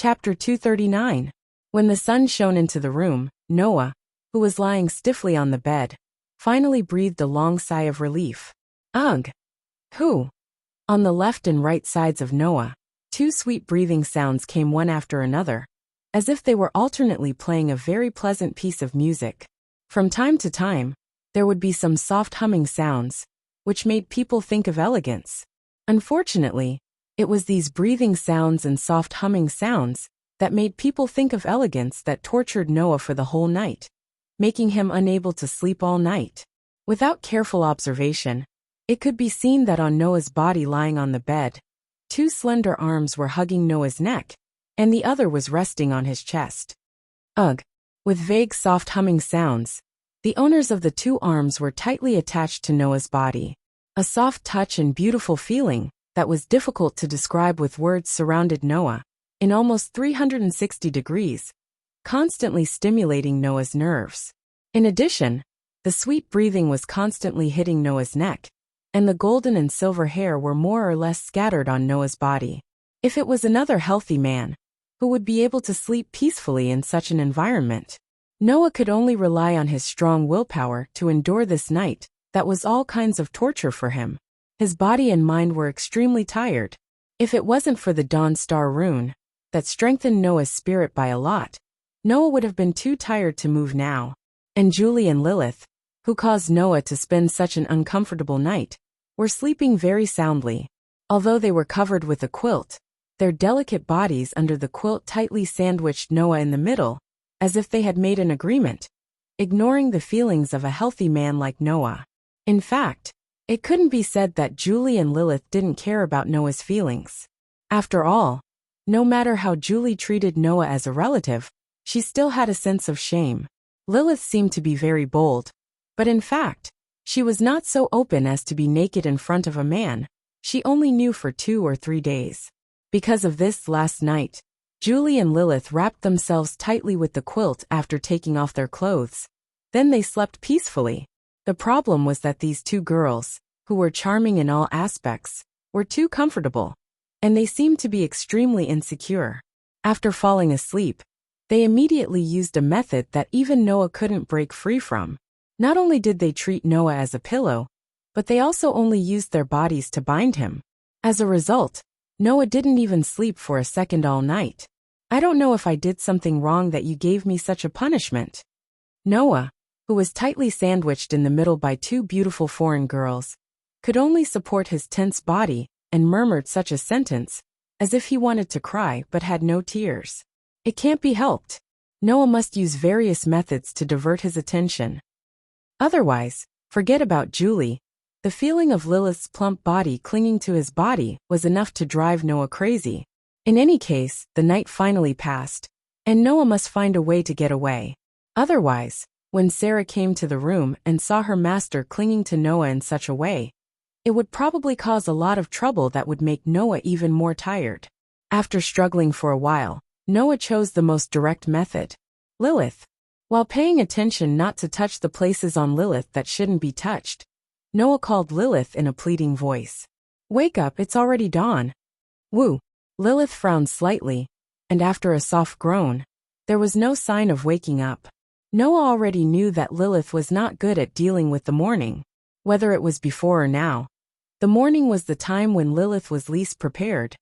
Chapter 239. When the sun shone into the room, Noah, who was lying stiffly on the bed, finally breathed a long sigh of relief. Ugh! Who? On the left and right sides of Noah, two sweet breathing sounds came one after another, as if they were alternately playing a very pleasant piece of music. From time to time, there would be some soft humming sounds, which made people think of elegance. Unfortunately, it was these breathing sounds and soft humming sounds that made people think of elegance that tortured Noah for the whole night, making him unable to sleep all night. Without careful observation, it could be seen that on Noah's body lying on the bed, two slender arms were hugging Noah's neck, and the other was resting on his chest. Ugh! With vague soft humming sounds, the owners of the two arms were tightly attached to Noah's body. A soft touch and beautiful feeling that was difficult to describe with words surrounded Noah, in almost 360 degrees, constantly stimulating Noah's nerves. In addition, the sweet breathing was constantly hitting Noah's neck, and the golden and silver hair were more or less scattered on Noah's body. If it was another healthy man, who would be able to sleep peacefully in such an environment? Noah could only rely on his strong willpower to endure this night that was all kinds of torture for him. His body and mind were extremely tired. If it wasn't for the Dawn Star rune that strengthened Noah's spirit by a lot, Noah would have been too tired to move now. And Julie and Lilith, who caused Noah to spend such an uncomfortable night, were sleeping very soundly. Although they were covered with a quilt, their delicate bodies under the quilt tightly sandwiched Noah in the middle, as if they had made an agreement, ignoring the feelings of a healthy man like Noah. In fact, it couldn't be said that Julie and Lilith didn't care about Noah's feelings. After all, no matter how Julie treated Noah as a relative, she still had a sense of shame. Lilith seemed to be very bold, but in fact, she was not so open as to be naked in front of a man she only knew for 2 or 3 days. Because of this last night, Julie and Lilith wrapped themselves tightly with the quilt after taking off their clothes. Then they slept peacefully. The problem was that these two girls, who were charming in all aspects, were too comfortable, and they seemed to be extremely insecure. After falling asleep, they immediately used a method that even Noah couldn't break free from. Not only did they treat Noah as a pillow, but they also only used their bodies to bind him. As a result, Noah didn't even sleep for a second all night. I don't know if I did something wrong that you gave me such a punishment. Noah, who was tightly sandwiched in the middle by two beautiful foreign girls, could only support his tense body and murmured such a sentence, as if he wanted to cry but had no tears. It can't be helped. Noah must use various methods to divert his attention. Otherwise, forget about Julie. The feeling of Lilith's plump body clinging to his body was enough to drive Noah crazy. In any case, the night finally passed, and Noah must find a way to get away. Otherwise, when Sarah came to the room and saw her master clinging to Noah in such a way, it would probably cause a lot of trouble that would make Noah even more tired. After struggling for a while, Noah chose the most direct method. Lilith. While paying attention not to touch the places on Lilith that shouldn't be touched, Noah called Lilith in a pleading voice. Wake up, it's already dawn. Woo. Lilith frowned slightly, and after a soft groan, there was no sign of waking up. Noah already knew that Lilith was not good at dealing with the morning. Whether it was before or now, the morning was the time when Lilith was least prepared,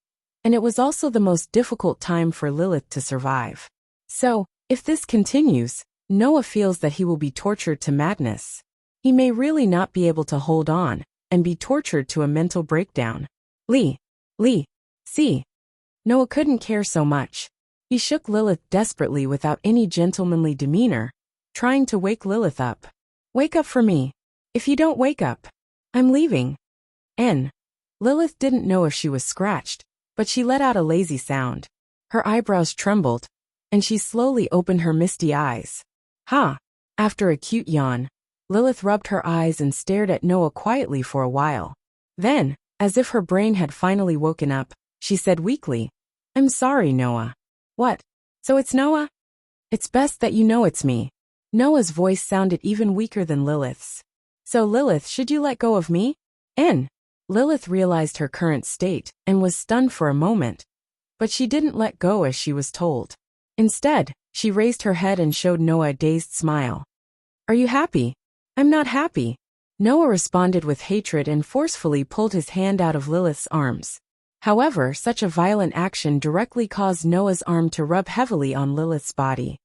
and it was also the most difficult time for Lilith to survive. So, if this continues, Noah feels that he will be tortured to madness. He may really not be able to hold on, and be tortured to a mental breakdown. See. Noah couldn't care so much. He shook Lilith desperately without any gentlemanly demeanor, trying to wake Lilith up. Wake up for me. If you don't wake up, I'm leaving. Lilith didn't know if she was scratched, but she let out a lazy sound. Her eyebrows trembled, and she slowly opened her misty eyes. Ha! After a cute yawn, Lilith rubbed her eyes and stared at Noah quietly for a while. Then, as if her brain had finally woken up, she said weakly, I'm sorry, Noah. What? So it's Noah? It's best that you know it's me. Noah's voice sounded even weaker than Lilith's. So Lilith, should you let go of me? Lilith realized her current state and was stunned for a moment, But she didn't let go as she was told. Instead, she raised her head and showed Noah a dazed smile. Are you happy? I'm not happy. Noah responded with hatred and forcefully pulled his hand out of Lilith's arms. However, such a violent action directly caused Noah's arm to rub heavily on Lilith's body.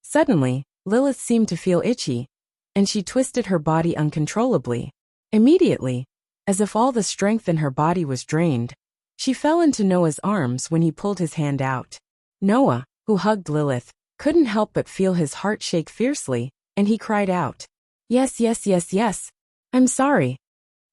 Suddenly, Lilith seemed to feel itchy, and she twisted her body uncontrollably. Immediately, as if all the strength in her body was drained, she fell into Noah's arms when he pulled his hand out. Noah, who hugged Lilith, couldn't help but feel his heart shake fiercely, and he cried out, Yes, yes, yes, yes. I'm sorry.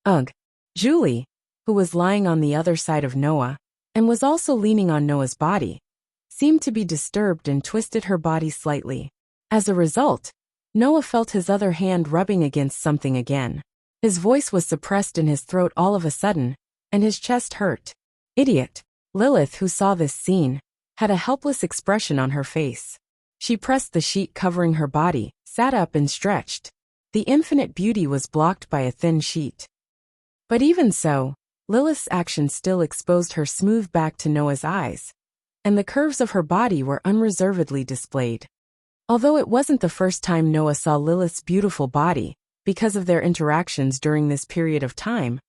Ugh. Julie, who was lying on the other side of Noah, and was also leaning on Noah's body, seemed to be disturbed and twisted her body slightly. As a result, Noah felt his other hand rubbing against something again. His voice was suppressed in his throat all of a sudden, and his chest hurt. Idiot. Lilith, who saw this scene, had a helpless expression on her face. She pressed the sheet covering her body, sat up and stretched. The infinite beauty was blocked by a thin sheet. But even so, Lilith's action still exposed her smooth back to Noah's eyes, and the curves of her body were unreservedly displayed. Although it wasn't the first time Noah saw Lilith's beautiful body, because of their interactions during this period of time,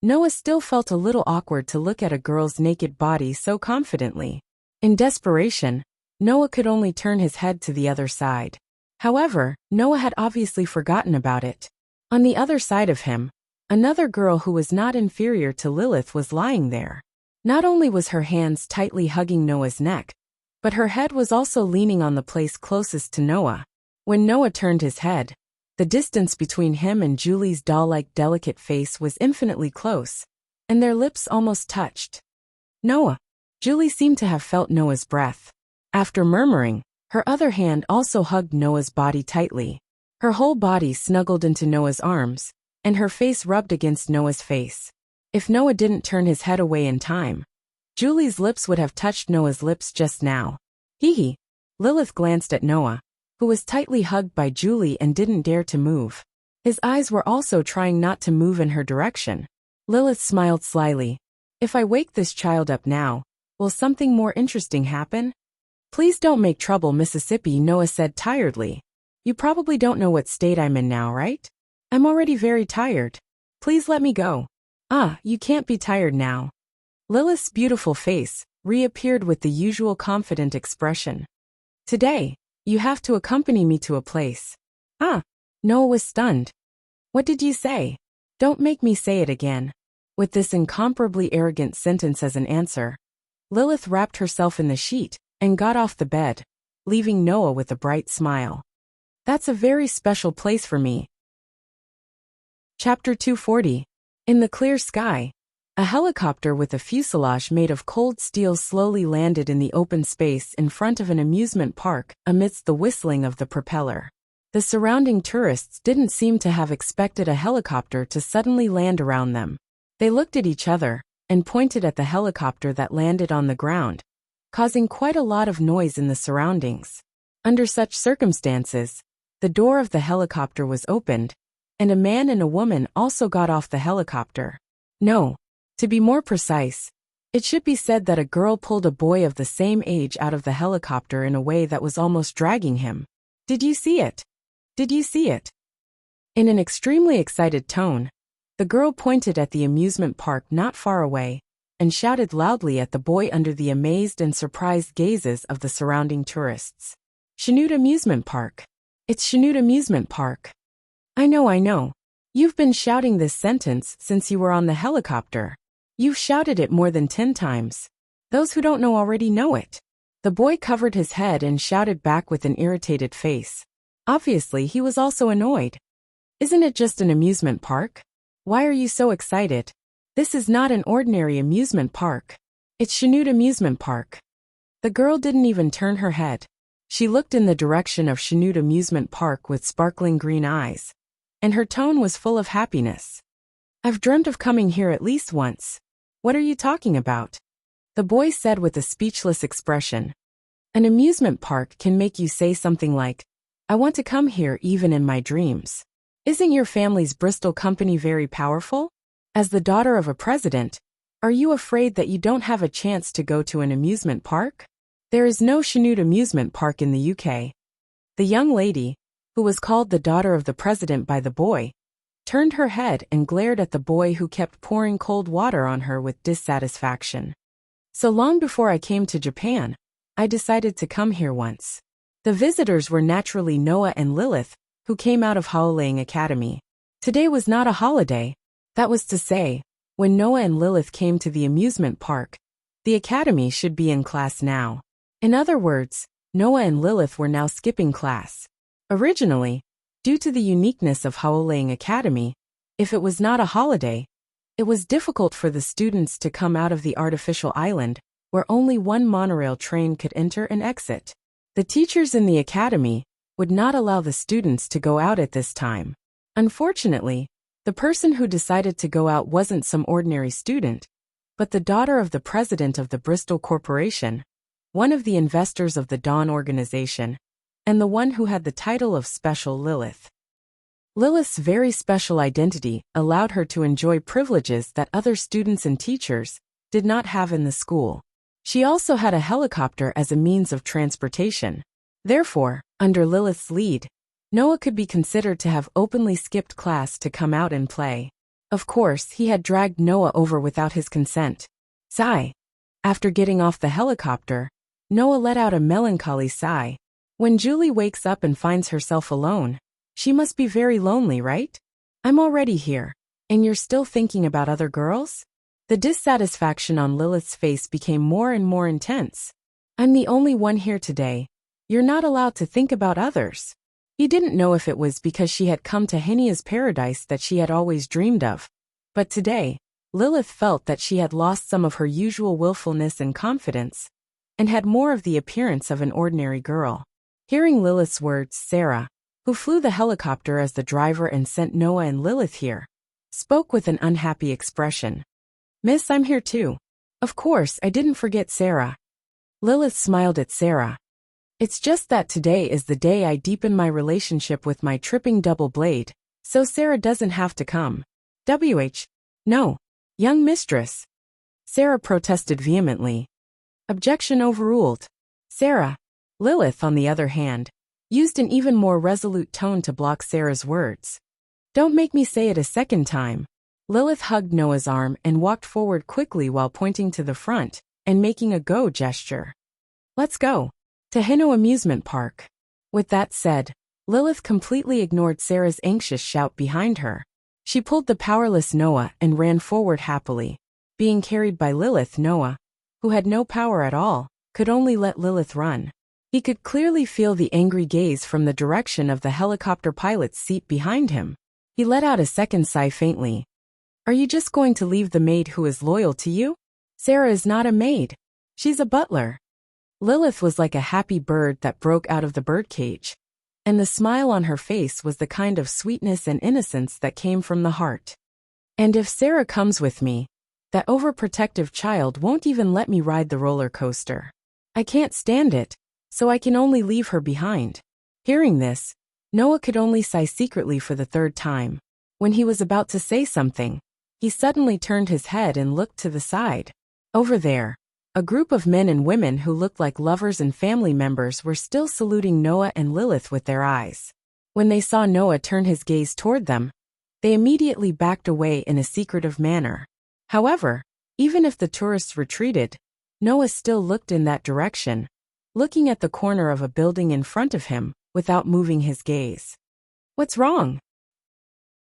Noah still felt a little awkward to look at a girl's naked body so confidently. In desperation, Noah could only turn his head to the other side. However, Noah had obviously forgotten about it. On the other side of him, another girl who was not inferior to Lilith was lying there. Not only was her hands tightly hugging Noah's neck, but her head was also leaning on the place closest to Noah. When Noah turned his head, the distance between him and Julie's doll-like delicate face was infinitely close, and their lips almost touched. Noah. Julie seemed to have felt Noah's breath. After murmuring, her other hand also hugged Noah's body tightly. Her whole body snuggled into Noah's arms, and her face rubbed against Noah's face. If Noah didn't turn his head away in time, Julie's lips would have touched Noah's lips just now. Hee. Lilith glanced at Noah, who was tightly hugged by Julie and didn't dare to move. His eyes were also trying not to move in her direction. Lilith smiled slyly. If I wake this child up now, will something more interesting happen? Please don't make trouble, Mississippi, Noah said tiredly. You probably don't know what state I'm in now, right? I'm already very tired. Please let me go. You can't be tired now. Lilith's beautiful face reappeared with the usual confident expression. Today, you have to accompany me to a place. Noah was stunned. What did you say? Don't make me say it again. With this incomparably arrogant sentence as an answer, Lilith wrapped herself in the sheet and got off the bed, leaving Noah with a bright smile. That's a very special place for me. Chapter 240. In the clear sky, a helicopter with a fuselage made of cold steel slowly landed in the open space in front of an amusement park amidst the whistling of the propeller. The surrounding tourists didn't seem to have expected a helicopter to suddenly land around them. They looked at each other and pointed at the helicopter that landed on the ground, causing quite a lot of noise in the surroundings. Under such circumstances, the door of the helicopter was opened, and a man and a woman also got off the helicopter. No. To be more precise, it should be said that a girl pulled a boy of the same age out of the helicopter in a way that was almost dragging him. Did you see it? Did you see it? In an extremely excited tone, the girl pointed at the amusement park not far away and shouted loudly at the boy under the amazed and surprised gazes of the surrounding tourists. Chinoot Amusement Park. It's Chinoot Amusement Park. I know. You've been shouting this sentence since you were on the helicopter. You've shouted it more than 10 times. Those who don't know already know it. The boy covered his head and shouted back with an irritated face. Obviously, he was also annoyed. Isn't it just an amusement park? Why are you so excited? This is not an ordinary amusement park. It's Chinoot Amusement Park. The girl didn't even turn her head. She looked in the direction of Chinoot Amusement Park with sparkling green eyes, and her tone was full of happiness. I've dreamt of coming here at least once. What are you talking about? The boy said with a speechless expression. An amusement park can make you say something like, I want to come here even in my dreams. Isn't your family's Bristol company very powerful? As the daughter of a president, Are you afraid that you don't have a chance to go to an amusement park? There is no Chinook amusement park in the UK. The young lady, who was called the daughter of the president by the boy, turned her head and glared at the boy who kept pouring cold water on her with dissatisfaction. So long before I came to Japan, I decided to come here once. The visitors were naturally Noah and Lilith, who came out of Howling Academy. Today was not a holiday. That was to say, when Noah and Lilith came to the amusement park, the academy should be in class now. In other words, Noah and Lilith were now skipping class. Originally, due to the uniqueness of Howling Academy, if it was not a holiday, it was difficult for the students to come out of the artificial island, where only one monorail train could enter and exit. The teachers in the academy would not allow the students to go out at this time. Unfortunately, the person who decided to go out wasn't some ordinary student, but the daughter of the president of the Bristol Corporation, one of the investors of the Dawn organization, and the one who had the title of Special Lilith. Lilith's very special identity allowed her to enjoy privileges that other students and teachers did not have in the school. She also had a helicopter as a means of transportation. Therefore, under Lilith's lead, Noah could be considered to have openly skipped class to come out and play. Of course, he had dragged Noah over without his consent. Sigh. After getting off the helicopter, Noah let out a melancholy sigh. When Julie wakes up and finds herself alone, she must be very lonely, right? I'm already here, and you're still thinking about other girls? The dissatisfaction on Lilith's face became more and more intense. I'm the only one here today. You're not allowed to think about others. He didn't know if it was because she had come to Henia's paradise that she had always dreamed of. But today, Lilith felt that she had lost some of her usual willfulness and confidence, and had more of the appearance of an ordinary girl. Hearing Lilith's words, Sarah, who flew the helicopter as the driver and sent Noah and Lilith here, spoke with an unhappy expression. Miss, I'm here too. Of course, I didn't forget Sarah. Lilith smiled at Sarah. It's just that today is the day I deepen my relationship with my tripping double blade, so Sarah doesn't have to come. No, young mistress. Sarah protested vehemently. Objection overruled. Sarah. Lilith, on the other hand, used an even more resolute tone to block Sarah's words. Don't make me say it a second time. Lilith hugged Noah's arm and walked forward quickly while pointing to the front and making a go gesture. Let's go. To Hino Amusement Park. With that said, Lilith completely ignored Sarah's anxious shout behind her. She pulled the powerless Noah and ran forward happily. Being carried by Lilith, Noah, who had no power at all, could only let Lilith run. He could clearly feel the angry gaze from the direction of the helicopter pilot's seat behind him. He let out a second sigh faintly. Are you just going to leave the maid who is loyal to you? Sarah is not a maid. She's a butler. Lilith was like a happy bird that broke out of the birdcage, and the smile on her face was the kind of sweetness and innocence that came from the heart. And if Sarah comes with me, that overprotective child won't even let me ride the roller coaster. I can't stand it, so I can only leave her behind. Hearing this, Noah could only sigh secretly for the third time. When he was about to say something, he suddenly turned his head and looked to the side. Over there, a group of men and women who looked like lovers and family members were still saluting Noah and Lilith with their eyes. When they saw Noah turn his gaze toward them, they immediately backed away in a secretive manner. However, even if the tourists retreated, Noah still looked in that direction, looking at the corner of a building in front of him, without moving his gaze. What's wrong?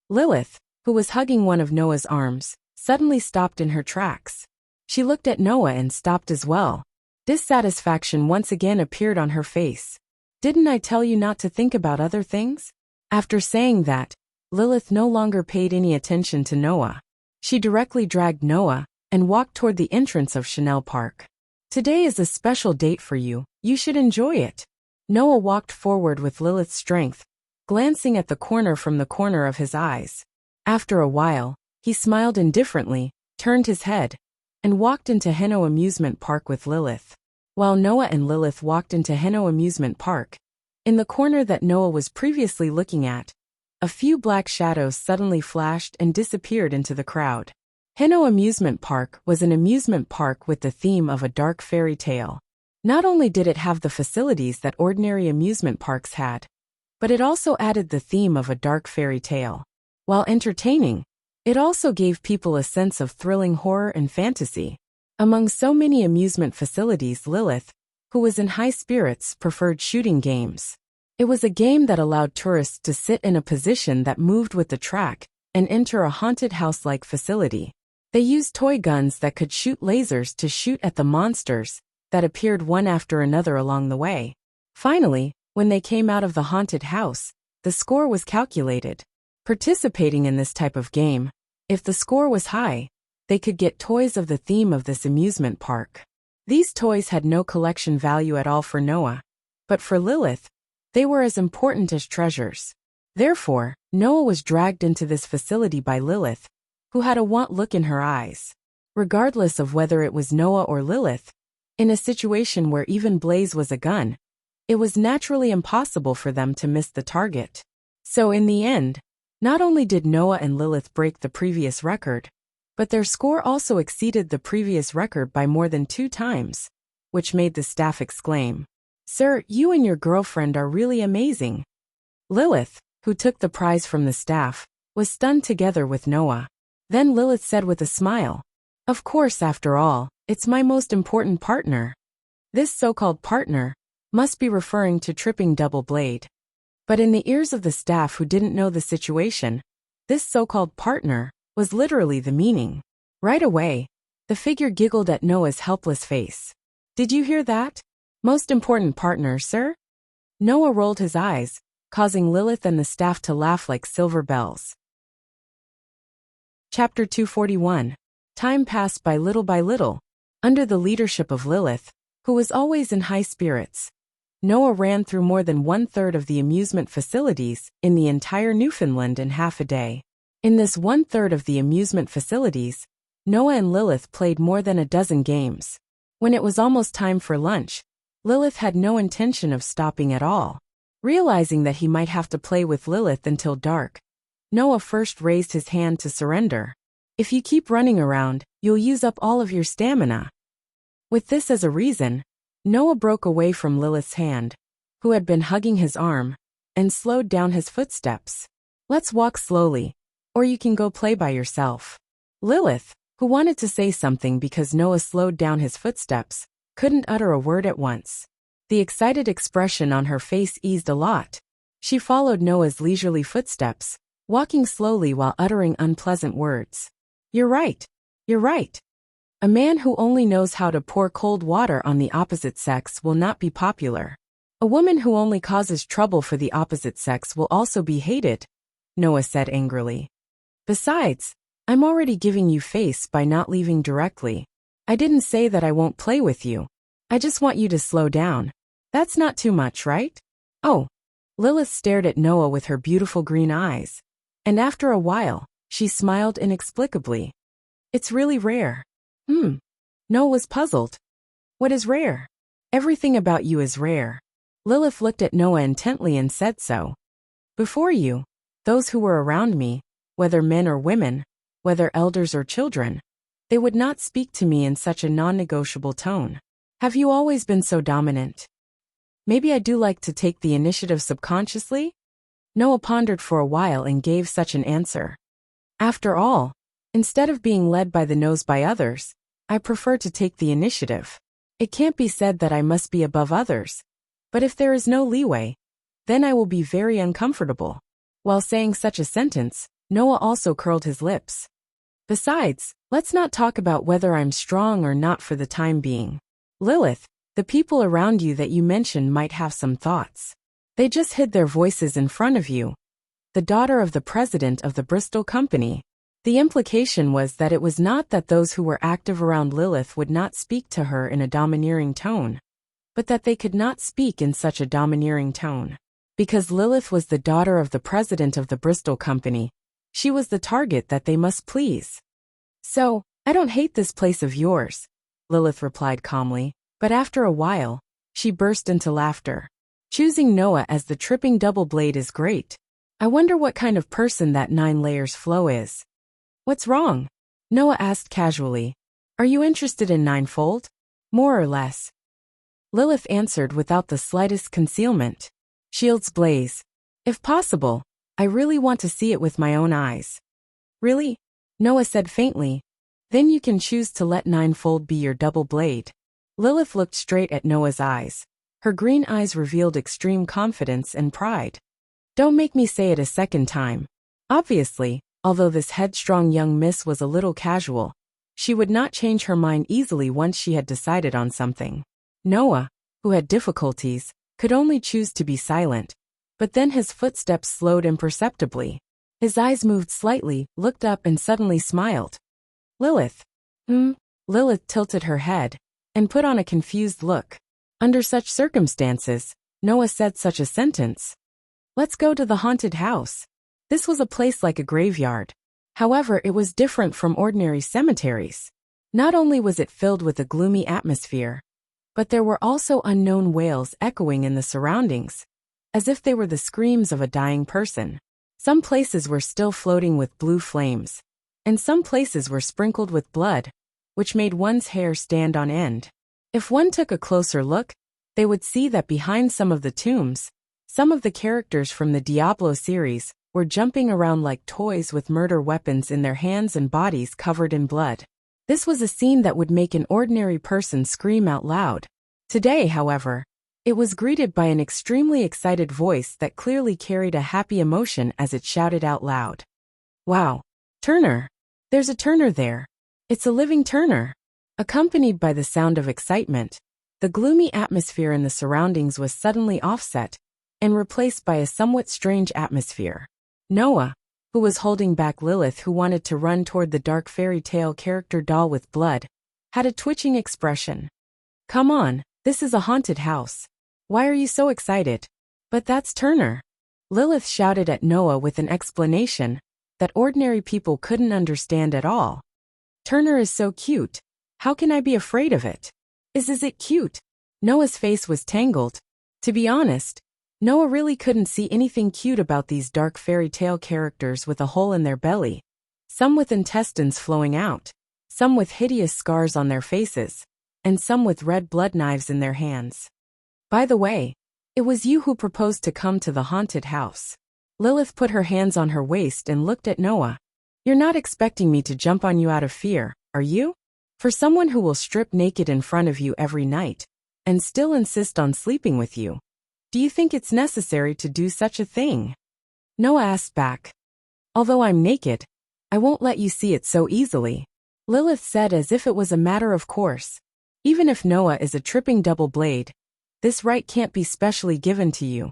Lilith, who was hugging one of Noah's arms, suddenly stopped in her tracks. She looked at Noah and stopped as well. Dissatisfaction once again appeared on her face. Didn't I tell you not to think about other things? After saying that, Lilith no longer paid any attention to Noah. She directly dragged Noah and walked toward the entrance of Chanel Park. Today is a special date for you. You should enjoy it. Noah walked forward with Lilith's strength, glancing at the corner from the corner of his eyes. After a while, he smiled indifferently, turned his head, and walked into Heno Amusement Park with Lilith. While Noah and Lilith walked into Heno Amusement Park, in the corner that Noah was previously looking at, a few black shadows suddenly flashed and disappeared into the crowd. Hino Amusement Park was an amusement park with the theme of a dark fairy tale. Not only did it have the facilities that ordinary amusement parks had, but it also added the theme of a dark fairy tale. While entertaining, it also gave people a sense of thrilling horror and fantasy. Among so many amusement facilities, Lilith, who was in high spirits, preferred shooting games. It was a game that allowed tourists to sit in a position that moved with the track and enter a haunted house-like facility. They used toy guns that could shoot lasers to shoot at the monsters that appeared one after another along the way. Finally, when they came out of the haunted house, the score was calculated. Participating in this type of game, if the score was high, they could get toys of the theme of this amusement park. These toys had no collection value at all for Noah, but for Lilith, they were as important as treasures. Therefore, Noah was dragged into this facility by Lilith, who had a want look in her eyes. Regardless of whether it was Noah or Lilith, in a situation where even Blaze was a gun, it was naturally impossible for them to miss the target. So in the end, not only did Noah and Lilith break the previous record, but their score also exceeded the previous record by more than 2 times, which made the staff exclaim, "Sir, you and your girlfriend are really amazing." Lilith, who took the prize from the staff, was stunned together with Noah. Then Lilith said with a smile, "Of course, after all, it's my most important partner." This so-called partner must be referring to Tripping Double Blade. But in the ears of the staff who didn't know the situation, this so-called partner was literally the meaning. Right away, the figure giggled at Noah's helpless face. "Did you hear that? Most important partner, sir?" Noah rolled his eyes, causing Lilith and the staff to laugh like silver bells. Chapter 241. Time passed by little, under the leadership of Lilith, who was always in high spirits. Noah ran through more than 1/3 of the amusement facilities in the entire Newfoundland in half a day. In this 1/3 of the amusement facilities, Noah and Lilith played more than a dozen games. When it was almost time for lunch, Lilith had no intention of stopping at all. Realizing that he might have to play with Lilith until dark, Noah first raised his hand to surrender. "If you keep running around, you'll use up all of your stamina." With this as a reason, Noah broke away from Lilith's hand, who had been hugging his arm, and slowed down his footsteps. "Let's walk slowly, or you can go play by yourself." Lilith, who wanted to say something because Noah slowed down his footsteps, couldn't utter a word at once. The excited expression on her face eased a lot. She followed Noah's leisurely footsteps, walking slowly while uttering unpleasant words. You're right. A man who only knows how to pour cold water on the opposite sex will not be popular. A woman who only causes trouble for the opposite sex will also be hated," Noah said angrily. "Besides, I'm already giving you face by not leaving directly. I didn't say that I won't play with you. I just want you to slow down. That's not too much, right?" "Oh." Lilith stared at Noah with her beautiful green eyes, and after a while, she smiled inexplicably. "It's really rare." Noah was puzzled. "What is rare?" "Everything about you is rare." Lilith looked at Noah intently and said so. "Before you, those who were around me, whether men or women, whether elders or children, they would not speak to me in such a non-negotiable tone. Have you always been so dominant?" "Maybe I do like to take the initiative subconsciously?" Noah pondered for a while and gave such an answer. "After all, instead of being led by the nose by others, I prefer to take the initiative. It can't be said that I must be above others, but if there is no leeway, then I will be very uncomfortable." While saying such a sentence, Noah also curled his lips. "Besides, let's not talk about whether I'm strong or not for the time being. Lilith, the people around you that you mentioned might have some thoughts. They just hid their voices in front of you. The daughter of the president of the Bristol company." The implication was that it was not that those who were active around Lilith would not speak to her in a domineering tone, but that they could not speak in such a domineering tone. Because Lilith was the daughter of the president of the Bristol company, she was the target that they must please. "So, I don't hate this place of yours," Lilith replied calmly, but after a while, she burst into laughter. "Choosing Noah as the Tripping Double Blade is great. I wonder what kind of person that 9 layers flow is." "What's wrong?" Noah asked casually. Are you interested in ninefold? More or less. Lilith answered without the slightest concealment. Shields blaze. If possible, I really want to see it with my own eyes. Really? Noah said faintly. Then you can choose to let ninefold be your double blade. Lilith looked straight at Noah's eyes. Her green eyes revealed extreme confidence and pride. Don't make me say it a second time. Obviously, although this headstrong young miss was a little casual, she would not change her mind easily once she had decided on something. Noah, who had difficulties, could only choose to be silent. But then his footsteps slowed imperceptibly. His eyes moved slightly, looked up and suddenly smiled. Lilith. Lilith tilted her head and put on a confused look. Under such circumstances, Noah said such a sentence. Let's go to the haunted house. This was a place like a graveyard. However, it was different from ordinary cemeteries. Not only was it filled with a gloomy atmosphere, but there were also unknown wails echoing in the surroundings, as if they were the screams of a dying person. Some places were still floating with blue flames, and some places were sprinkled with blood, which made one's hair stand on end. If one took a closer look, they would see that behind some of the tombs, some of the characters from the Diablo series were jumping around like toys with murder weapons in their hands and bodies covered in blood. This was a scene that would make an ordinary person scream out loud. Today, however, it was greeted by an extremely excited voice that clearly carried a happy emotion as it shouted out loud. Wow! Turner! There's a Turner there! It's a living Turner! Accompanied by the sound of excitement, the gloomy atmosphere in the surroundings was suddenly offset and replaced by a somewhat strange atmosphere. Noah, who was holding back Lilith, who wanted to run toward the dark fairy tale character doll with blood, had a twitching expression. Come on, this is a haunted house. Why are you so excited? But that's Turner. Lilith shouted at Noah with an explanation that ordinary people couldn't understand at all. Turner is so cute. How can I be afraid of it? Is it cute? Noah's face was tangled. To be honest, Noah really couldn't see anything cute about these dark fairy tale characters with a hole in their belly, some with intestines flowing out, some with hideous scars on their faces, and some with red blood knives in their hands. By the way, it was you who proposed to come to the haunted house. Lilith put her hands on her waist and looked at Noah. You're not expecting me to jump on you out of fear, are you? For someone who will strip naked in front of you every night, and still insist on sleeping with you, do you think it's necessary to do such a thing? Noah asked back. Although I'm naked, I won't let you see it so easily, Lilith said as if it was a matter of course. Even if Noah is a tripping double blade, this right can't be specially given to you.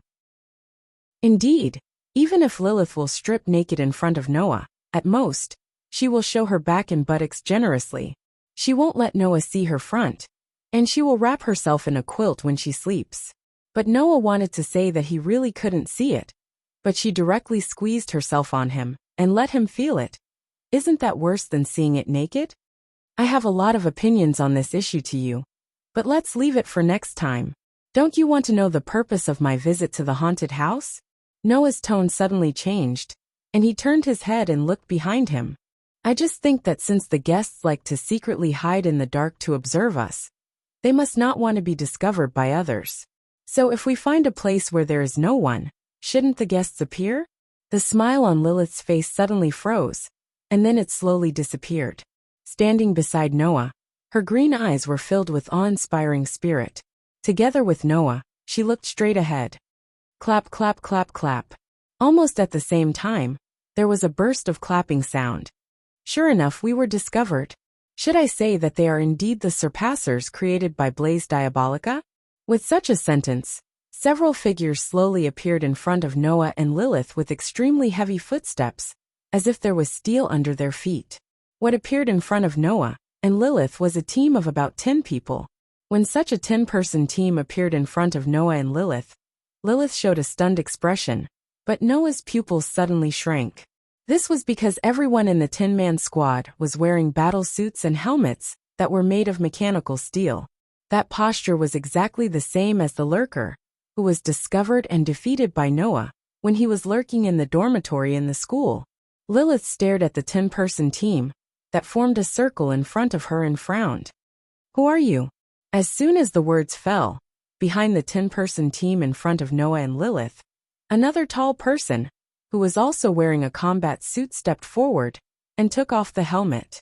Indeed, even if Lilith will strip naked in front of Noah, at most, she will show her back and buttocks generously. She won't let Noah see her front, and she will wrap herself in a quilt when she sleeps. But Noah wanted to say that he really couldn't see it, but she directly squeezed herself on him and let him feel it. Isn't that worse than seeing it naked? I have a lot of opinions on this issue to you, but let's leave it for next time. Don't you want to know the purpose of my visit to the haunted house? Noah's tone suddenly changed, and he turned his head and looked behind him. I just think that since the guests like to secretly hide in the dark to observe us, they must not want to be discovered by others. So if we find a place where there is no one, shouldn't the guests appear? The smile on Lilith's face suddenly froze, and then it slowly disappeared. Standing beside Noah, her green eyes were filled with awe-inspiring spirit. Together with Noah, she looked straight ahead. Clap, clap, clap, clap. Almost at the same time, there was a burst of clapping sound. Sure enough, we were discovered. Should I say that they are indeed the surpassers created by Blaze Diabolica? With such a sentence, several figures slowly appeared in front of Noah and Lilith with extremely heavy footsteps, as if there was steel under their feet. What appeared in front of Noah and Lilith was a team of about 10 people. When such a 10-person team appeared in front of Noah and Lilith, Lilith showed a stunned expression, but Noah's pupils suddenly shrank. This was because everyone in the 10-man squad was wearing battle suits and helmets that were made of mechanical steel. That posture was exactly the same as the lurker, who was discovered and defeated by Noah when he was lurking in the dormitory in the school. Lilith stared at the 10-person team, that formed a circle in front of her and frowned. "Who are you?" As soon as the words fell, behind the 10-person team in front of Noah and Lilith, another tall person, who was also wearing a combat suit, stepped forward and took off the helmet.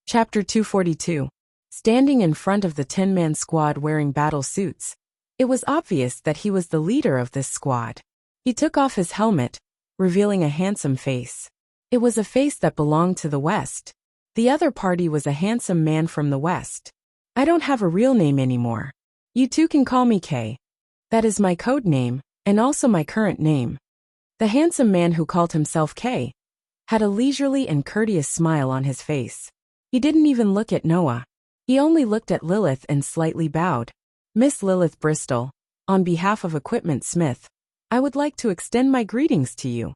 Chapter 242. Standing in front of the 10-man squad wearing battle suits, it was obvious that he was the leader of this squad. He took off his helmet, revealing a handsome face. It was a face that belonged to the West. The other party was a handsome man from the West. "I don't have a real name anymore. You two can call me K. That is my code name, and also my current name." The handsome man, who called himself K, had a leisurely and courteous smile on his face. He didn't even look at Noah. He only looked at Lilith and slightly bowed. "Miss Lilith Bristol, on behalf of Equipment Smith, I would like to extend my greetings to you."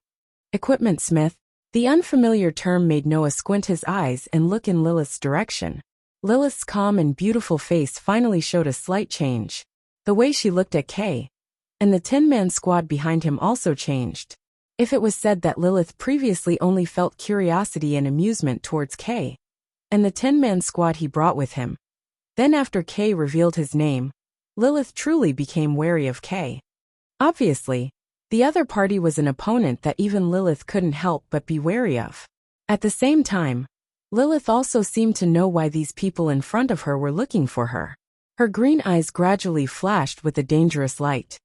Equipment Smith? The unfamiliar term made Noah squint his eyes and look in Lilith's direction. Lilith's calm and beautiful face finally showed a slight change. The way she looked at Kay and the 10-man squad behind him also changed. If it was said that Lilith previously only felt curiosity and amusement towards Kay and the 10-man squad he brought with him, then after Kay revealed his name, Lilith truly became wary of Kay. Obviously, the other party was an opponent that even Lilith couldn't help but be wary of. At the same time, Lilith also seemed to know why these people in front of her were looking for her. Her green eyes gradually flashed with a dangerous light.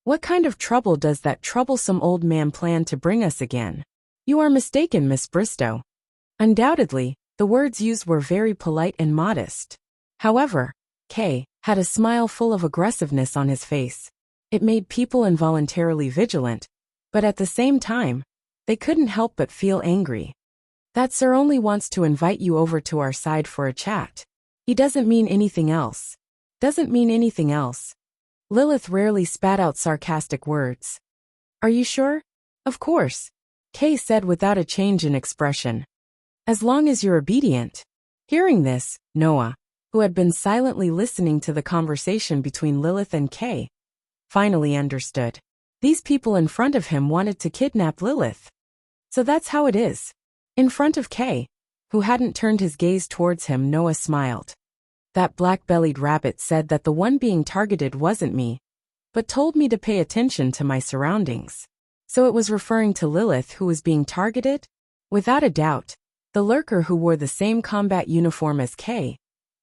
"What kind of trouble does that troublesome old man plan to bring us again?" "You are mistaken, Miss Bristow." Undoubtedly, the words used were very polite and modest. However, Kay had a smile full of aggressiveness on his face. It made people involuntarily vigilant, but at the same time, they couldn't help but feel angry. "That sir only wants to invite you over to our side for a chat. He doesn't mean anything else." "Doesn't mean anything else." Lilith rarely spat out sarcastic words. "Are you sure?" "Of course," Kay said without a change in expression. "As long as you're obedient." Hearing this, Noah, who had been silently listening to the conversation between Lilith and Kay, finally understood. These people in front of him wanted to kidnap Lilith. So that's how it is. In front of Kay, who hadn't turned his gaze towards him, Noah smiled. "That black-bellied rabbit said that the one being targeted wasn't me, but told me to pay attention to my surroundings." So it was referring to Lilith who was being targeted? Without a doubt, the lurker who wore the same combat uniform as Kay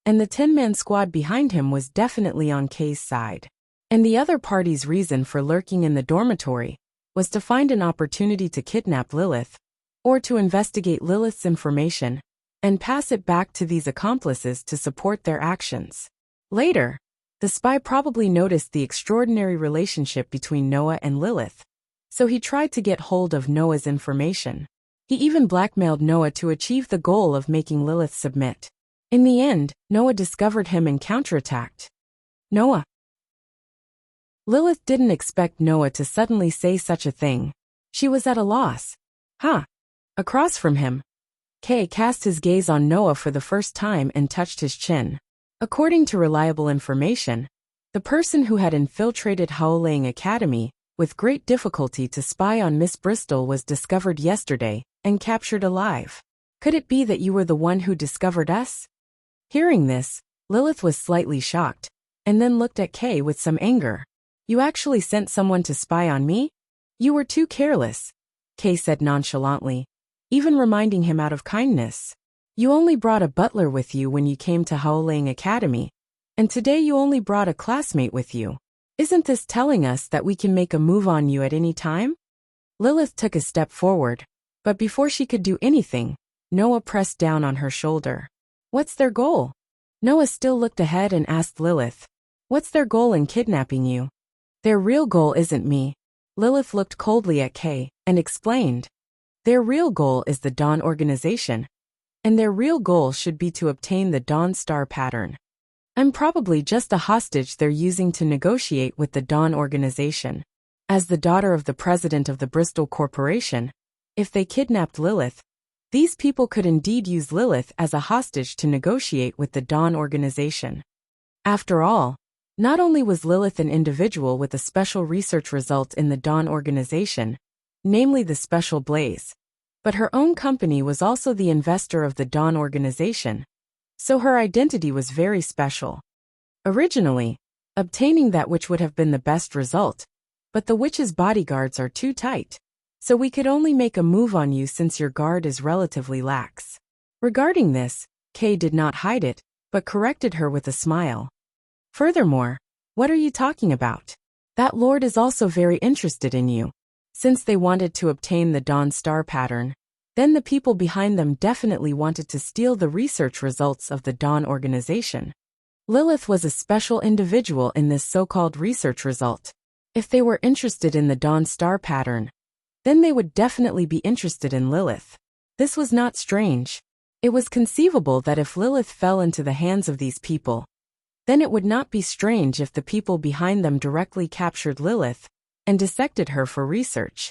and the 10-man squad behind him was definitely on Kay's side. And the other party's reason for lurking in the dormitory was to find an opportunity to kidnap Lilith, or to investigate Lilith's information and pass it back to these accomplices to support their actions. Later, the spy probably noticed the extraordinary relationship between Noah and Lilith, so he tried to get hold of Noah's information. He even blackmailed Noah to achieve the goal of making Lilith submit. In the end, Noah discovered him and counterattacked. "Noah." Lilith didn't expect Noah to suddenly say such a thing. She was at a loss. "Huh." Across from him, Kay cast his gaze on Noah for the first time and touched his chin. According to reliable information, the person who had infiltrated Howling Academy with great difficulty to spy on Miss Bristol was discovered yesterday and captured alive. "Could it be that you were the one who discovered us?" Hearing this, Lilith was slightly shocked, and then looked at Kay with some anger. "You actually sent someone to spy on me? You were too careless," Kay said nonchalantly, even reminding him out of kindness. "You only brought a butler with you when you came to Howling Academy, and today you only brought a classmate with you. Isn't this telling us that we can make a move on you at any time?" Lilith took a step forward, but before she could do anything, Noah pressed down on her shoulder. "What's their goal?" Noah still looked ahead and asked Lilith, "What's their goal in kidnapping you?" "Their real goal isn't me." Lilith looked coldly at Kay and explained. "Their real goal is the Dawn organization, and their real goal should be to obtain the Dawn Star pattern. I'm probably just a hostage they're using to negotiate with the Dawn organization. As the daughter of the president of the Bristol Corporation, if they kidnapped Lilith, these people could indeed use Lilith as a hostage to negotiate with the Dawn organization. After all, not only was Lilith an individual with a special research result in the Dawn organization, namely the Special Blaze, But her own company was also the investor of the Dawn organization, so her identity was very special. Originally, obtaining that which would have been the best result, but the witch's bodyguards are too tight, so we could only make a move on you since your guard is relatively lax. Regarding this, Kay did not hide it, but corrected her with a smile. Furthermore, what are you talking about? That lord is also very interested in you. Since they wanted to obtain the Dawn star pattern, then the people behind them definitely wanted to steal the research results of the Dawn organization. Lilith was a special individual in this so-called research result. If they were interested in the Dawn star pattern, then they would definitely be interested in Lilith. This was not strange. It was conceivable that if Lilith fell into the hands of these people, then it would not be strange if the people behind them directly captured Lilith and dissected her for research.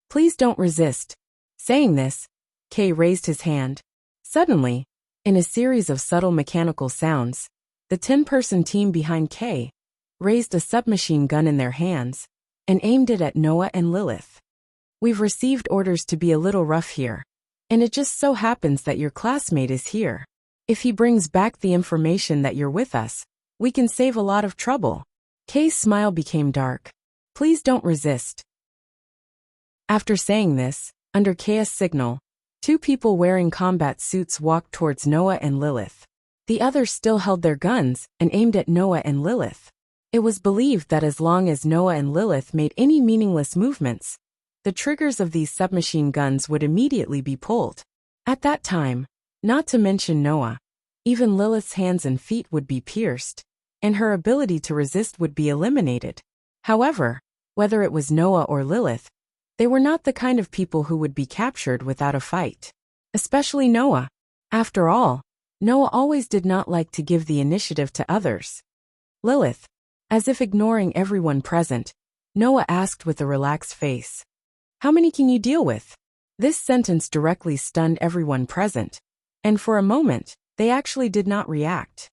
Please don't resist. Saying this, Kay raised his hand. Suddenly, in a series of subtle mechanical sounds, the 10-person team behind Kay raised a submachine gun in their hands and aimed it at Noah and Lilith. We've received orders to be a little rough here, and it just so happens that your classmate is here. If he brings back the information that you're with us, we can save a lot of trouble. Kay's smile became dark. Please don't resist. After saying this, under Kay's signal, 2 people wearing combat suits walked towards Noah and Lilith. The others still held their guns and aimed at Noah and Lilith. It was believed that as long as Noah and Lilith made any meaningless movements, the triggers of these submachine guns would immediately be pulled. At that time, not to mention Noah, even Lilith's hands and feet would be pierced, and her ability to resist would be eliminated. However, whether it was Noah or Lilith, they were not the kind of people who would be captured without a fight. Especially Noah. After all, Noah always did not like to give the initiative to others. Lilith, as if ignoring everyone present, Noah asked with a relaxed face. How many can you deal with? This sentence directly stunned everyone present, and for a moment, they actually did not react.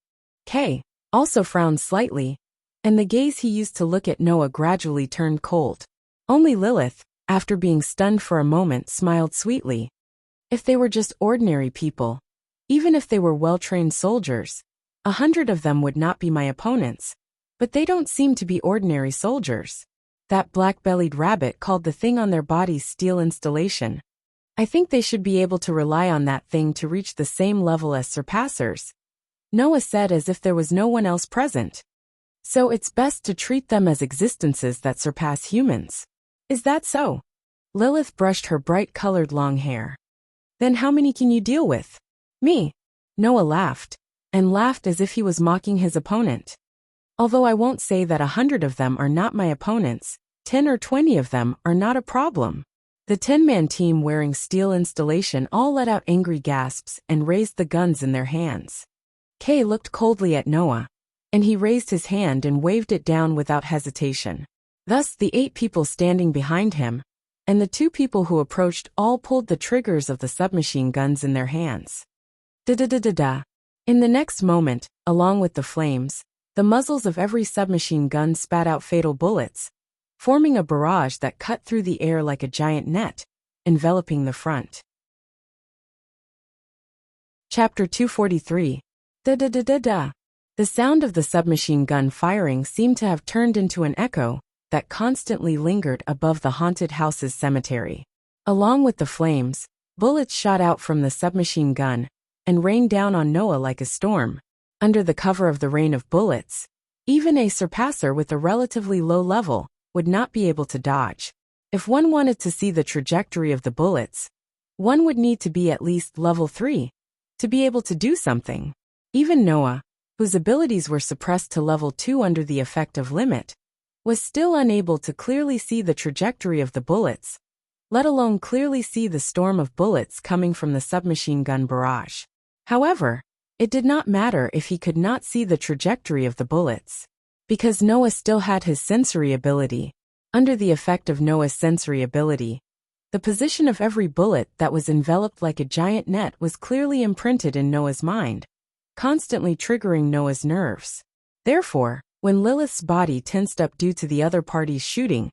Kay also frowned slightly, and the gaze he used to look at Noah gradually turned cold. Only Lilith, after being stunned for a moment, smiled sweetly. If they were just ordinary people, even if they were well-trained soldiers, 100 of them would not be my opponents, but they don't seem to be ordinary soldiers. That black-bellied rabbit called the thing on their bodies steel installation. I think they should be able to rely on that thing to reach the same level as surpassers, Noah said as if there was no one else present. So it's best to treat them as existences that surpass humans. Is that so? Lilith brushed her bright-colored long hair. Then how many can you deal with? Me. Noah laughed, and laughed as if he was mocking his opponent. Although I won't say that 100 of them are not my opponents, 10 or 20 of them are not a problem. The 10-man team wearing steel installation all let out angry gasps and raised the guns in their hands. Kay looked coldly at Noah, and he raised his hand and waved it down without hesitation. Thus the 8 people standing behind him, and the 2 people who approached all pulled the triggers of the submachine guns in their hands. Da-da-da-da-da. In the next moment, along with the flames, the muzzles of every submachine gun spat out fatal bullets, forming a barrage that cut through the air like a giant net, enveloping the front. Chapter 243. Da-da-da-da-da. The sound of the submachine gun firing seemed to have turned into an echo that constantly lingered above the haunted house's cemetery. Along with the flames, bullets shot out from the submachine gun and rained down on Noah like a storm. Under the cover of the rain of bullets, even a surpasser with a relatively low level would not be able to dodge. If one wanted to see the trajectory of the bullets, one would need to be at least level 3 to be able to do something. Even Noah, whose abilities were suppressed to level 2 under the effect of limit, was still unable to clearly see the trajectory of the bullets, let alone clearly see the storm of bullets coming from the submachine gun barrage. However, it did not matter if he could not see the trajectory of the bullets, because Noah still had his sensory ability. Under the effect of Noah's sensory ability, the position of every bullet that was enveloped like a giant net was clearly imprinted in Noah's mind, constantly triggering Noah's nerves. Therefore, when Lilith's body tensed up due to the other party's shooting,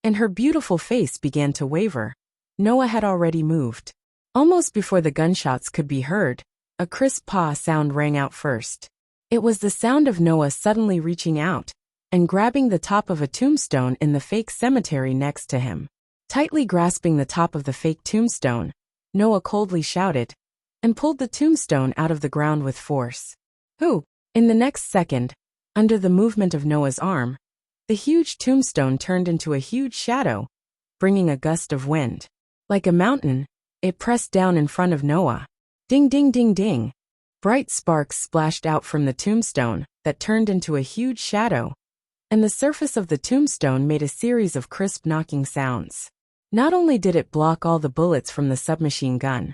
and her beautiful face began to waver, Noah had already moved. Almost before the gunshots could be heard, a crisp paw sound rang out first. It was the sound of Noah suddenly reaching out and grabbing the top of a tombstone in the fake cemetery next to him. Tightly grasping the top of the fake tombstone, Noah coldly shouted and pulled the tombstone out of the ground with force. Who? In the next second, under the movement of Noah's arm, the huge tombstone turned into a huge shadow, bringing a gust of wind. Like a mountain, it pressed down in front of Noah. Ding ding ding ding. Bright sparks splashed out from the tombstone that turned into a huge shadow, and the surface of the tombstone made a series of crisp knocking sounds. Not only did it block all the bullets from the submachine gun,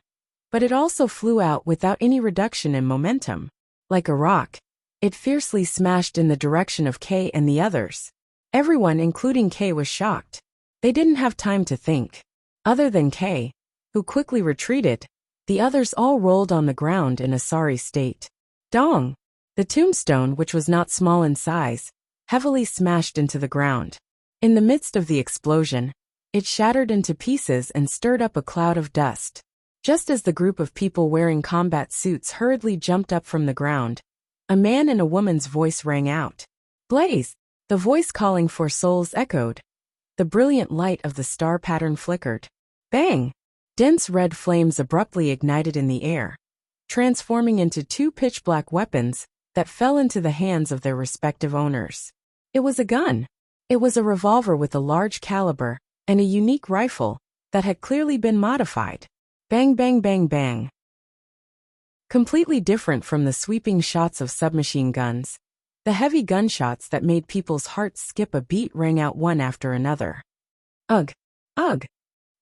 but it also flew out without any reduction in momentum. Like a rock, it fiercely smashed in the direction of Kay and the others. Everyone, including Kay, was shocked. They didn't have time to think. Other than Kay, who quickly retreated, the others all rolled on the ground in a sorry state. Dong! The tombstone, which was not small in size, heavily smashed into the ground. In the midst of the explosion, it shattered into pieces and stirred up a cloud of dust. Just as the group of people wearing combat suits hurriedly jumped up from the ground, a man and a woman's voice rang out. Blaze! The voice calling for souls echoed. The brilliant light of the star pattern flickered. Bang! Dense red flames abruptly ignited in the air, transforming into two pitch-black weapons that fell into the hands of their respective owners. It was a gun. It was a revolver with a large caliber and a unique rifle that had clearly been modified. Bang bang bang bang. Completely different from the sweeping shots of submachine guns, the heavy gunshots that made people's hearts skip a beat rang out one after another. Ugh! Ugh!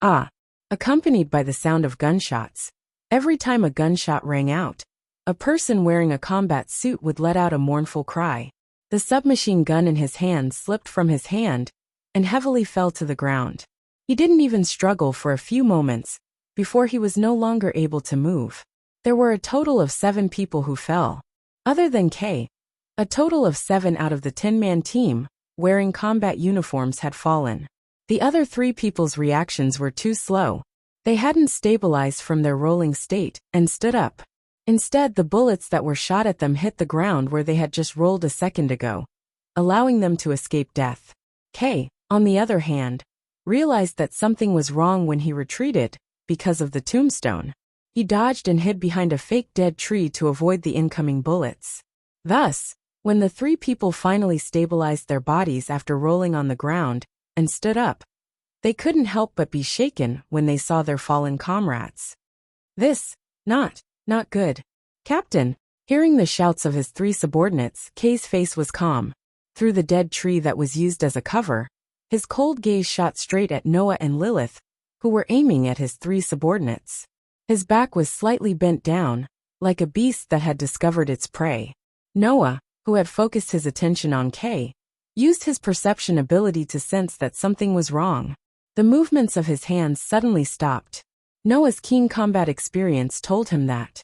Ah! Accompanied by the sound of gunshots. Every time a gunshot rang out, a person wearing a combat suit would let out a mournful cry. The submachine gun in his hand slipped from his hand and heavily fell to the ground. He didn't even struggle for a few moments before he was no longer able to move. There were a total of 7 people who fell. Other than Kay, a total of 7 out of the 10-man team, wearing combat uniforms, had fallen. The other 3 people's reactions were too slow. They hadn't stabilized from their rolling state and stood up. Instead, the bullets that were shot at them hit the ground where they had just rolled a second ago, allowing them to escape death. Kay, on the other hand, realized that something was wrong when he retreated because of the tombstone. He dodged and hid behind a fake dead tree to avoid the incoming bullets. Thus, when the 3 people finally stabilized their bodies after rolling on the ground and stood up, they couldn't help but be shaken when they saw their fallen comrades. This, not good. Captain, hearing the shouts of his 3 subordinates, Kay's face was calm. Through the dead tree that was used as a cover, his cold gaze shot straight at Noah and Lilith, who were aiming at his 3 subordinates. His back was slightly bent down, like a beast that had discovered its prey. Noah, who had focused his attention on Kay, used his perception ability to sense that something was wrong. The movements of his hands suddenly stopped. Noah's keen combat experience told him that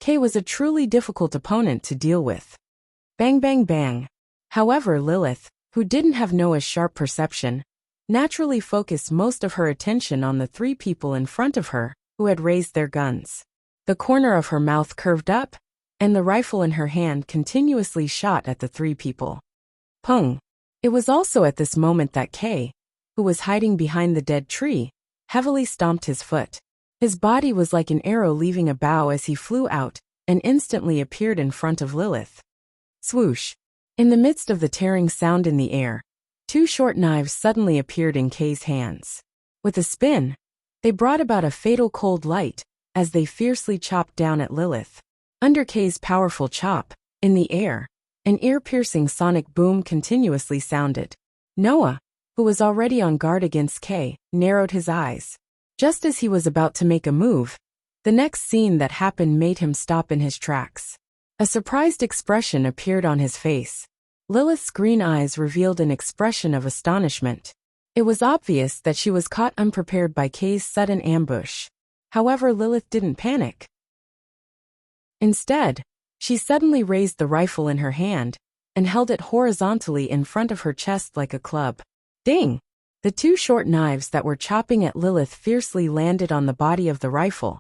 Kay was a truly difficult opponent to deal with. Bang bang bang. However, Lilith, who didn't have Noah's sharp perception, naturally focused most of her attention on the 3 people in front of her who had raised their guns. The corner of her mouth curved up, and the rifle in her hand continuously shot at the 3 people. Pung! It was also at this moment that Kay, who was hiding behind the dead tree, heavily stomped his foot. His body was like an arrow leaving a bow as he flew out and instantly appeared in front of Lilith. Swoosh! In the midst of the tearing sound in the air, 2 short knives suddenly appeared in Kay's hands. With a spin, they brought about a fatal cold light as they fiercely chopped down at Lilith. Under Kay's powerful chop, in the air, an ear-piercing sonic boom continuously sounded. Noah, who was already on guard against Kay, narrowed his eyes. Just as he was about to make a move, the next scene that happened made him stop in his tracks. A surprised expression appeared on his face. Lilith's green eyes revealed an expression of astonishment. It was obvious that she was caught unprepared by Kay's sudden ambush. However, Lilith didn't panic. Instead, she suddenly raised the rifle in her hand and held it horizontally in front of her chest like a club. Ding! The 2 short knives that were chopping at Lilith fiercely landed on the body of the rifle,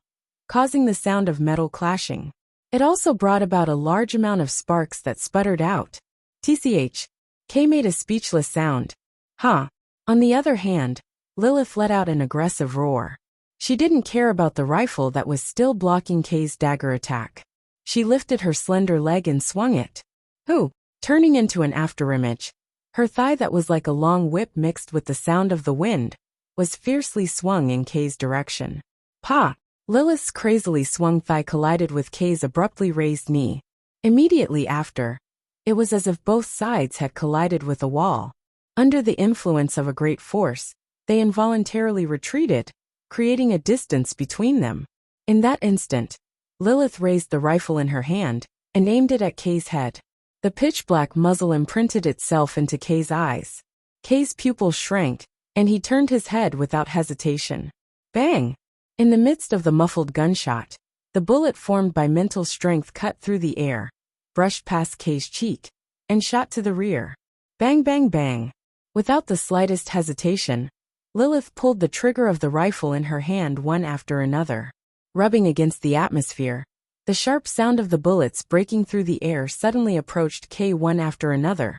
causing the sound of metal clashing. It also brought about a large amount of sparks that sputtered out. TCH. Kay made a speechless sound. Huh. On the other hand, Lilith let out an aggressive roar. She didn't care about the rifle that was still blocking Kay's dagger attack. She lifted her slender leg and swung it. Hoo! Turning into an afterimage, her thigh that was like a long whip mixed with the sound of the wind, was fiercely swung in Kay's direction. Pa! Lilith's crazily swung thigh collided with Kay's abruptly raised knee. Immediately after, it was as if both sides had collided with a wall. Under the influence of a great force, they involuntarily retreated, creating a distance between them. In that instant, Lilith raised the rifle in her hand and aimed it at Kay's head. The pitch-black muzzle imprinted itself into Kay's eyes. Kay's pupils shrank, and he turned his head without hesitation. Bang! In the midst of the muffled gunshot, the bullet formed by mental strength cut through the air, brushed past Kay's cheek, and shot to the rear. Bang bang bang! Without the slightest hesitation, Lilith pulled the trigger of the rifle in her hand one after another. Rubbing against the atmosphere, the sharp sound of the bullets breaking through the air suddenly approached Kay one after another,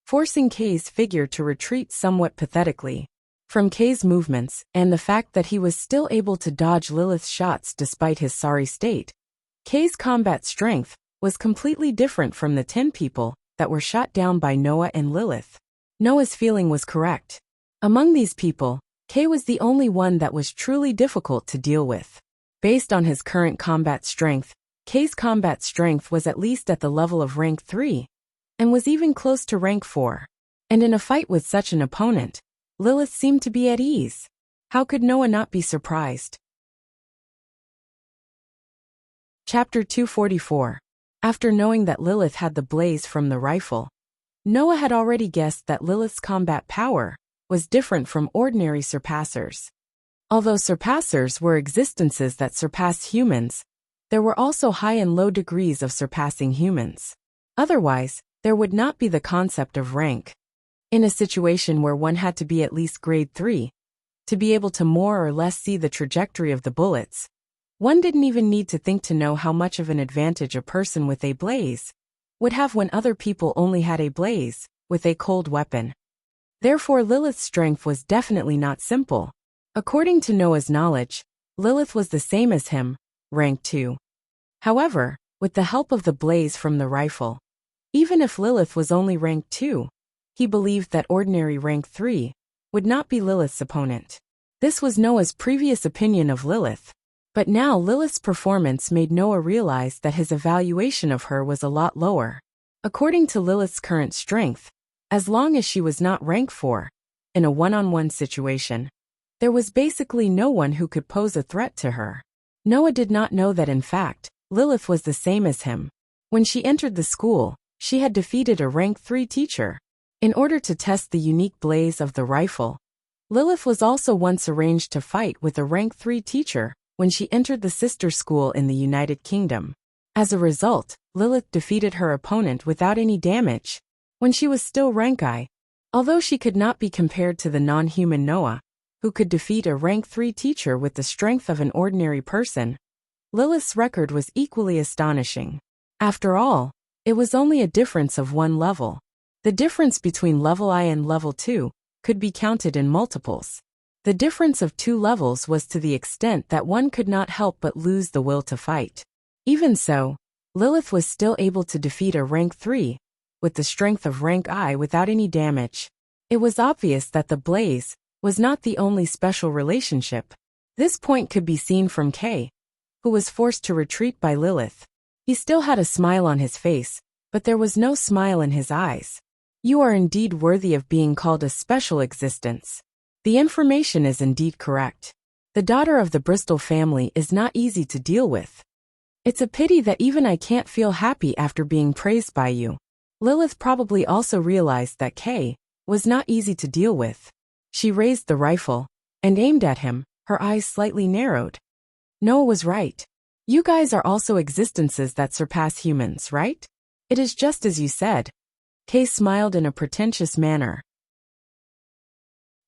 forcing Kay's figure to retreat somewhat pathetically. From Kay's movements, and the fact that he was still able to dodge Lilith's shots despite his sorry state, Kay's combat strength was completely different from the 10 people that were shot down by Noah and Lilith. Noah's feeling was correct. Among these people, Kay was the only one that was truly difficult to deal with. Based on his current combat strength, Kay's combat strength was at least at the level of rank 3, and was even close to rank 4. And in a fight with such an opponent, Lilith seemed to be at ease. How could Noah not be surprised? Chapter 244. After knowing that Lilith had the blaze from the rifle, Noah had already guessed that Lilith's combat power was different from ordinary surpassers. Although surpassers were existences that surpassed humans, there were also high and low degrees of surpassing humans. Otherwise, there would not be the concept of rank. In a situation where one had to be at least grade 3, to be able to more or less see the trajectory of the bullets, one didn't even need to think to know how much of an advantage a person with a blaze would have when other people only had a blaze with a cold weapon. Therefore, Lilith's strength was definitely not simple. According to Noah's knowledge, Lilith was the same as him, rank 2. However, with the help of the blaze from the rifle, even if Lilith was only rank 2, he believed that ordinary rank 3 would not be Lilith's opponent. This was Noah's previous opinion of Lilith, but now Lilith's performance made Noah realize that his evaluation of her was a lot lower. According to Lilith's current strength, as long as she was not rank 4, in a one-on-one situation, there was basically no one who could pose a threat to her. Noah did not know that in fact, Lilith was the same as him. When she entered the school, she had defeated a rank 3 teacher. In order to test the unique blaze of the rifle, Lilith was also once arranged to fight with a rank 3 teacher when she entered the sister school in the United Kingdom. As a result, Lilith defeated her opponent without any damage, when she was still rank I. Although she could not be compared to the non-human Noah, who could defeat a rank 3 teacher with the strength of an ordinary person, Lilith's record was equally astonishing. After all, it was only a difference of 1 level. The difference between level I and level 2 could be counted in multiples. The difference of 2 levels was to the extent that one could not help but lose the will to fight. Even so, Lilith was still able to defeat a rank 3 with the strength of rank I without any damage. It was obvious that the blaze was not the only special relationship. This point could be seen from Kay, who was forced to retreat by Lilith. He still had a smile on his face, but there was no smile in his eyes. You are indeed worthy of being called a special existence. The information is indeed correct. The daughter of the Bristol family is not easy to deal with. It's a pity that even I can't feel happy after being praised by you. Lilith probably also realized that Kay was not easy to deal with. She raised the rifle and aimed at him, her eyes slightly narrowed. Noah was right. You guys are also existences that surpass humans, right? It is just as you said. Kay smiled in a pretentious manner.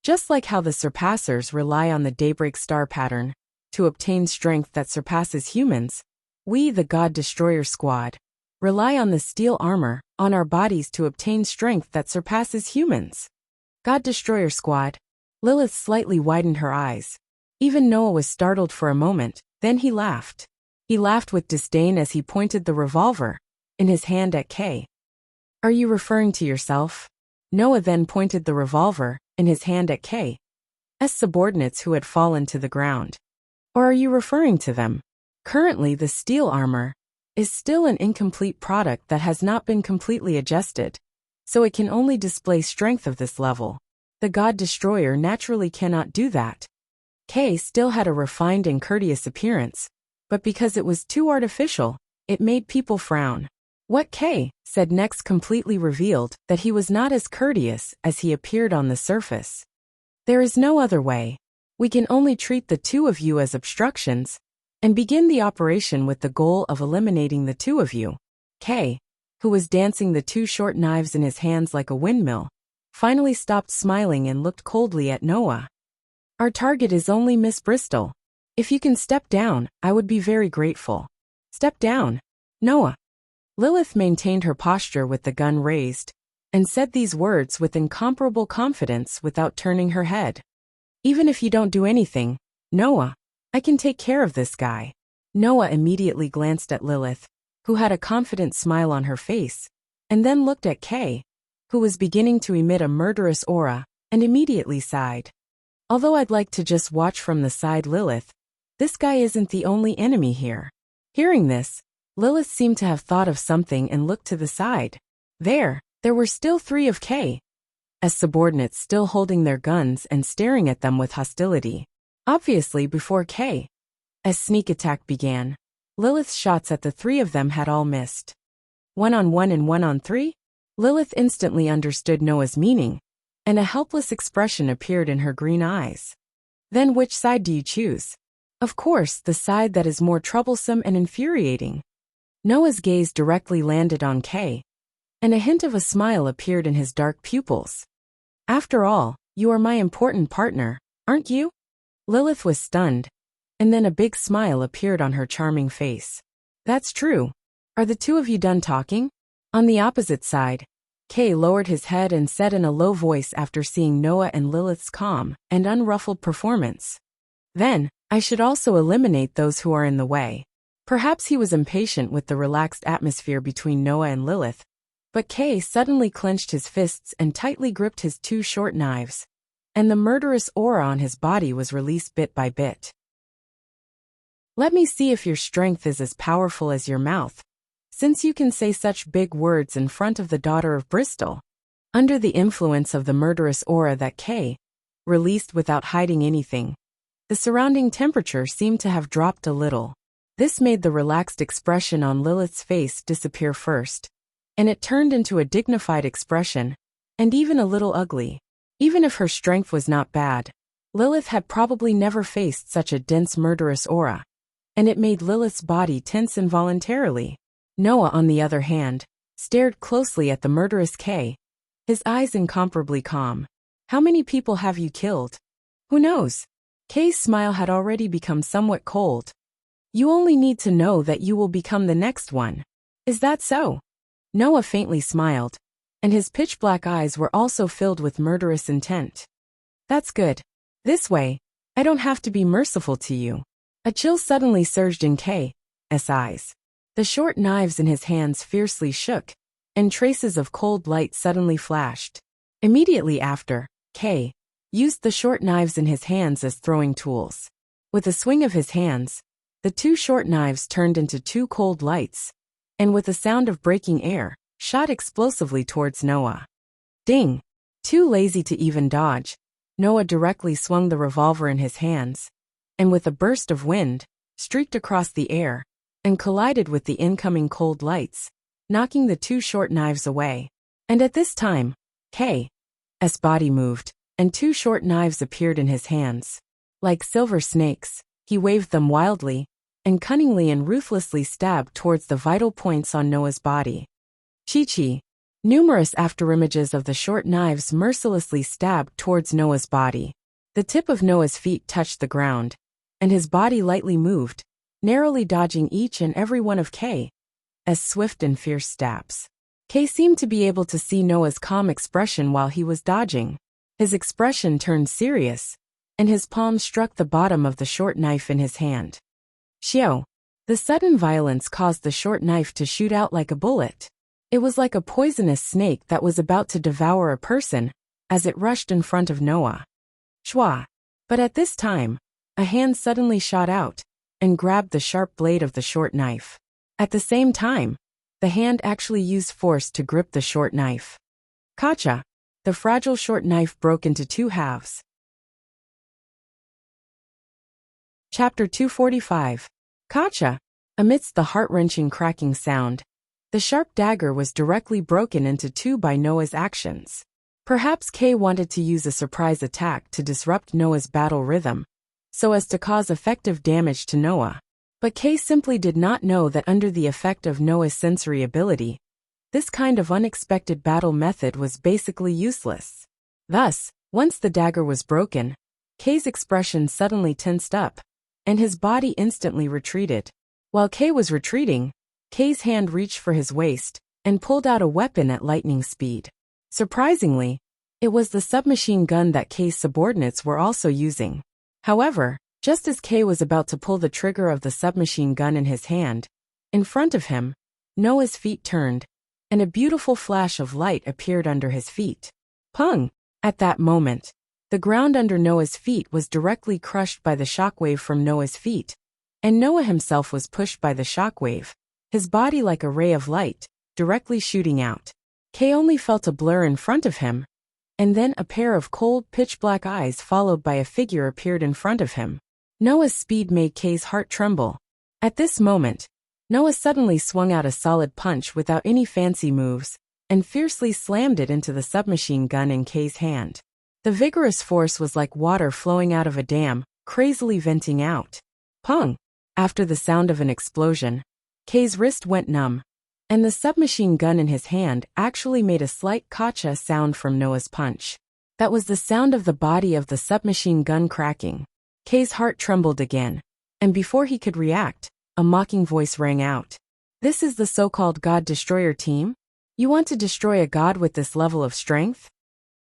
Just like how the surpassers rely on the daybreak star pattern to obtain strength that surpasses humans, we, the God Destroyer Squad, rely on the steel armor on our bodies to obtain strength that surpasses humans. God Destroyer Squad. Lilith slightly widened her eyes. Even Noah was startled for a moment, then he laughed. He laughed with disdain as he pointed the revolver in his hand at Kay. Are you referring to yourself? Noah then pointed the revolver in his hand at Kay's subordinates who had fallen to the ground. Or are you referring to them? Currently, the steel armor is still an incomplete product that has not been completely adjusted, so it can only display strength of this level. The God Destroyer naturally cannot do that. Kay still had a refined and courteous appearance, but because it was too artificial, it made people frown. What Kay said next completely revealed that he was not as courteous as he appeared on the surface. There is no other way. We can only treat the two of you as obstructions and begin the operation with the goal of eliminating the two of you. Kay, who was dancing the two short knives in his hands like a windmill, finally stopped smiling and looked coldly at Noah. Our target is only Miss Bristol. If you can step down, I would be very grateful. Step down, Noah. Lilith maintained her posture with the gun raised, and said these words with incomparable confidence without turning her head. Even if you don't do anything, Noah, I can take care of this guy. Noah immediately glanced at Lilith, who had a confident smile on her face, and then looked at Kay, who was beginning to emit a murderous aura, and immediately sighed. Although I'd like to just watch from the side, Lilith, this guy isn't the only enemy here. Hearing this, Lilith seemed to have thought of something and looked to the side. There were still 3 of Kay's subordinates still holding their guns and staring at them with hostility. Obviously, before Kay's sneak attack began, Lilith's shots at the 3 of them had all missed. 1-on-1 and 1-on-3? Lilith instantly understood Noah's meaning, and a helpless expression appeared in her green eyes. Then which side do you choose? Of course, the side that is more troublesome and infuriating. Noah's gaze directly landed on Kay, and a hint of a smile appeared in his dark pupils. After all, you are my important partner, aren't you? Lilith was stunned, and then a big smile appeared on her charming face. That's true. Are the two of you done talking? On the opposite side, Kay lowered his head and said in a low voice after seeing Noah and Lilith's calm and unruffled performance. Then, I should also eliminate those who are in the way. Perhaps he was impatient with the relaxed atmosphere between Noah and Lilith, but Kay suddenly clenched his fists and tightly gripped his 2 short knives, and the murderous aura on his body was released bit by bit. Let me see if your strength is as powerful as your mouth, since you can say such big words in front of the daughter of Bristol. Under the influence of the murderous aura that Kay released without hiding anything, the surrounding temperature seemed to have dropped a little. This made the relaxed expression on Lilith's face disappear first, and it turned into a dignified expression, and even a little ugly. Even if her strength was not bad, Lilith had probably never faced such a dense murderous aura, and it made Lilith's body tense involuntarily. Noah, on the other hand, stared closely at the murderous Kay, his eyes incomparably calm. How many people have you killed? Who knows? Kay's smile had already become somewhat cold. You only need to know that you will become the next one. Is that so? Noah faintly smiled, and his pitch-black eyes were also filled with murderous intent. That's good. This way, I don't have to be merciful to you. A chill suddenly surged in Kay's eyes. The short knives in his hands fiercely shook, and traces of cold light suddenly flashed. Immediately after, Kay used the short knives in his hands as throwing tools. With a swing of his hands, the 2 short knives turned into 2 cold lights, and with a sound of breaking air, shot explosively towards Noah. Ding! Too lazy to even dodge, Noah directly swung the revolver in his hands, and with a burst of wind, streaked across the air, and collided with the incoming cold lights, knocking the 2 short knives away. And at this time, Kay's body moved, and 2 short knives appeared in his hands. Like silver snakes, he waved them wildly, and cunningly and ruthlessly stabbed towards the vital points on Noah's body. Chi-chi. Numerous afterimages of the short knives mercilessly stabbed towards Noah's body. The tip of Noah's feet touched the ground, and his body lightly moved, narrowly dodging each and every one of K's swift and fierce stabs. K seemed to be able to see Noah's calm expression while he was dodging. His expression turned serious, and his palm struck the bottom of the short knife in his hand. Shio! The sudden violence caused the short knife to shoot out like a bullet. It was like a poisonous snake that was about to devour a person, as it rushed in front of Noah. Shwa! But at this time, a hand suddenly shot out, and grabbed the sharp blade of the short knife. At the same time, the hand actually used force to grip the short knife. Kacha! The fragile short knife broke into two halves. Chapter 245. Kacha! Amidst the heart-wrenching cracking sound, the sharp dagger was directly broken into two by Noah's actions. Perhaps K wanted to use a surprise attack to disrupt Noah's battle rhythm, so as to cause effective damage to Noah. But K simply did not know that under the effect of Noah's sensory ability, this kind of unexpected battle method was basically useless. Thus, once the dagger was broken, K's expression suddenly tensed up, and his body instantly retreated. While K was retreating, K's hand reached for his waist and pulled out a weapon at lightning speed. Surprisingly, it was the submachine gun that K's subordinates were also using. However, just as K was about to pull the trigger of the submachine gun in his hand, in front of him, Noah's feet turned, and a beautiful flash of light appeared under his feet. Pung! At that moment, the ground under Noah's feet was directly crushed by the shockwave from Noah's feet, and Noah himself was pushed by the shockwave, his body like a ray of light, directly shooting out. K only felt a blur in front of him, and then a pair of cold, pitch-black eyes followed by a figure appeared in front of him. Noah's speed made K's heart tremble. At this moment, Noah suddenly swung out a solid punch without any fancy moves, and fiercely slammed it into the submachine gun in K's hand. The vigorous force was like water flowing out of a dam, crazily venting out. Pung! After the sound of an explosion, K's wrist went numb, and the submachine gun in his hand actually made a slight kacha sound from Noah's punch. That was the sound of the body of the submachine gun cracking. K's heart trembled again, and before he could react, a mocking voice rang out. This is the so-called God Destroyer team? You want to destroy a god with this level of strength?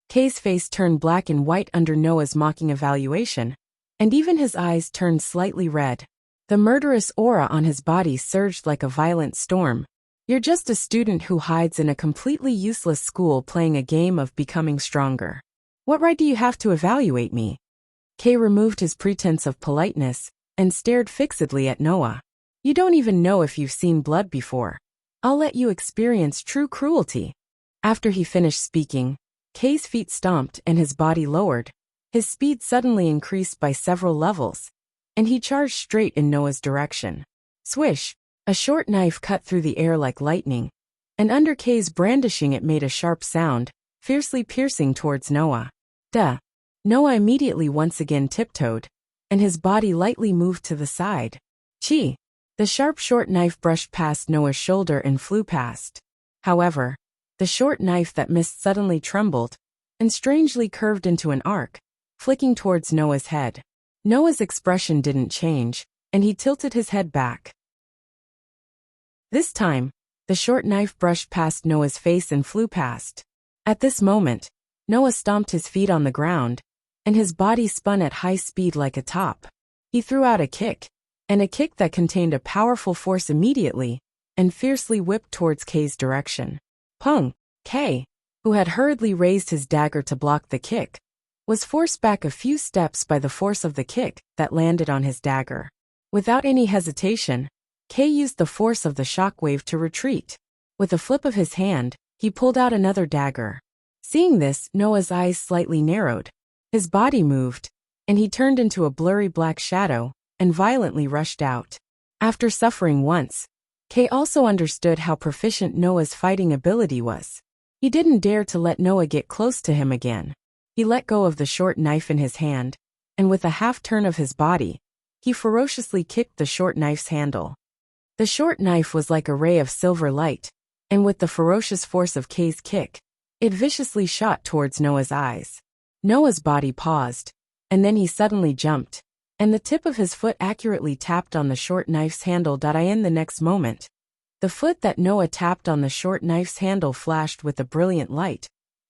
K's face turned black and white under Noah's mocking evaluation, and even his eyes turned slightly red. The murderous aura on his body surged like a violent storm. You're just a student who hides in a completely useless school playing a game of becoming stronger. What right do you have to evaluate me? K removed his pretense of politeness and stared fixedly at Noah. You don't even know if you've seen blood before. I'll let you experience true cruelty. After he finished speaking, K's feet stomped and his body lowered. His speed suddenly increased by several levels, and he charged straight in Noah's direction. Swish! A short knife cut through the air like lightning, and under K's brandishing it made a sharp sound, fiercely piercing towards Noah. Duh! Noah immediately once again tiptoed, and his body lightly moved to the side. Chi! The sharp short knife brushed past Noah's shoulder and flew past. However, the short knife that missed suddenly trembled, and strangely curved into an arc, flicking towards Noah's head. Noah's expression didn't change, and he tilted his head back. This time, the short knife brushed past Noah's face and flew past. At this moment, Noah stomped his feet on the ground, and his body spun at high speed like a top. He threw out a kick that contained a powerful force immediately, and fiercely whipped towards K's direction. Pung! K, who had hurriedly raised his dagger to block the kick, was forced back a few steps by the force of the kick that landed on his dagger. Without any hesitation, K used the force of the shockwave to retreat. With a flip of his hand, he pulled out another dagger. Seeing this, Noah's eyes slightly narrowed. His body moved, and he turned into a blurry black shadow, and violently rushed out. After suffering once, K also understood how proficient Noah's fighting ability was. He didn't dare to let Noah get close to him again. He let go of the short knife in his hand, and with a half-turn of his body, he ferociously kicked the short knife's handle. The short knife was like a ray of silver light, and with the ferocious force of K's kick, it viciously shot towards Noah's eyes. Noah's body paused, and then he suddenly jumped, and the tip of his foot accurately tapped on the short knife's handle. In the next moment, the foot that Noah tapped on the short knife's handle flashed with a brilliant light,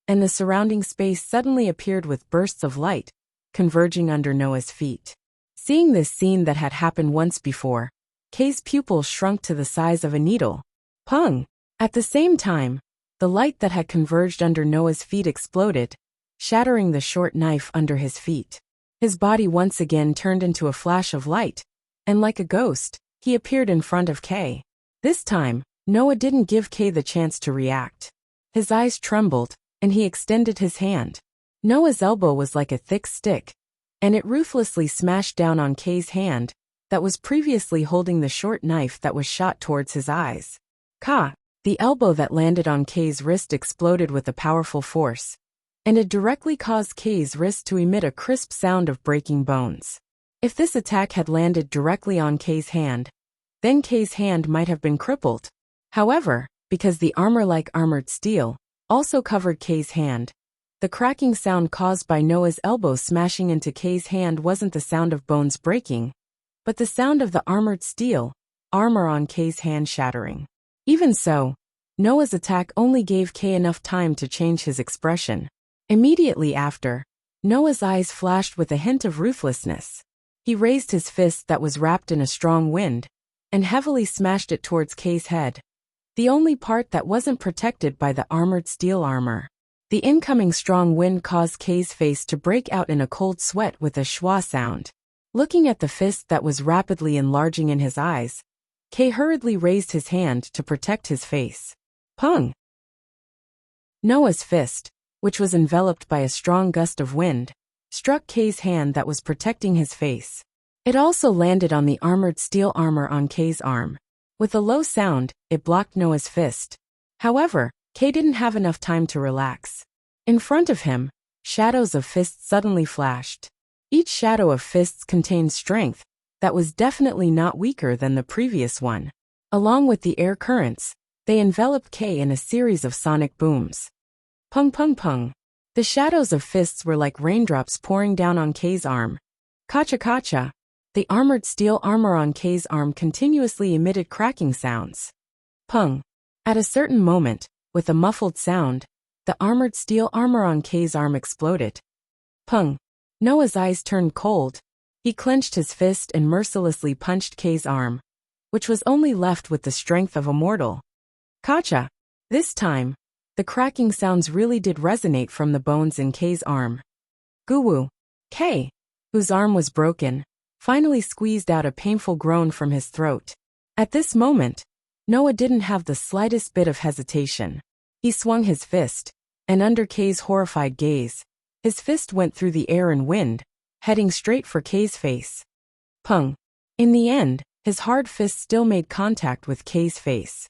and the surrounding space suddenly appeared with bursts of light, converging under Noah's feet. Seeing this scene that had happened once before, Kay's pupils shrunk to the size of a needle. Pung! At the same time, the light that had converged under Noah's feet exploded, shattering the short knife under his feet. His body once again turned into a flash of light, and like a ghost, he appeared in front of Kay. This time, Noah didn't give Kay the chance to react. His eyes trembled, and he extended his hand. Noah's elbow was like a thick stick, and it ruthlessly smashed down on Kay's hand that was previously holding the short knife that was shot towards his eyes. Ka! The elbow that landed on Kay's wrist exploded with a powerful force, and it directly caused Kay's wrist to emit a crisp sound of breaking bones. If this attack had landed directly on Kay's hand, then Kay's hand might have been crippled. However, because the armor-like armored steel also covered Kay's hand, the cracking sound caused by Noah's elbow smashing into Kay's hand wasn't the sound of bones breaking, but the sound of the armored steel armor on Kay's hand shattering. Even so, Noah's attack only gave Kay enough time to change his expression. Immediately after, Noah's eyes flashed with a hint of ruthlessness. He raised his fist that was wrapped in a strong wind, and heavily smashed it towards Kay's head, the only part that wasn't protected by the armored steel armor. The incoming strong wind caused Kay's face to break out in a cold sweat with a schwa sound. Looking at the fist that was rapidly enlarging in his eyes, Kay hurriedly raised his hand to protect his face. Pung! Noah's fist, which was enveloped by a strong gust of wind, struck Kay's hand that was protecting his face. It also landed on the armored steel armor on Kay's arm. With a low sound, it blocked Noah's fist. However, Kay didn't have enough time to relax. In front of him, shadows of fists suddenly flashed. Each shadow of fists contained strength that was definitely not weaker than the previous one. Along with the air currents, they enveloped Kay in a series of sonic booms. Pung pung pung. The shadows of fists were like raindrops pouring down on Kay's arm. Kacha kacha. The armored steel armor on Kay's arm continuously emitted cracking sounds. Pung. At a certain moment, with a muffled sound, the armored steel armor on Kay's arm exploded. Pung. Noah's eyes turned cold. He clenched his fist and mercilessly punched Kay's arm, which was only left with the strength of a mortal. Kacha. This time, the cracking sounds really did resonate from the bones in Kay's arm. Guwu. Kay, whose arm was broken, finally squeezed out a painful groan from his throat. At this moment, Noah didn't have the slightest bit of hesitation. He swung his fist, and under Kay's horrified gaze, his fist went through the air and wind, heading straight for Kay's face. Pung. In the end, his hard fist still made contact with Kay's face.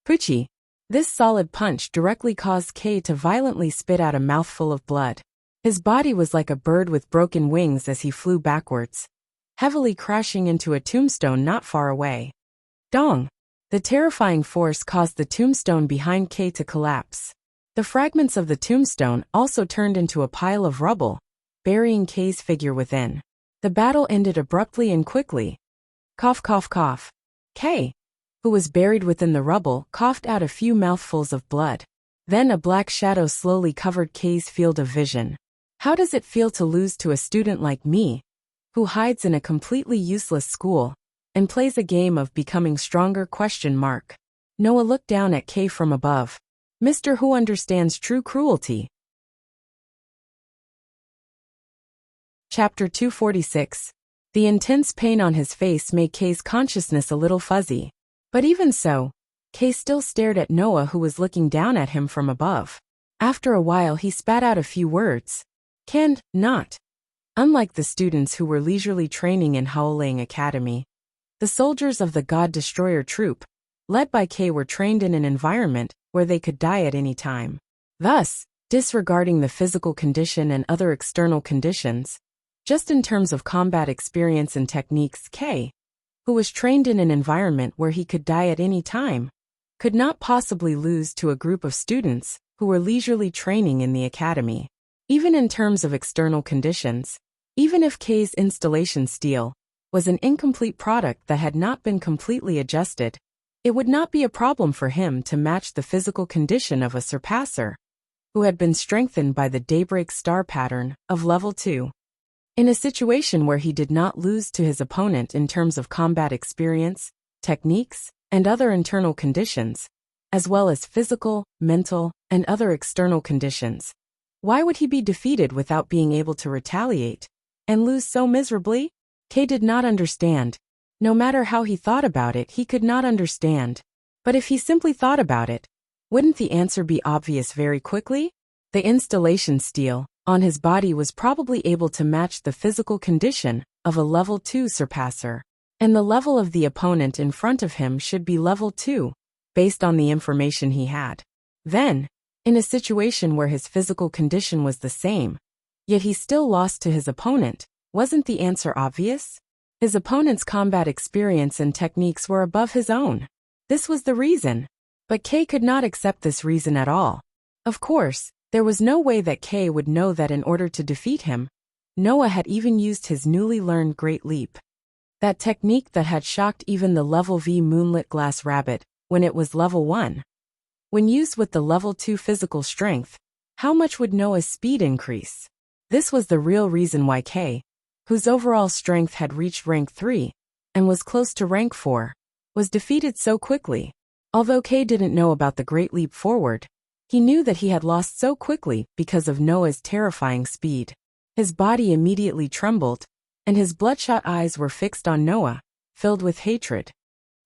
Puchi. This solid punch directly caused Kay to violently spit out a mouthful of blood. His body was like a bird with broken wings as he flew backwards, heavily crashing into a tombstone not far away. Dong! The terrifying force caused the tombstone behind Kay to collapse. The fragments of the tombstone also turned into a pile of rubble, burying Kay's figure within. The battle ended abruptly and quickly. Cough cough cough. Kay, who was buried within the rubble, coughed out a few mouthfuls of blood. Then a black shadow slowly covered Kay's field of vision. How does it feel to lose to a student like me, who hides in a completely useless school, and plays a game of becoming stronger? Noah looked down at Kay from above. Mr. Who understands true cruelty. Chapter 246. The intense pain on his face made Kay's consciousness a little fuzzy. But even so, Kay still stared at Noah, who was looking down at him from above. After a while he spat out a few words. Canned, not. Unlike the students who were leisurely training in Haolang Academy, the soldiers of the God Destroyer troop, led by Kay, were trained in an environment where they could die at any time. Thus, disregarding the physical condition and other external conditions, just in terms of combat experience and techniques, Kay, who was trained in an environment where he could die at any time, could not possibly lose to a group of students who were leisurely training in the academy. Even in terms of external conditions, Even if K's installation steel was an incomplete product that had not been completely adjusted, it would not be a problem for him to match the physical condition of a surpasser who had been strengthened by the daybreak star pattern of level 2. In a situation where he did not lose to his opponent in terms of combat experience, techniques, and other internal conditions, as well as physical, mental, and other external conditions, why would he be defeated without being able to retaliate and lose so miserably? K did not understand. No matter how he thought about it, he could not understand. But if he simply thought about it, wouldn't the answer be obvious very quickly? The installation steel on his body was probably able to match the physical condition of a level 2 surpasser, and the level of the opponent in front of him should be level 2, based on the information he had. Then, in a situation where his physical condition was the same, yet he still lost to his opponent, wasn't the answer obvious? His opponent's combat experience and techniques were above his own. This was the reason. But K could not accept this reason at all. Of course, there was no way that K would know that in order to defeat him, Noah had even used his newly learned Great Leap. That technique that had shocked even the level V Moonlit Glass Rabbit when it was level 1. When used with the level 2 physical strength, how much would Noah's speed increase? This was the real reason why K, whose overall strength had reached rank 3 and was close to rank 4, was defeated so quickly. Although K didn't know about the Great Leap Forward, he knew that he had lost so quickly because of Noah's terrifying speed. His body immediately trembled, and his bloodshot eyes were fixed on Noah, filled with hatred.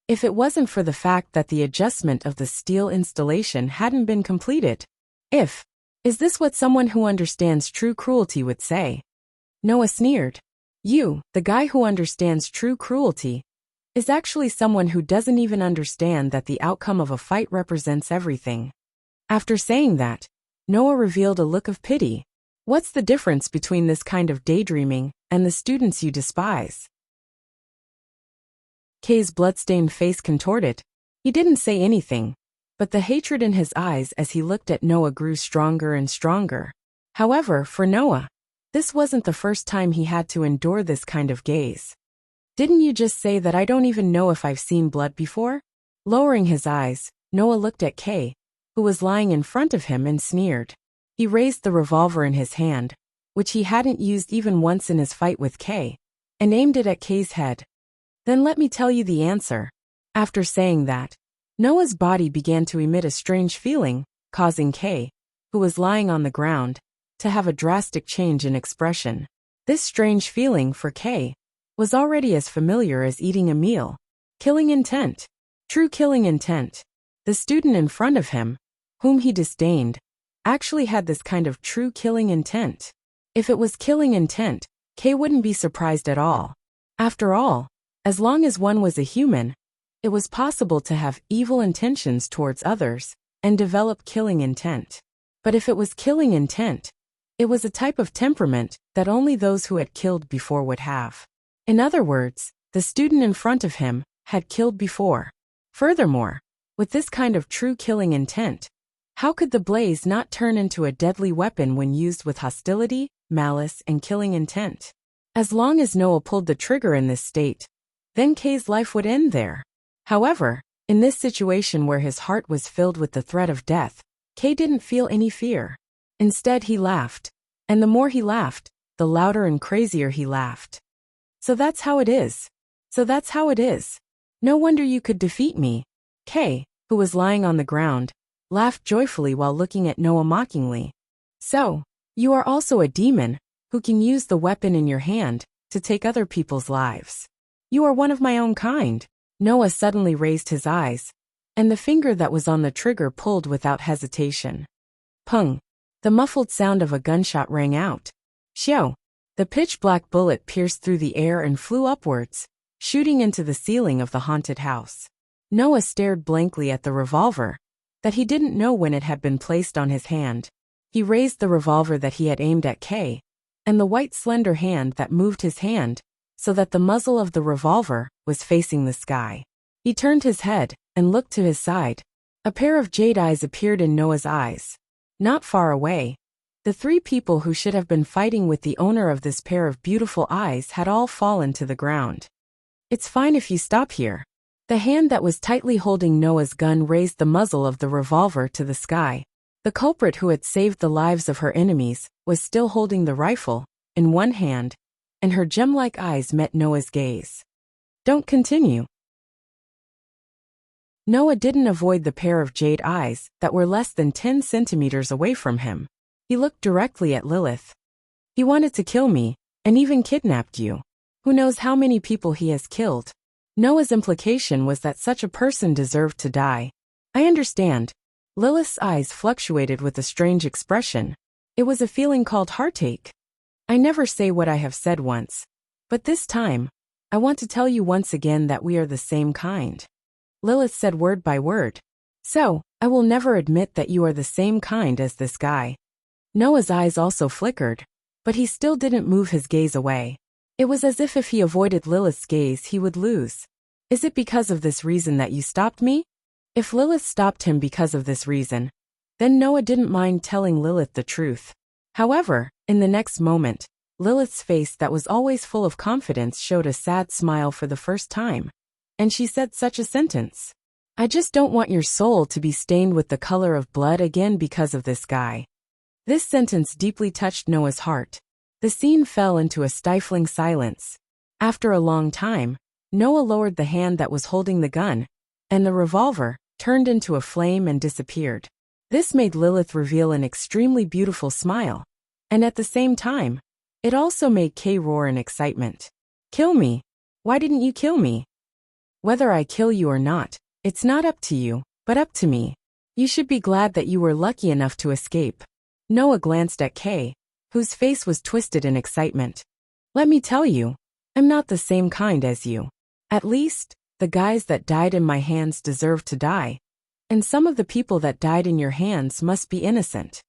If it wasn't for the fact that the adjustment of the steel installation hadn't been completed. Is this what someone who understands true cruelty would say? Noah sneered. You, the guy who understands true cruelty, is actually someone who doesn't even understand that the outcome of a fight represents everything. After saying that, Noah revealed a look of pity. What's the difference between this kind of daydreaming and the students you despise? K's bloodstained face contorted. He didn't say anything, but the hatred in his eyes as he looked at Noah grew stronger and stronger. However, for Noah, this wasn't the first time he had to endure this kind of gaze. Didn't you just say that I don't even know if I've seen blood before? Lowering his eyes, Noah looked at K, who was lying in front of him, and sneered. He raised the revolver in his hand, which he hadn't used even once in his fight with K, and aimed it at K's head. Then let me tell you the answer. After saying that, Noah's body began to emit a strange feeling, causing K, who was lying on the ground, to have a drastic change in expression. This strange feeling for K was already as familiar as eating a meal. Killing intent. True killing intent. The student in front of him, whom he disdained, actually had this kind of true killing intent. If it was killing intent, K wouldn't be surprised at all. After all, as long as one was a human, it was possible to have evil intentions towards others and develop killing intent. But if it was killing intent, it was a type of temperament that only those who had killed before would have. In other words, the student in front of him had killed before. Furthermore, with this kind of true killing intent, how could the blaze not turn into a deadly weapon when used with hostility, malice, and killing intent? As long as Noah pulled the trigger in this state, then K's life would end there. However, in this situation where his heart was filled with the threat of death, K didn't feel any fear. Instead, he laughed. And the more he laughed, the louder and crazier he laughed. So that's how it is. So that's how it is. No wonder you could defeat me. K, who was lying on the ground, laughed joyfully while looking at Noah mockingly. So, you are also a demon, who can use the weapon in your hand to take other people's lives. You are one of my own kind. Noah suddenly raised his eyes, and the finger that was on the trigger pulled without hesitation. Pung! The muffled sound of a gunshot rang out. Xiao! The pitch-black bullet pierced through the air and flew upwards, shooting into the ceiling of the haunted house. Noah stared blankly at the revolver, that he didn't know when it had been placed on his hand. He raised the revolver that he had aimed at K, and the white slender hand that moved his hand, so that the muzzle of the revolver was facing the sky. He turned his head and looked to his side. A pair of jade eyes appeared in Noah's eyes. Not far away, The three people who should have been fighting with the owner of this pair of beautiful eyes had all fallen to the ground. It's fine if you stop here. The hand that was tightly holding Noah's gun raised the muzzle of the revolver to the sky. The culprit who had saved the lives of her enemies was still holding the rifle in one hand, and her gem-like eyes met Noah's gaze. Don't continue. Noah didn't avoid the pair of jade eyes that were less than 10 centimeters away from him. He looked directly at Lilith. He wanted to kill me, and even kidnapped you. Who knows how many people he has killed? Noah's implication was that such a person deserved to die. I understand. Lilith's eyes fluctuated with a strange expression. It was a feeling called heartache. I never say what I have said once. But this time, I want to tell you once again that we are the same kind. Lilith said word by word. So, I will never admit that you are the same kind as this guy. Noah's eyes also flickered, but he still didn't move his gaze away. It was as if he avoided Lilith's gaze he would lose. Is it because of this reason that you stopped me? If Lilith stopped him because of this reason, then Noah didn't mind telling Lilith the truth. However, in the next moment, Lilith's face that was always full of confidence showed a sad smile for the first time. And she said such a sentence. I just don't want your soul to be stained with the color of blood again because of this guy. This sentence deeply touched Noah's heart. The scene fell into a stifling silence. After a long time, Noah lowered the hand that was holding the gun, and the revolver turned into a flame and disappeared. This made Lilith reveal an extremely beautiful smile, and at the same time, it also made Kay roar in excitement. Kill me. Why didn't you kill me? Whether I kill you or not, it's not up to you, but up to me. You should be glad that you were lucky enough to escape. Noah glanced at Kay, whose face was twisted in excitement. Let me tell you, I'm not the same kind as you. At least, the guys that died in my hands deserve to die, and some of the people that died in your hands must be innocent.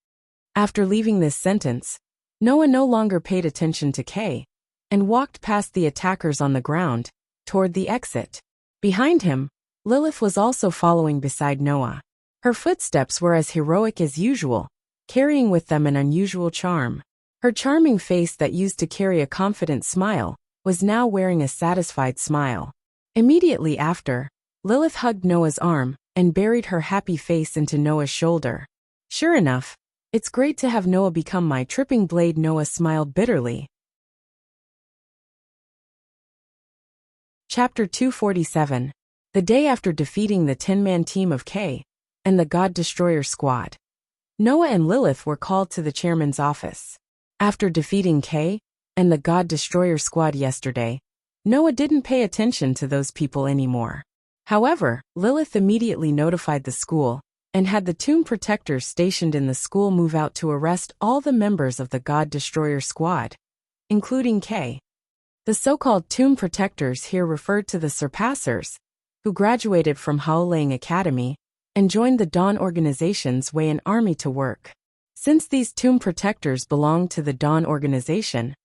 After leaving this sentence, Noah no longer paid attention to Kay, and walked past the attackers on the ground, toward the exit. Behind him, Lilith was also following beside Noah. Her footsteps were as heroic as usual, carrying with them an unusual charm. Her charming face that used to carry a confident smile was now wearing a satisfied smile. Immediately after, Lilith hugged Noah's arm and buried her happy face into Noah's shoulder. Sure enough, it's great to have Noah become my tripping blade. Noah smiled bitterly. Chapter 247. The day after defeating the 10-man team of Kay and the God Destroyer squad, Noah and Lilith were called to the chairman's office. After defeating Kay and the God Destroyer squad yesterday, Noah didn't pay attention to those people anymore. However, Lilith immediately notified the school and had the tomb protectors stationed in the school move out to arrest all the members of the God Destroyer squad, including Kay. The so-called tomb protectors here referred to the surpassers, who graduated from Haolang Academy and joined the Dawn organization's way an army to work. Since these tomb protectors belonged to the Dawn organization,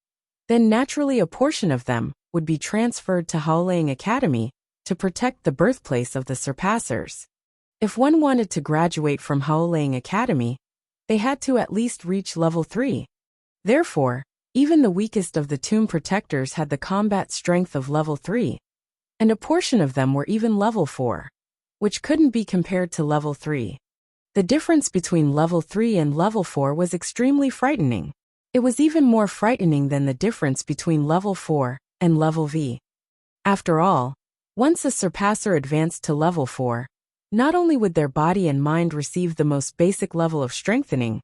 then naturally a portion of them would be transferred to Haolang Academy to protect the birthplace of the surpassers. If one wanted to graduate from Haolang Academy, they had to at least reach level 3. Therefore, even the weakest of the tomb protectors had the combat strength of level 3, and a portion of them were even level 4, which couldn't be compared to level 3. The difference between level 3 and level 4 was extremely frightening. It was even more frightening than the difference between level 4 and level V. After all, once a surpasser advanced to level 4, not only would their body and mind receive the most basic level of strengthening,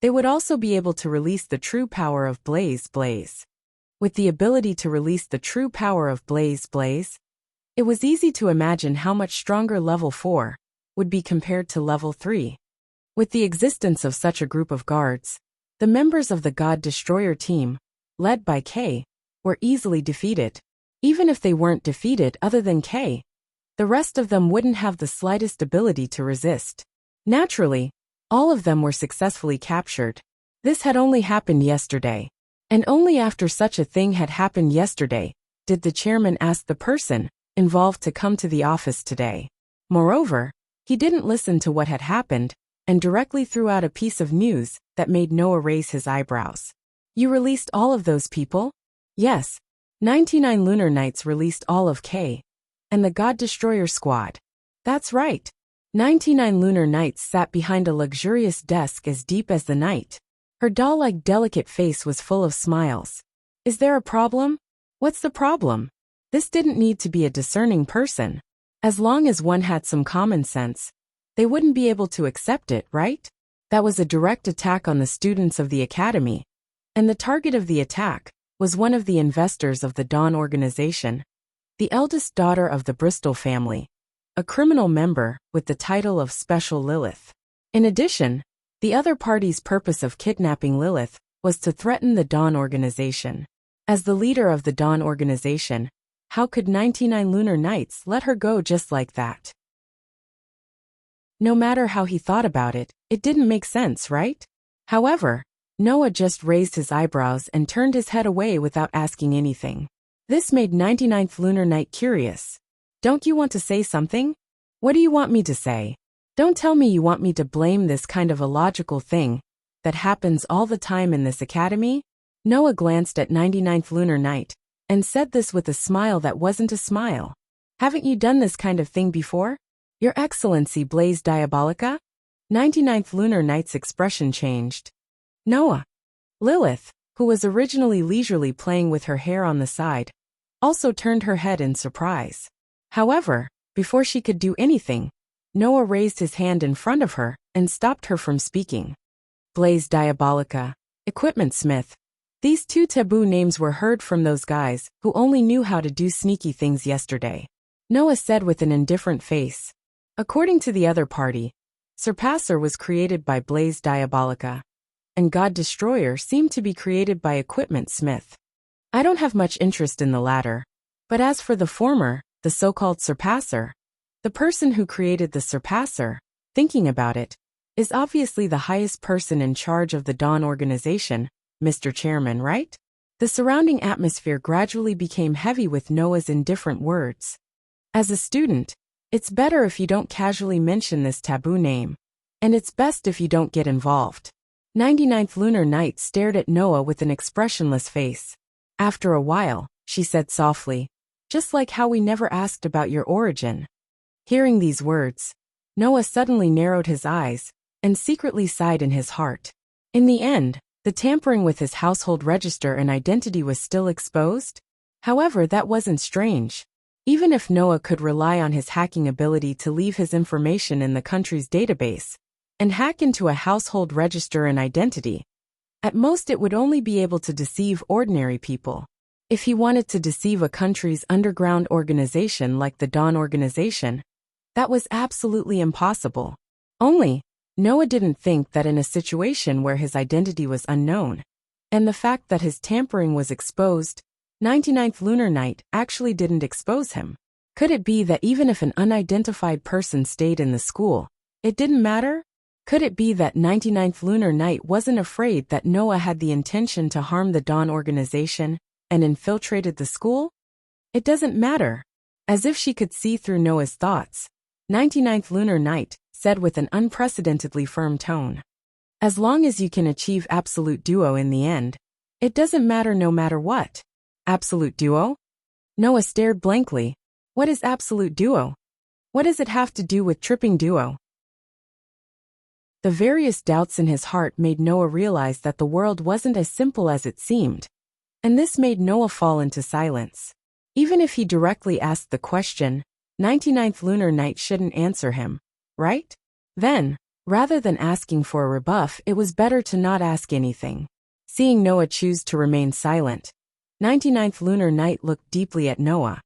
they would also be able to release the true power of Blaze. With the ability to release the true power of Blaze, it was easy to imagine how much stronger level 4 would be compared to level 3. With the existence of such a group of guards, the members of the God Destroyer team, led by Kay, were easily defeated. Even if they weren't defeated other than Kay, the rest of them wouldn't have the slightest ability to resist. Naturally, all of them were successfully captured. This had only happened yesterday. And only after such a thing had happened yesterday did the chairman ask the person involved to come to the office today. Moreover, he didn't listen to what had happened and directly threw out a piece of news that made Noah raise his eyebrows. You released all of those people? Yes. 99 Lunar Knights released all of K and the God Destroyer squad. That's right. 99 Lunar Knights sat behind a luxurious desk as deep as the night. Her doll-like delicate face was full of smiles. Is there a problem? What's the problem? This didn't need to be a discerning person. As long as one had some common sense, they wouldn't be able to accept it, right? That was a direct attack on the students of the academy. And the target of the attack was one of the investors of the Dawn organization, the eldest daughter of the Bristol family, a criminal member with the title of Special Lilith. In addition, the other party's purpose of kidnapping Lilith was to threaten the Dawn organization. As the leader of the Dawn organization, how could 99 Lunar Knights let her go just like that? No matter how he thought about it, it didn't make sense, right? However, Noah just raised his eyebrows and turned his head away without asking anything. This made 99th Lunar Knight curious. Don't you want to say something? What do you want me to say? Don't tell me you want me to blame this kind of illogical thing that happens all the time in this academy? Noah glanced at 99th Lunar Knight and said this with a smile that wasn't a smile. Haven't you done this kind of thing before? Your Excellency Blaze Diabolica? 99th Lunar Knight's expression changed. Noah. Lilith, who was originally leisurely playing with her hair on the side, also turned her head in surprise. However, before she could do anything, Noah raised his hand in front of her and stopped her from speaking. Blaze Diabolica, Equipment Smith. These two taboo names were heard from those guys who only knew how to do sneaky things yesterday. Noah said with an indifferent face. According to the other party, Surpasser was created by Blaze Diabolica, and God Destroyer seemed to be created by Equipment Smith. I don't have much interest in the latter, but as for the former, the so-called Surpasser, the person who created the Surpasser, thinking about it, is obviously the highest person in charge of the Dawn organization, Mr. Chairman, right? The surrounding atmosphere gradually became heavy with Noah's indifferent words. As a student, it's better if you don't casually mention this taboo name, and it's best if you don't get involved. 99th Lunar Knight stared at Noah with an expressionless face. After a while, she said softly, just like how we never asked about your origin. Hearing these words, Noah suddenly narrowed his eyes and secretly sighed in his heart. In the end, the tampering with his household register and identity was still exposed. However, that wasn't strange. Even if Noah could rely on his hacking ability to leave his information in the country's database and hack into a household register and identity, at most it would only be able to deceive ordinary people. If he wanted to deceive a country's underground organization like the Dawn organization, that was absolutely impossible. Only, Noah didn't think that in a situation where his identity was unknown, and the fact that his tampering was exposed, 99th Lunar Knight actually didn't expose him. Could it be that even if an unidentified person stayed in the school, it didn't matter? Could it be that 99th Lunar Knight wasn't afraid that Noah had the intention to harm the Dawn organization and infiltrated the school? It doesn't matter. As if she could see through Noah's thoughts, 99th Lunar Knight said with an unprecedentedly firm tone. As long as you can achieve absolute duo in the end, it doesn't matter no matter what. Absolute duo? Noah stared blankly. What is absolute duo? What does it have to do with tripping duo? The various doubts in his heart made Noah realize that the world wasn't as simple as it seemed, and this made Noah fall into silence. Even if he directly asked the question, 99th Lunar Knight shouldn't answer him, right? Then, rather than asking for a rebuff, it was better to not ask anything. Seeing Noah choose to remain silent, 99th Lunar Knight looked deeply at Noah,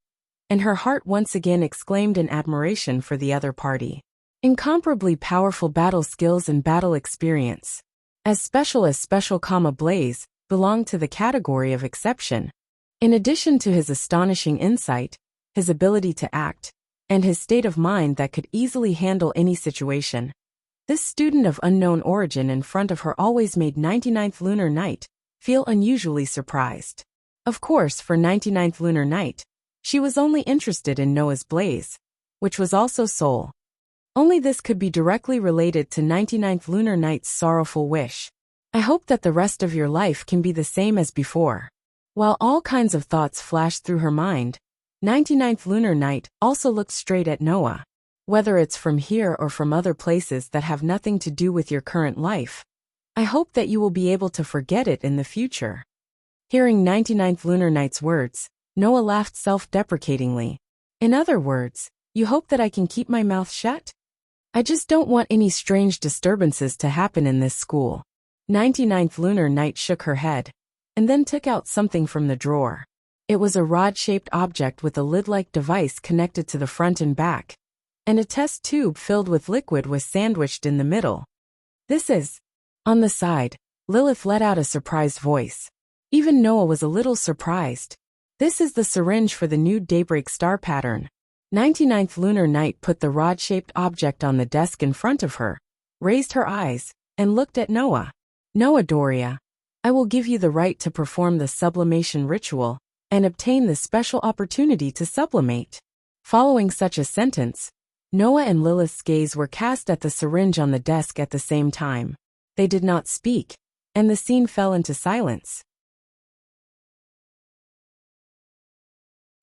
and her heart once again exclaimed in admiration for the other party. Incomparably powerful battle skills and battle experience. As Special, Blaze belonged to the category of exception. In addition to his astonishing insight, his ability to act, and his state of mind that could easily handle any situation, this student of unknown origin in front of her always made 99th Lunar Knight feel unusually surprised. Of course, for 99th Lunar Knight, she was only interested in Noah's Blaze, which was also Soul. Only this could be directly related to 99th lunar night's sorrowful wish. I hope that the rest of your life can be the same as before. While all kinds of thoughts flashed through her mind, 99th lunar night also looked straight at Noah. Whether it's from here or from other places that have nothing to do with your current life, I hope that you will be able to forget it in the future. Hearing 99th lunar night's words, Noah laughed self-deprecatingly. In other words, you hope that I can keep my mouth shut? I just don't want any strange disturbances to happen in this school. 99th lunar night shook her head, and then took out something from the drawer. It was a rod-shaped object with a lid-like device connected to the front and back, and a test tube filled with liquid was sandwiched in the middle. This is... On the side, Lilith let out a surprised voice. Even Noah was a little surprised. This is the syringe for the new daybreak star pattern. 99th lunar night put the rod-shaped object on the desk in front of her, raised her eyes, and looked at Noah. Noah Doria, I will give you the right to perform the sublimation ritual and obtain the special opportunity to sublimate. Following such a sentence, Noah and Lilith's gaze were cast at the syringe on the desk at the same time. They did not speak, and the scene fell into silence.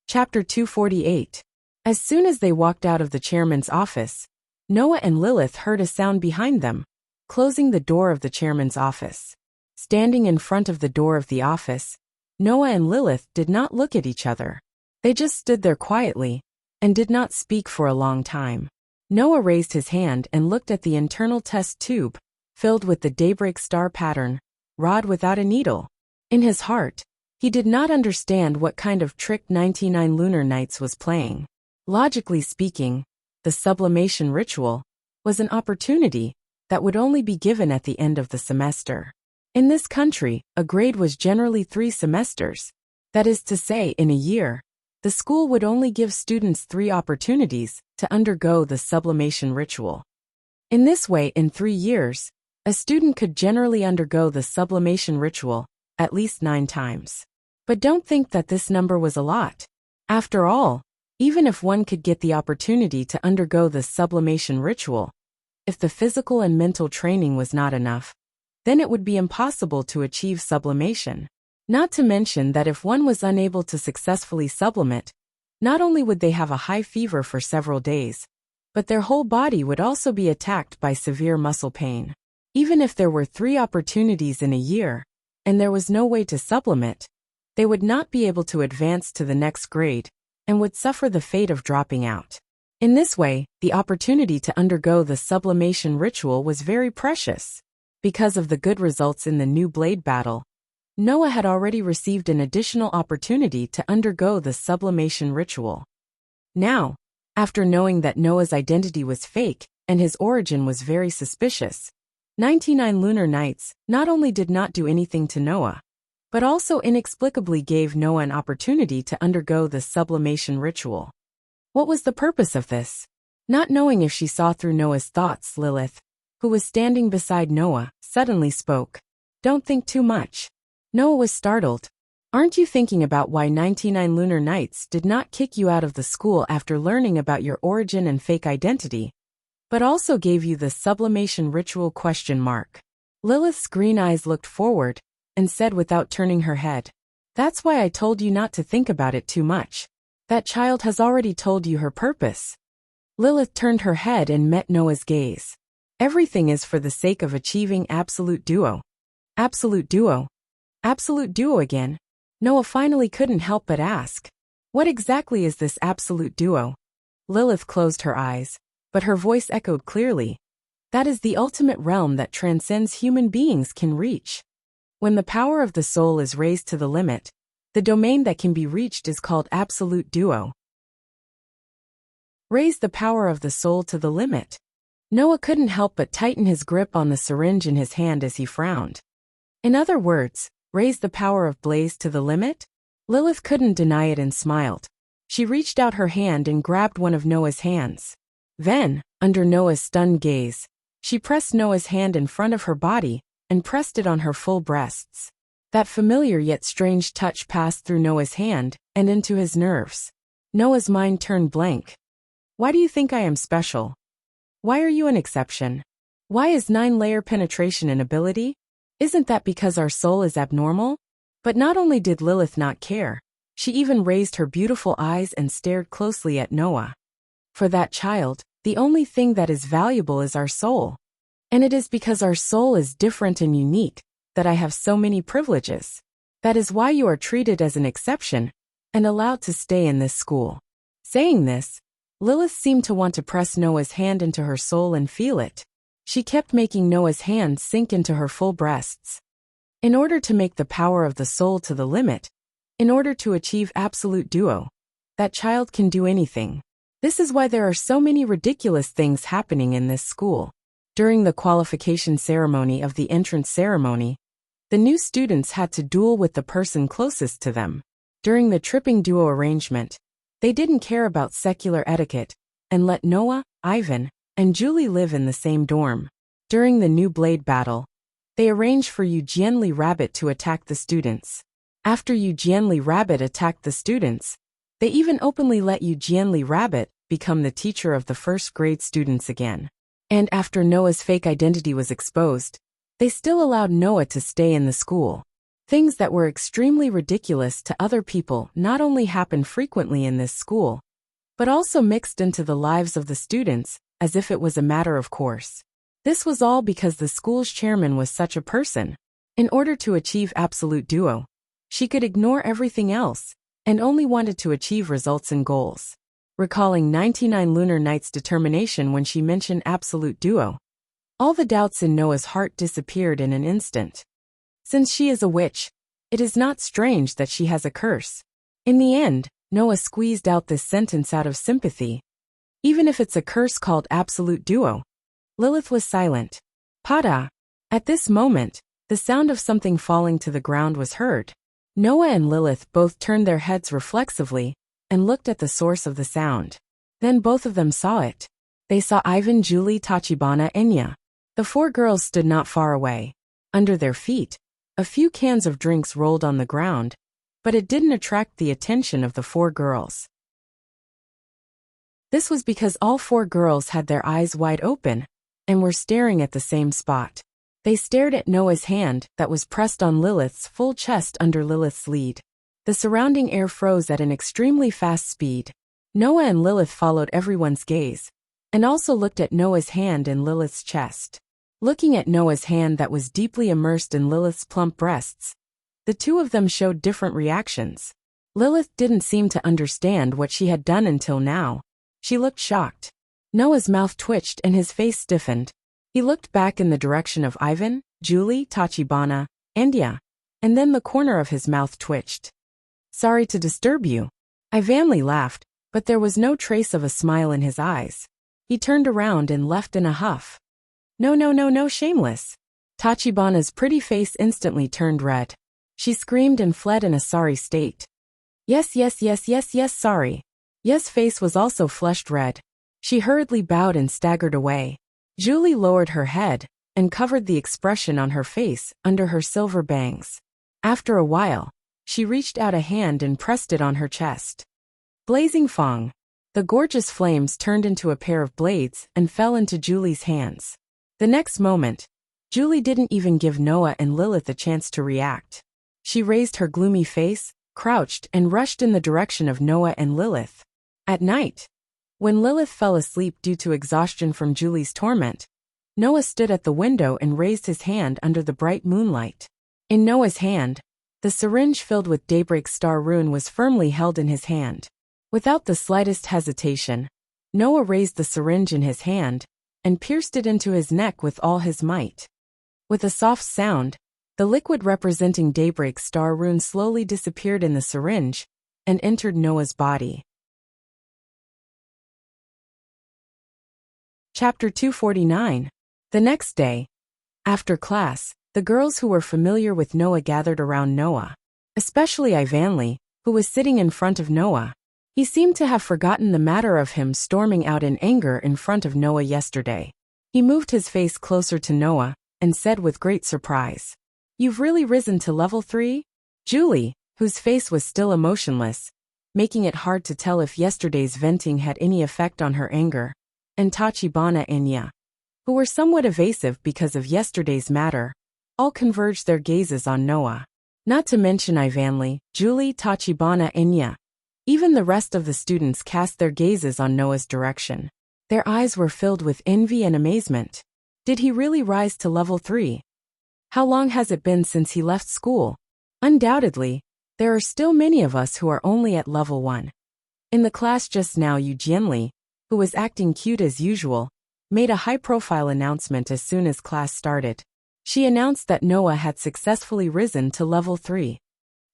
Chapter 248. As soon as they walked out of the chairman's office, Noah and Lilith heard a sound behind them, closing the door of the chairman's office. Standing in front of the door of the office, Noah and Lilith did not look at each other. They just stood there quietly, and did not speak for a long time. Noah raised his hand and looked at the internal test tube, filled with the daybreak star pattern, rod without a needle. In his heart, he did not understand what kind of trick 99 lunar nights was playing. Logically speaking, the sublimation ritual was an opportunity that would only be given at the end of the semester. In this country, a grade was generally 3 semesters. That is to say, in a year, the school would only give students 3 opportunities to undergo the sublimation ritual. In this way, in 3 years, a student could generally undergo the sublimation ritual at least 9 times. But don't think that this number was a lot. After all, even if one could get the opportunity to undergo the sublimation ritual, if the physical and mental training was not enough, then it would be impossible to achieve sublimation. Not to mention that if one was unable to successfully sublimate, not only would they have a high fever for several days, but their whole body would also be attacked by severe muscle pain. Even if there were 3 opportunities in a year, and there was no way to sublimate, they would not be able to advance to the next grade, and would suffer the fate of dropping out. In this way, the opportunity to undergo the sublimation ritual was very precious. Because of the good results in the new blade battle, Noah had already received an additional opportunity to undergo the sublimation ritual. Now, after knowing that Noah's identity was fake and his origin was very suspicious, 99 lunar nights not only did not do anything to Noah, but also inexplicably gave Noah an opportunity to undergo the sublimation ritual. What was the purpose of this? Not knowing if she saw through Noah's thoughts, Lilith, who was standing beside Noah, suddenly spoke. Don't think too much. Noah was startled. Aren't you thinking about why 99 lunar nights did not kick you out of the school after learning about your origin and fake identity, but also gave you the sublimation ritual ? Lilith's green eyes looked forward and said without turning her head, That's why I told you not to think about it too much. That child has already told you her purpose. Lilith turned her head and met Noah's gaze. Everything is for the sake of achieving absolute duo. Absolute duo? Absolute duo again? Noah finally couldn't help but ask. What exactly is this absolute duo? Lilith closed her eyes, but her voice echoed clearly. That is the ultimate realm that transcends human beings can reach. When the power of the soul is raised to the limit, the domain that can be reached is called absolute duo. Raise the power of the soul to the limit. Noah couldn't help but tighten his grip on the syringe in his hand as he frowned. In other words, raise the power of Blaze to the limit? Lilith couldn't deny it and smiled. She reached out her hand and grabbed one of Noah's hands. Then, under Noah's stunned gaze, she pressed Noah's hand in front of her body and pressed it on her full breasts. That familiar yet strange touch passed through Noah's hand and into his nerves. Noah's mind turned blank. Why do you think I am special? Why are you an exception? Why is 9-layer penetration an ability? Isn't that because our soul is abnormal? But not only did Lilith not care, she even raised her beautiful eyes and stared closely at Noah. For that child, the only thing that is valuable is our soul. And it is because our soul is different and unique that I have so many privileges. That is why you are treated as an exception and allowed to stay in this school. Saying this, Lilith seemed to want to press Noah's hand into her soul and feel it. She kept making Noah's hand sink into her full breasts. In order to make the power of the soul to the limit, in order to achieve absolute duo, that child can do anything. This is why there are so many ridiculous things happening in this school. During the qualification ceremony of the entrance ceremony, the new students had to duel with the person closest to them. During the tripping duo arrangement, they didn't care about secular etiquette and let Noah, Ivan, and Julie live in the same dorm. During the new blade battle, they arranged for Eugenli Rabbit to attack the students. After Eugenli Rabbit attacked the students, they even openly let Eugenli Rabbit become the teacher of the first grade students again. And after Noah's fake identity was exposed, they still allowed Noah to stay in the school. Things that were extremely ridiculous to other people not only happened frequently in this school, but also mixed into the lives of the students as if it was a matter of course. This was all because the school's chairman was such a person. In order to achieve absolute duo, she could ignore everything else and only wanted to achieve results and goals. Recalling 99 lunar nights' determination when she mentioned absolute duo, all the doubts in Noah's heart disappeared in an instant. Since she is a witch, it is not strange that she has a curse. In the end, Noah squeezed out this sentence out of sympathy. Even if it's a curse called absolute duo. Lilith was silent. Pada! At this moment, the sound of something falling to the ground was heard. Noah and Lilith both turned their heads reflexively and looked at the source of the sound. Then both of them saw it. They saw Ivan, Julie, Tachibana, Enya. The 4 girls stood not far away. Under their feet, a few cans of drinks rolled on the ground, but it didn't attract the attention of the 4 girls. This was because all 4 girls had their eyes wide open and were staring at the same spot. They stared at Noah's hand that was pressed on Lilith's full chest under Lilith's lead. The surrounding air froze at an extremely fast speed. Noah and Lilith followed everyone's gaze and also looked at Noah's hand in Lilith's chest. Looking at Noah's hand that was deeply immersed in Lilith's plump breasts, the two of them showed different reactions. Lilith didn't seem to understand what she had done until now. She looked shocked. Noah's mouth twitched and his face stiffened. He looked back in the direction of Ivan, Julie, Tachibana, Enya, and then the corner of his mouth twitched. Sorry to disturb you. Ivan laughed, but there was no trace of a smile in his eyes. He turned around and left in a huff. No, shameless. Tachibana's pretty face instantly turned red. She screamed and fled in a sorry state. Yes, sorry. Yes' face was also flushed red. She hurriedly bowed and staggered away. Julie lowered her head and covered the expression on her face under her silver bangs. After a while, she reached out a hand and pressed it on her chest. Blazing fong. The gorgeous flames turned into a pair of blades and fell into Julie's hands. The next moment, Julie didn't even give Noah and Lilith a chance to react. She raised her gloomy face, crouched, and rushed in the direction of Noah and Lilith. At night, when Lilith fell asleep due to exhaustion from Julie's torment, Noah stood at the window and raised his hand under the bright moonlight. In Noah's hand, the syringe filled with Daybreak Star Rune was firmly held in his hand. Without the slightest hesitation, Noah raised the syringe in his hand and pierced it into his neck with all his might. With a soft sound, the liquid representing Daybreak Star Rune slowly disappeared in the syringe and entered Noah's body. Chapter 249. The next day, after class, the girls who were familiar with Noah gathered around Noah, especially Ivanli, who was sitting in front of Noah. He seemed to have forgotten the matter of him storming out in anger in front of Noah yesterday. He moved his face closer to Noah and said with great surprise, "You've really risen to level 3? Julie, whose face was still emotionless, making it hard to tell if yesterday's venting had any effect on her anger, and Tachibana Inya, who were somewhat evasive because of yesterday's matter, all converged their gazes on Noah. Not to mention Ivanli, Julie, Tachibana Inya. Even the rest of the students cast their gazes on Noah's direction. Their eyes were filled with envy and amazement. Did he really rise to level 3? How long has it been since he left school? Undoubtedly, there are still many of us who are only at level 1. In the class just now, Yu Jianli, who was acting cute as usual, made a high-profile announcement as soon as class started. She announced that Noah had successfully risen to level 3.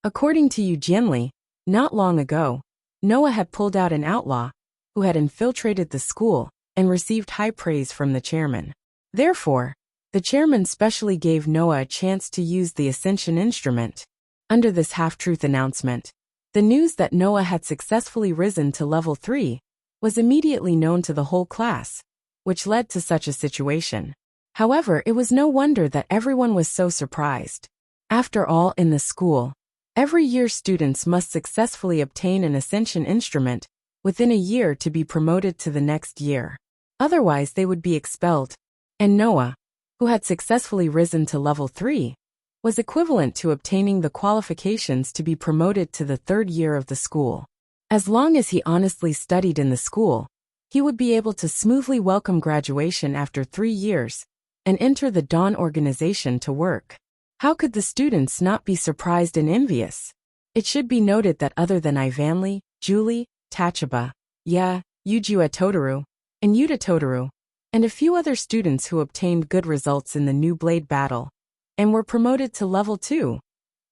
According to Yu Jianli, not long ago, Noah had pulled out an outlaw who had infiltrated the school and received high praise from the chairman. Therefore, the chairman specially gave Noah a chance to use the Ascension instrument. Under this half-truth announcement, the news that Noah had successfully risen to level 3 was immediately known to the whole class, which led to such a situation. However, it was no wonder that everyone was so surprised. After all, in the school, every year students must successfully obtain an Ascension instrument within a year to be promoted to the next year. Otherwise, they would be expelled. And Noah, who had successfully risen to level 3, was equivalent to obtaining the qualifications to be promoted to the 3rd year of the school. As long as he honestly studied in the school, he would be able to smoothly welcome graduation after 3 years and enter the Dawn organization to work. How could the students not be surprised and envious? It should be noted that other than Ivanli, Julie, Tachiba, Yujua Totoro, and Yuta Totoro, and a few other students who obtained good results in the new blade battle and were promoted to level 2,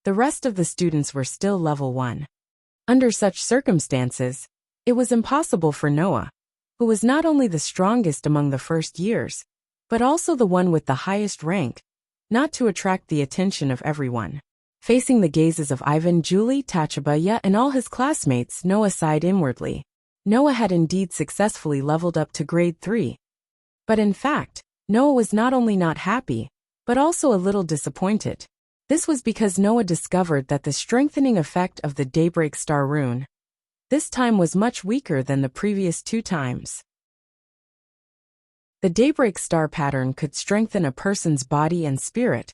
the rest of the students were still level 1. Under such circumstances, it was impossible for Noah, who was not only the strongest among the first years, but also the one with the highest rank, not to attract the attention of everyone. Facing the gazes of Ivan, Julie, Tachibaya, and all his classmates, Noah sighed inwardly. Noah had indeed successfully leveled up to grade 3. But in fact, Noah was not only not happy, but also a little disappointed. This was because Noah discovered that the strengthening effect of the Daybreak Star rune this time was much weaker than the previous 2 times. The Daybreak Star pattern could strengthen a person's body and spirit,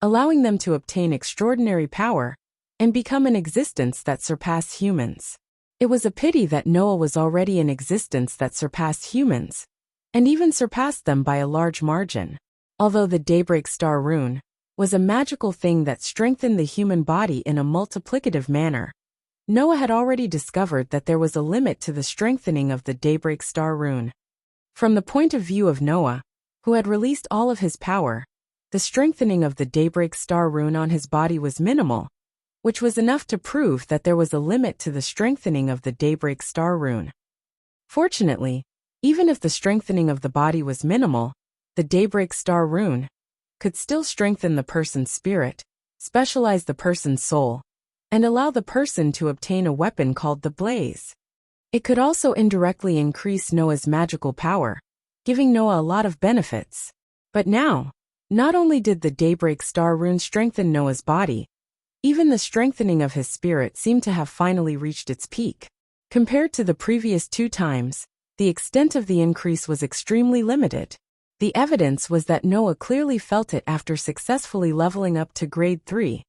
allowing them to obtain extraordinary power and become an existence that surpassed humans. It was a pity that Noah was already an existence that surpassed humans, and even surpassed them by a large margin. Although the Daybreak Star rune was a magical thing that strengthened the human body in a multiplicative manner, Noah had already discovered that there was a limit to the strengthening of the Daybreak Star rune. From the point of view of Noah, who had released all of his power, the strengthening of the Daybreak Star rune on his body was minimal, which was enough to prove that there was a limit to the strengthening of the Daybreak Star rune. Fortunately, even if the strengthening of the body was minimal, the Daybreak Star rune could still strengthen the person's spirit, specialize the person's soul, and allow the person to obtain a weapon called the Blaze. It could also indirectly increase Noah's magical power, giving Noah a lot of benefits. But now, not only did the Daybreak Star rune strengthen Noah's body, even the strengthening of his spirit seemed to have finally reached its peak. Compared to the previous 2 times, the extent of the increase was extremely limited. The evidence was that Noah clearly felt it after successfully leveling up to grade 3.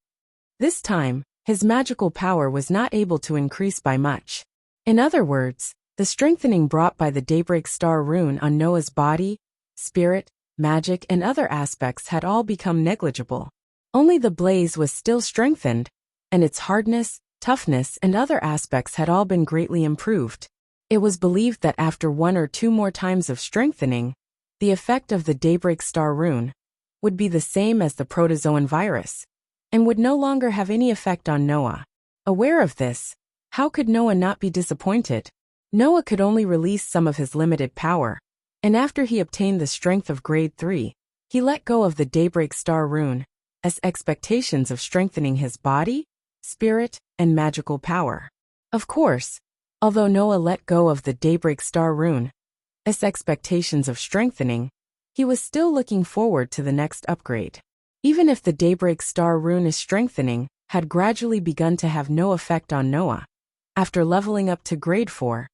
This time, his magical power was not able to increase by much. In other words, the strengthening brought by the Daybreak Star rune on Noah's body, spirit, magic, and other aspects had all become negligible. Only the blaze was still strengthened, and its hardness, toughness, and other aspects had all been greatly improved. It was believed that after 1 or 2 more times of strengthening, the effect of the Daybreak Star rune would be the same as the protozoan virus, and would no longer have any effect on Noah. Aware of this, how could Noah not be disappointed? Noah could only release some of his limited power, and after he obtained the strength of grade 3, he let go of the Daybreak Star rune as expectations of strengthening his body, spirit, and magical power. Of course, although Noah let go of the Daybreak Star rune as expectations of strengthening, he was still looking forward to the next upgrade. Even if the Daybreak Star rune's strengthening had gradually begun to have no effect on Noah, after leveling up to grade 4,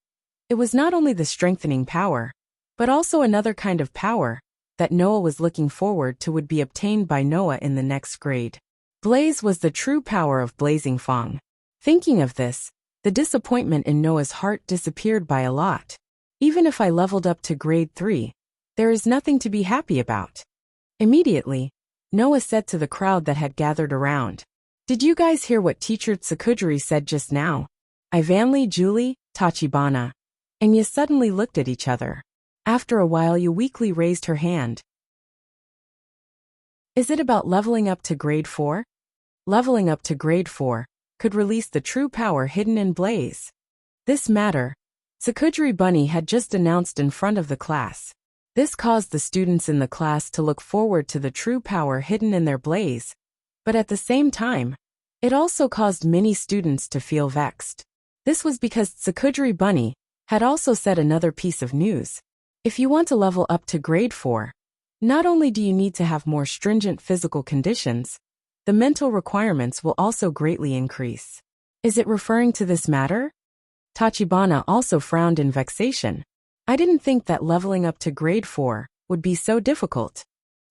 it was not only the strengthening power, But also another kind of power that Noah was looking forward to would be obtained by Noah in the next grade. Blaze was the true power of Blazing Fong. Thinking of this, the disappointment in Noah's heart disappeared by a lot. Even if I leveled up to grade 3, there is nothing to be happy about. Immediately, Noah said to the crowd that had gathered around, "Did you guys hear what Teacher Tsukudri said just now? Ivanli, Julie, Tachibana." And you suddenly looked at each other. After a while you weakly raised her hand. Is it about leveling up to grade 4? Leveling up to grade 4 could release the true power hidden in Blaze. This matter, Tsukudri Bunny had just announced in front of the class. This caused the students in the class to look forward to the true power hidden in their Blaze, but at the same time, it also caused many students to feel vexed. This was because Tsukudri Bunny had also said another piece of news. If you want to level up to grade 4, not only do you need to have more stringent physical conditions, the mental requirements will also greatly increase. Is it referring to this matter? Tachibana also frowned in vexation. I didn't think that leveling up to grade 4 would be so difficult.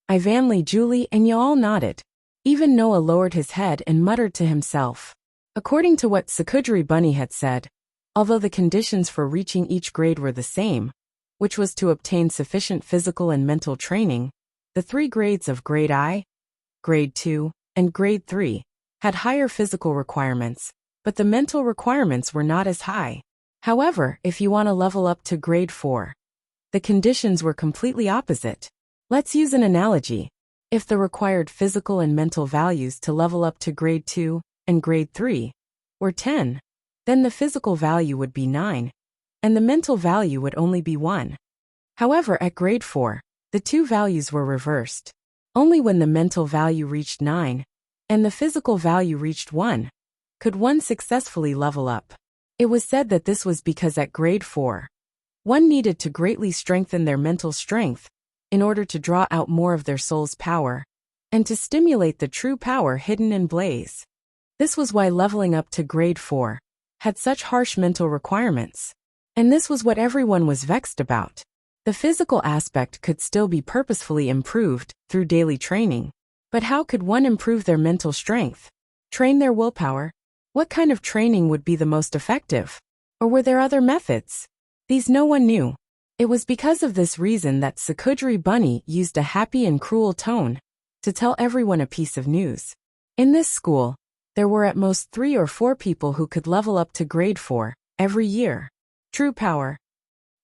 Ivanli, Julie, and you all nodded. Even Noah lowered his head and muttered to himself. According to what Tsukudri Bunny had said, although the conditions for reaching each grade were the same, which was to obtain sufficient physical and mental training, the 3 grades of grade I, grade 2, and grade 3 had higher physical requirements, but the mental requirements were not as high. However, if you want to level up to grade 4, the conditions were completely opposite. Let's use an analogy. If the required physical and mental values to level up to grade 2 and grade 3 were 10, then the physical value would be 9, and the mental value would only be 1. However, at grade 4, the 2 values were reversed. Only when the mental value reached 9 and the physical value reached 1 could one successfully level up. It was said that this was because at grade 4, one needed to greatly strengthen their mental strength in order to draw out more of their soul's power and to stimulate the true power hidden in Blaze. This was why leveling up to grade 4 had such harsh mental requirements. And this was what everyone was vexed about. The physical aspect could still be purposefully improved through daily training. But how could one improve their mental strength? Train their willpower? What kind of training would be the most effective? Or were there other methods? These no one knew. It was because of this reason that Tsukudri Bunny used a happy and cruel tone to tell everyone a piece of news. In this school, there were at most 3 or 4 people who could level up to grade 4 every year. True power.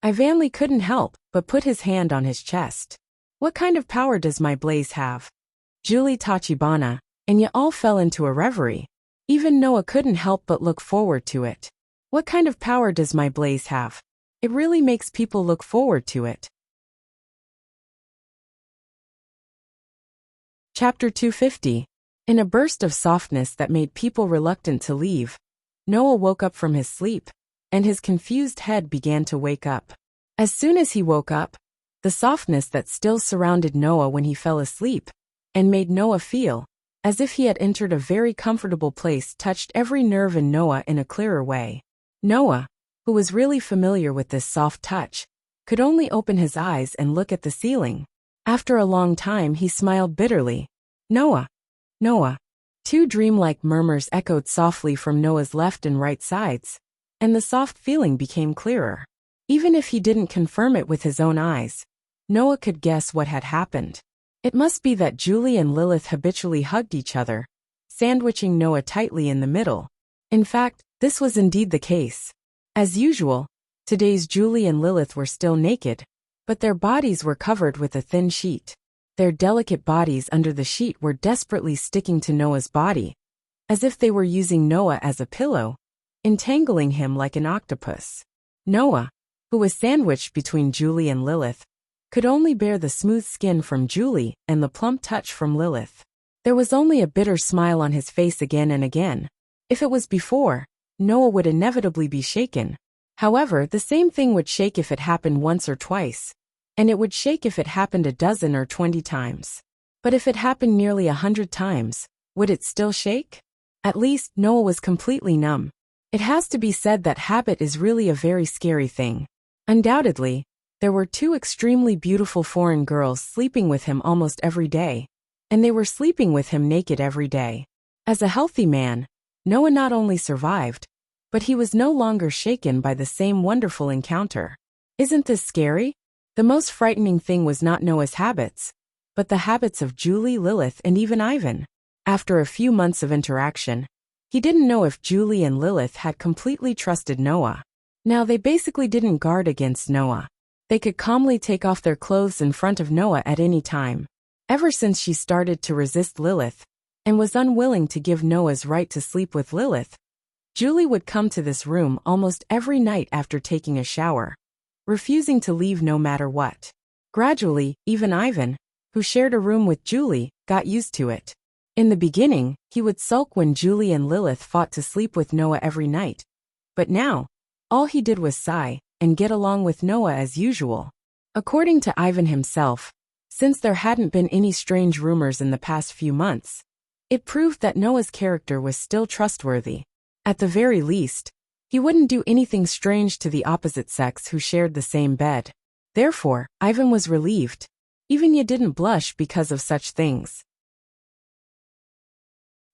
Ivanli couldn't help but put his hand on his chest. What kind of power does my Blaze have? Julie, Tachibana, and you all fell into a reverie. Even Noah couldn't help but look forward to it. What kind of power does my Blaze have? It really makes people look forward to it. Chapter 250. In a burst of softness that made people reluctant to leave, Noah woke up from his sleep, and his confused head began to wake up. As soon as he woke up, the softness that still surrounded Noah when he fell asleep, and made Noah feel as if he had entered a very comfortable place, touched every nerve in Noah in a clearer way. Noah, who was really familiar with this soft touch, could only open his eyes and look at the ceiling. After a long time he smiled bitterly. Noah! Noah! 2 dreamlike murmurs echoed softly from Noah's left and right sides, and the soft feeling became clearer. Even if he didn't confirm it with his own eyes, Noah could guess what had happened. It must be that Julie and Lilith habitually hugged each other, sandwiching Noah tightly in the middle. In fact, this was indeed the case. As usual, today's Julie and Lilith were still naked, but their bodies were covered with a thin sheet. Their delicate bodies under the sheet were desperately sticking to Noah's body, as if they were using Noah as a pillow, entangling him like an octopus. Noah, who was sandwiched between Julie and Lilith, could only bear the smooth skin from Julie and the plump touch from Lilith. There was only a bitter smile on his face again and again. If it was before, Noah would inevitably be shaken. However, the same thing would shake if it happened once or twice, and it would shake if it happened a dozen or 20 times. But if it happened nearly 100 times, would it still shake? At least, Noah was completely numb. It has to be said that habit is really a very scary thing. Undoubtedly, There were two extremely beautiful foreign girls sleeping with him almost every day, and they were sleeping with him naked every day. As a healthy man, Noah not only survived, but he was no longer shaken by the same wonderful encounter. Isn't this scary? The most frightening thing was not Noah's habits, but the habits of Julie, Lilith, and even Ivan. After a few months of interaction, he didn't know if Julie and Lilith had completely trusted Noah. Now they basically didn't guard against Noah. They could calmly take off their clothes in front of Noah at any time. Ever since she started to resist Lilith, and was unwilling to give Noah's right to sleep with Lilith, Julie would come to this room almost every night after taking a shower, refusing to leave no matter what. Gradually, even Ivan, who shared a room with Julie, got used to it. In the beginning, he would sulk when Julie and Lilith fought to sleep with Noah every night. But now, all he did was sigh and get along with Noah as usual. According to Ivan himself, since there hadn't been any strange rumors in the past few months, it proved that Noah's character was still trustworthy. At the very least, he wouldn't do anything strange to the opposite sex who shared the same bed. Therefore, Ivan was relieved. Even Ye didn't blush because of such things.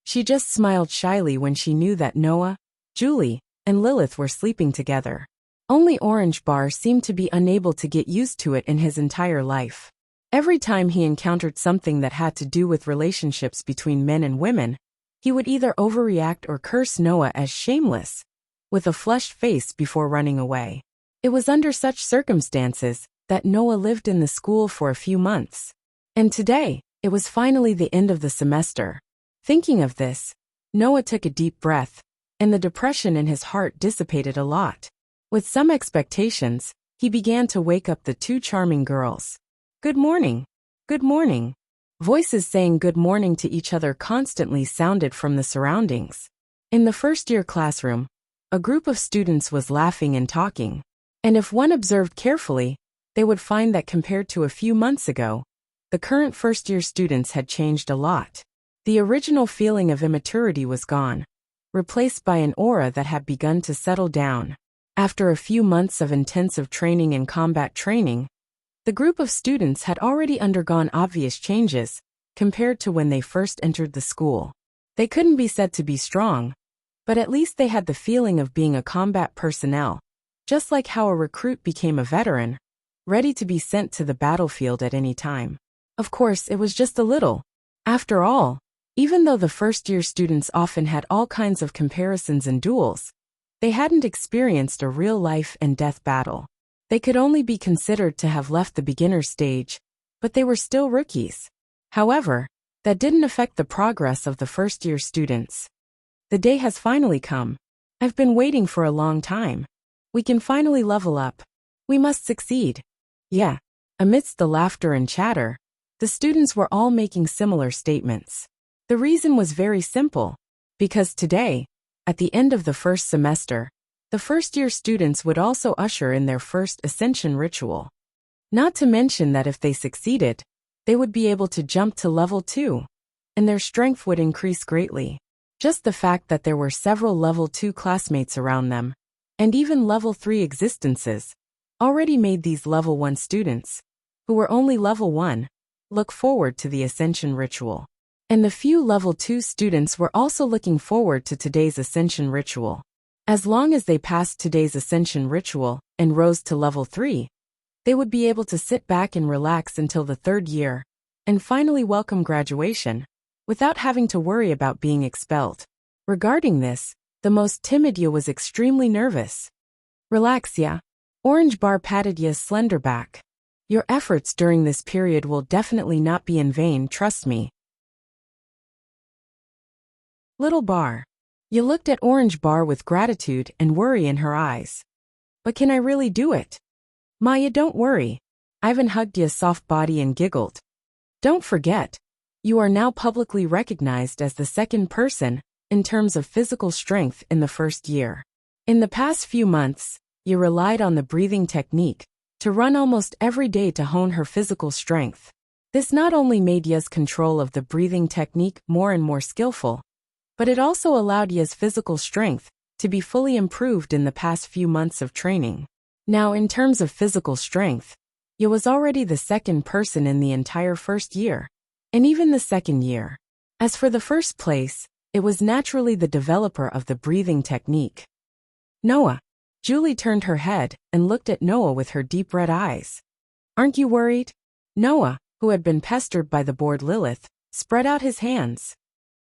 She just smiled shyly when she knew that Noah, Julie, and Lilith were sleeping together. Only Orange Bar seemed to be unable to get used to it in his entire life. Every time he encountered something that had to do with relationships between men and women, he would either overreact or curse Noah as shameless, with a flushed face before running away. It was under such circumstances that Noah lived in the school for a few months. And today, it was finally the end of the semester. Thinking of this, Noah took a deep breath, and the depression in his heart dissipated a lot. With some expectations, he began to wake up the two charming girls. Good morning. Good morning. Voices saying good morning to each other constantly sounded from the surroundings. In the first-year classroom, a group of students was laughing and talking. And if one observed carefully, they would find that compared to a few months ago, the current first-year students had changed a lot. The original feeling of immaturity was gone, replaced by an aura that had begun to settle down. After a few months of intensive training and combat training, the group of students had already undergone obvious changes compared to when they first entered the school. They couldn't be said to be strong, but at least they had the feeling of being a combat personnel, just like how a recruit became a veteran, ready to be sent to the battlefield at any time. Of course, it was just a little. After all, even though the first-year students often had all kinds of comparisons and duels, they hadn't experienced a real life and death battle. They could only be considered to have left the beginner stage, but they were still rookies. However, that didn't affect the progress of the first-year students. The day has finally come. I've been waiting for a long time. We can finally level up. We must succeed. Yeah. Amidst the laughter and chatter, the students were all making similar statements. The reason was very simple. Because today, at the end of the first semester, the first-year students would also usher in their first ascension ritual. Not to mention that if they succeeded, they would be able to jump to level 2, and their strength would increase greatly. Just the fact that there were several level 2 classmates around them, and even level 3 existences, already made these level 1 students, who were only level 1, look forward to the ascension ritual. And the few level 2 students were also looking forward to today's ascension ritual. As long as they passed today's ascension ritual and rose to level 3, they would be able to sit back and relax until the 3rd year, and finally welcome graduation, without having to worry about being expelled. Regarding this, the most timid Ye was extremely nervous. Relax, Ye. Orange Bar patted Ye's slender back. Your efforts during this period will definitely not be in vain, trust me. Little Bar. Ye looked at Orange Bar with gratitude and worry in her eyes. But can I really do it? Maya, don't worry. Ivan hugged Ye's soft body and giggled. Don't forget, you are now publicly recognized as the second person in terms of physical strength in the first year. In the past few months, Ye relied on the breathing technique to run almost every day to hone her physical strength. This not only made Ye's control of the breathing technique more and more skillful, but it also allowed Ye's physical strength to be fully improved in the past few months of training. Now, in terms of physical strength, Ye was already the second person in the entire first year, and even the second year. As for the first place, it was naturally the developer of the breathing technique. Noah. Julie turned her head and looked at Noah with her deep red eyes. Aren't you worried? Noah, who had been pestered by the bored Lilith, spread out his hands.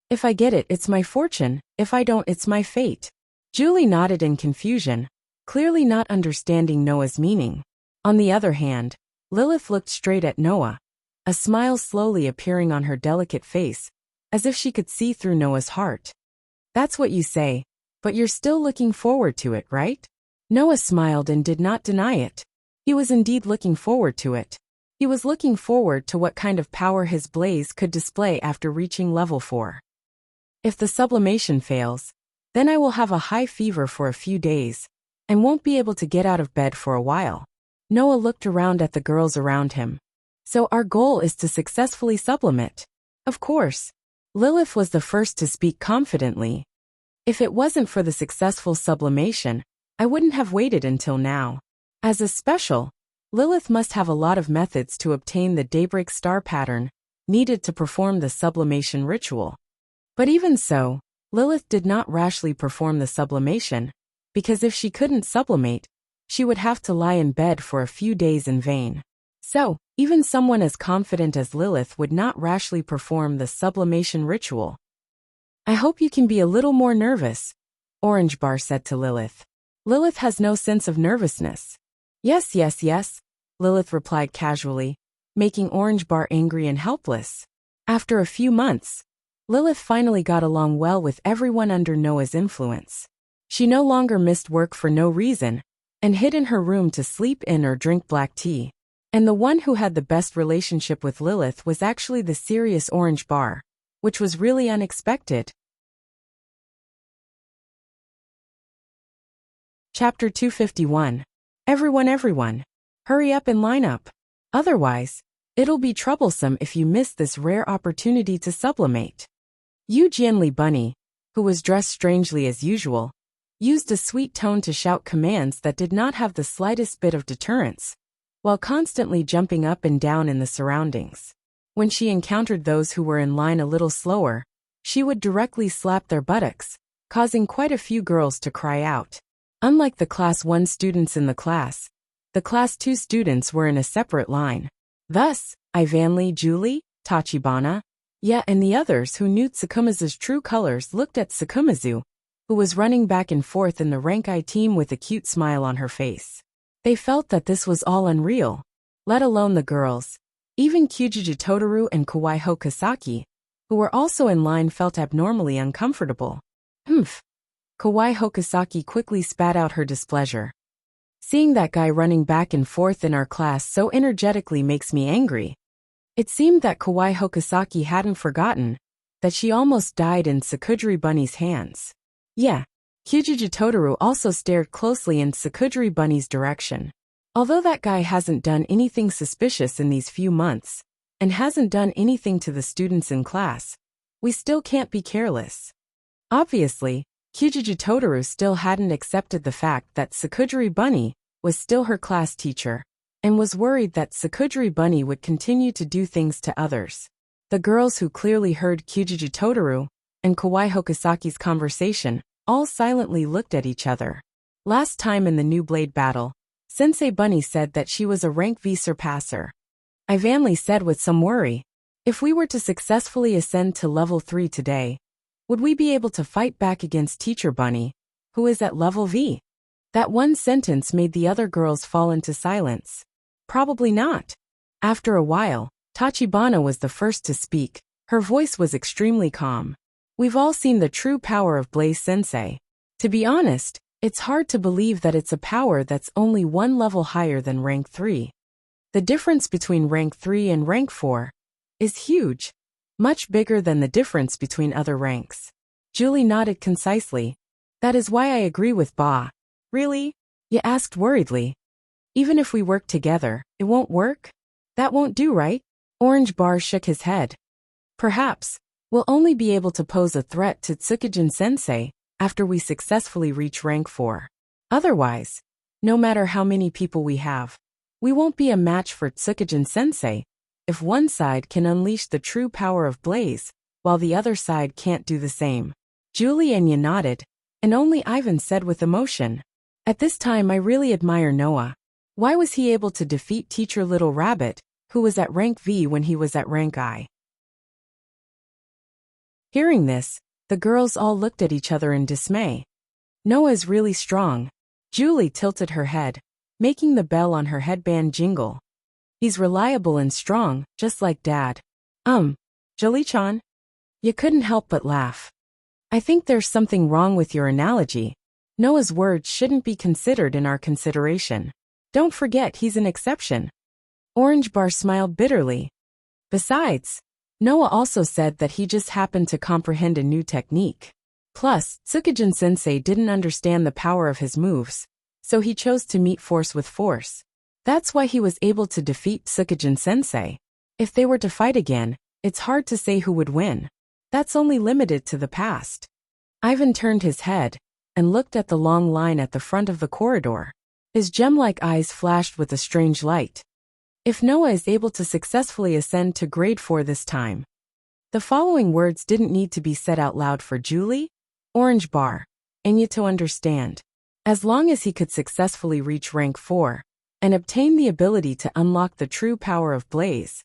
If I get it, it's my fortune, if I don't, it's my fate. Julie nodded in confusion, clearly not understanding Noah's meaning. On the other hand, Lilith looked straight at Noah, a smile slowly appearing on her delicate face, as if she could see through Noah's heart. That's what you say, but you're still looking forward to it, right? Noah smiled and did not deny it. He was indeed looking forward to it. He was looking forward to what kind of power his blaze could display after reaching level 4. If the sublimation fails, then I will have a high fever for a few days, and won't be able to get out of bed for a while. Noah looked around at the girls around him. So our goal is to successfully sublimate. Of course. Lilith was the first to speak confidently. If it wasn't for the successful sublimation, I wouldn't have waited until now. As a special, Lilith must have a lot of methods to obtain the daybreak star pattern needed to perform the sublimation ritual. But even so, Lilith did not rashly perform the sublimation, because if she couldn't sublimate, she would have to lie in bed for a few days in vain. So, even someone as confident as Lilith would not rashly perform the sublimation ritual. I hope you can be a little more nervous, Orange Bar said to Lilith. Lilith has no sense of nervousness. Yes, Lilith replied casually, making Orange Bar angry and helpless. After a few months, Lilith finally got along well with everyone under Noah's influence. She no longer missed work for no reason, and hid in her room to sleep in or drink black tea. And the one who had the best relationship with Lilith was actually the serious Orange Bar, which was really unexpected. Chapter 251. Everyone, hurry up and line up. Otherwise, it'll be troublesome if you miss this rare opportunity to sublimate. Yu Jianli Bunny, who was dressed strangely as usual, used a sweet tone to shout commands that did not have the slightest bit of deterrence, while constantly jumping up and down in the surroundings. When she encountered those who were in line a little slower, she would directly slap their buttocks, causing quite a few girls to cry out. Unlike the Class 1 students in the Class 2 students were in a separate line. Thus, Ivanli, Julie, Tachibana, Ye and the others who knew Tsukumazu's true colors looked at Tsukumazu, who was running back and forth in the rank I team with a cute smile on her face. They felt that this was all unreal, let alone the girls. Even Kyujuju Totoro and Kawaii Hokasaki, who were also in line, felt abnormally uncomfortable. Kawaii Hokasaki quickly spat out her displeasure. Seeing that guy running back and forth in our class so energetically makes me angry. It seemed that Kawaii Hokasaki hadn't forgotten that she almost died in Sakudri Bunny's hands. Yeah, Kyujuju Totoro also stared closely in Sakudri Bunny's direction. Although that guy hasn't done anything suspicious in these few months, and hasn't done anything to the students in class, we still can't be careless. Obviously, Kyujuju Totoro still hadn't accepted the fact that Sakudri Bunny was still her class teacher, and was worried that Sakudri Bunny would continue to do things to others. The girls who clearly heard Kyujuju Totoro and Kawaii Hokasaki's conversation all silently looked at each other. Last time in the new blade battle, Sensei Bunny said that she was a rank V surpasser. Ivanli said with some worry, if we were to successfully ascend to level 3 today, would we be able to fight back against Teacher Bunny, who is at level V? That one sentence made the other girls fall into silence. Probably not. After a while, Tachibana was the first to speak. Her voice was extremely calm. We've all seen the true power of Blaze Sensei. To be honest, it's hard to believe that it's a power that's only one level higher than rank 3. The difference between rank 3 and rank 4 is huge, much bigger than the difference between other ranks. Julie nodded concisely. That is why I agree with Ba. Really? You asked worriedly. Even if we work together, it won't work? That won't do, right? Orange Bar shook his head. Perhaps, we'll only be able to pose a threat to Tsukijin Sensei after we successfully reach rank 4. Otherwise, No matter how many people we have, we won't be a match for Tsukijin-sensei if one side can unleash the true power of Blaze, while the other side can't do the same. Julie and Anya nodded, and only Ivan said with emotion, "At this time I really admire Noah. Why was he able to defeat Teacher Little Rabbit, who was at rank V when he was at rank I?" Hearing this, the girls all looked at each other in dismay. Noah is really strong. Julie tilted her head, making the bell on her headband jingle. He's reliable and strong, just like Dad. Julie-chan? You couldn't help but laugh. I think there's something wrong with your analogy. Noah's words shouldn't be considered in our consideration. Don't forget he's an exception. Orange Bar smiled bitterly. Besides, Noah also said that he just happened to comprehend a new technique. Plus, Tsukijin-sensei didn't understand the power of his moves, so he chose to meet force with force. That's why he was able to defeat Tsukijin-sensei. If they were to fight again, it's hard to say who would win. That's only limited to the past. Ivan turned his head and looked at the long line at the front of the corridor. His gem-like eyes flashed with a strange light. If Noah is able to successfully ascend to grade 4 this time. The following words didn't need to be said out loud for Julie, Orange Bar, and Anya to understand. As long as he could successfully reach rank 4 and obtain the ability to unlock the true power of Blaze,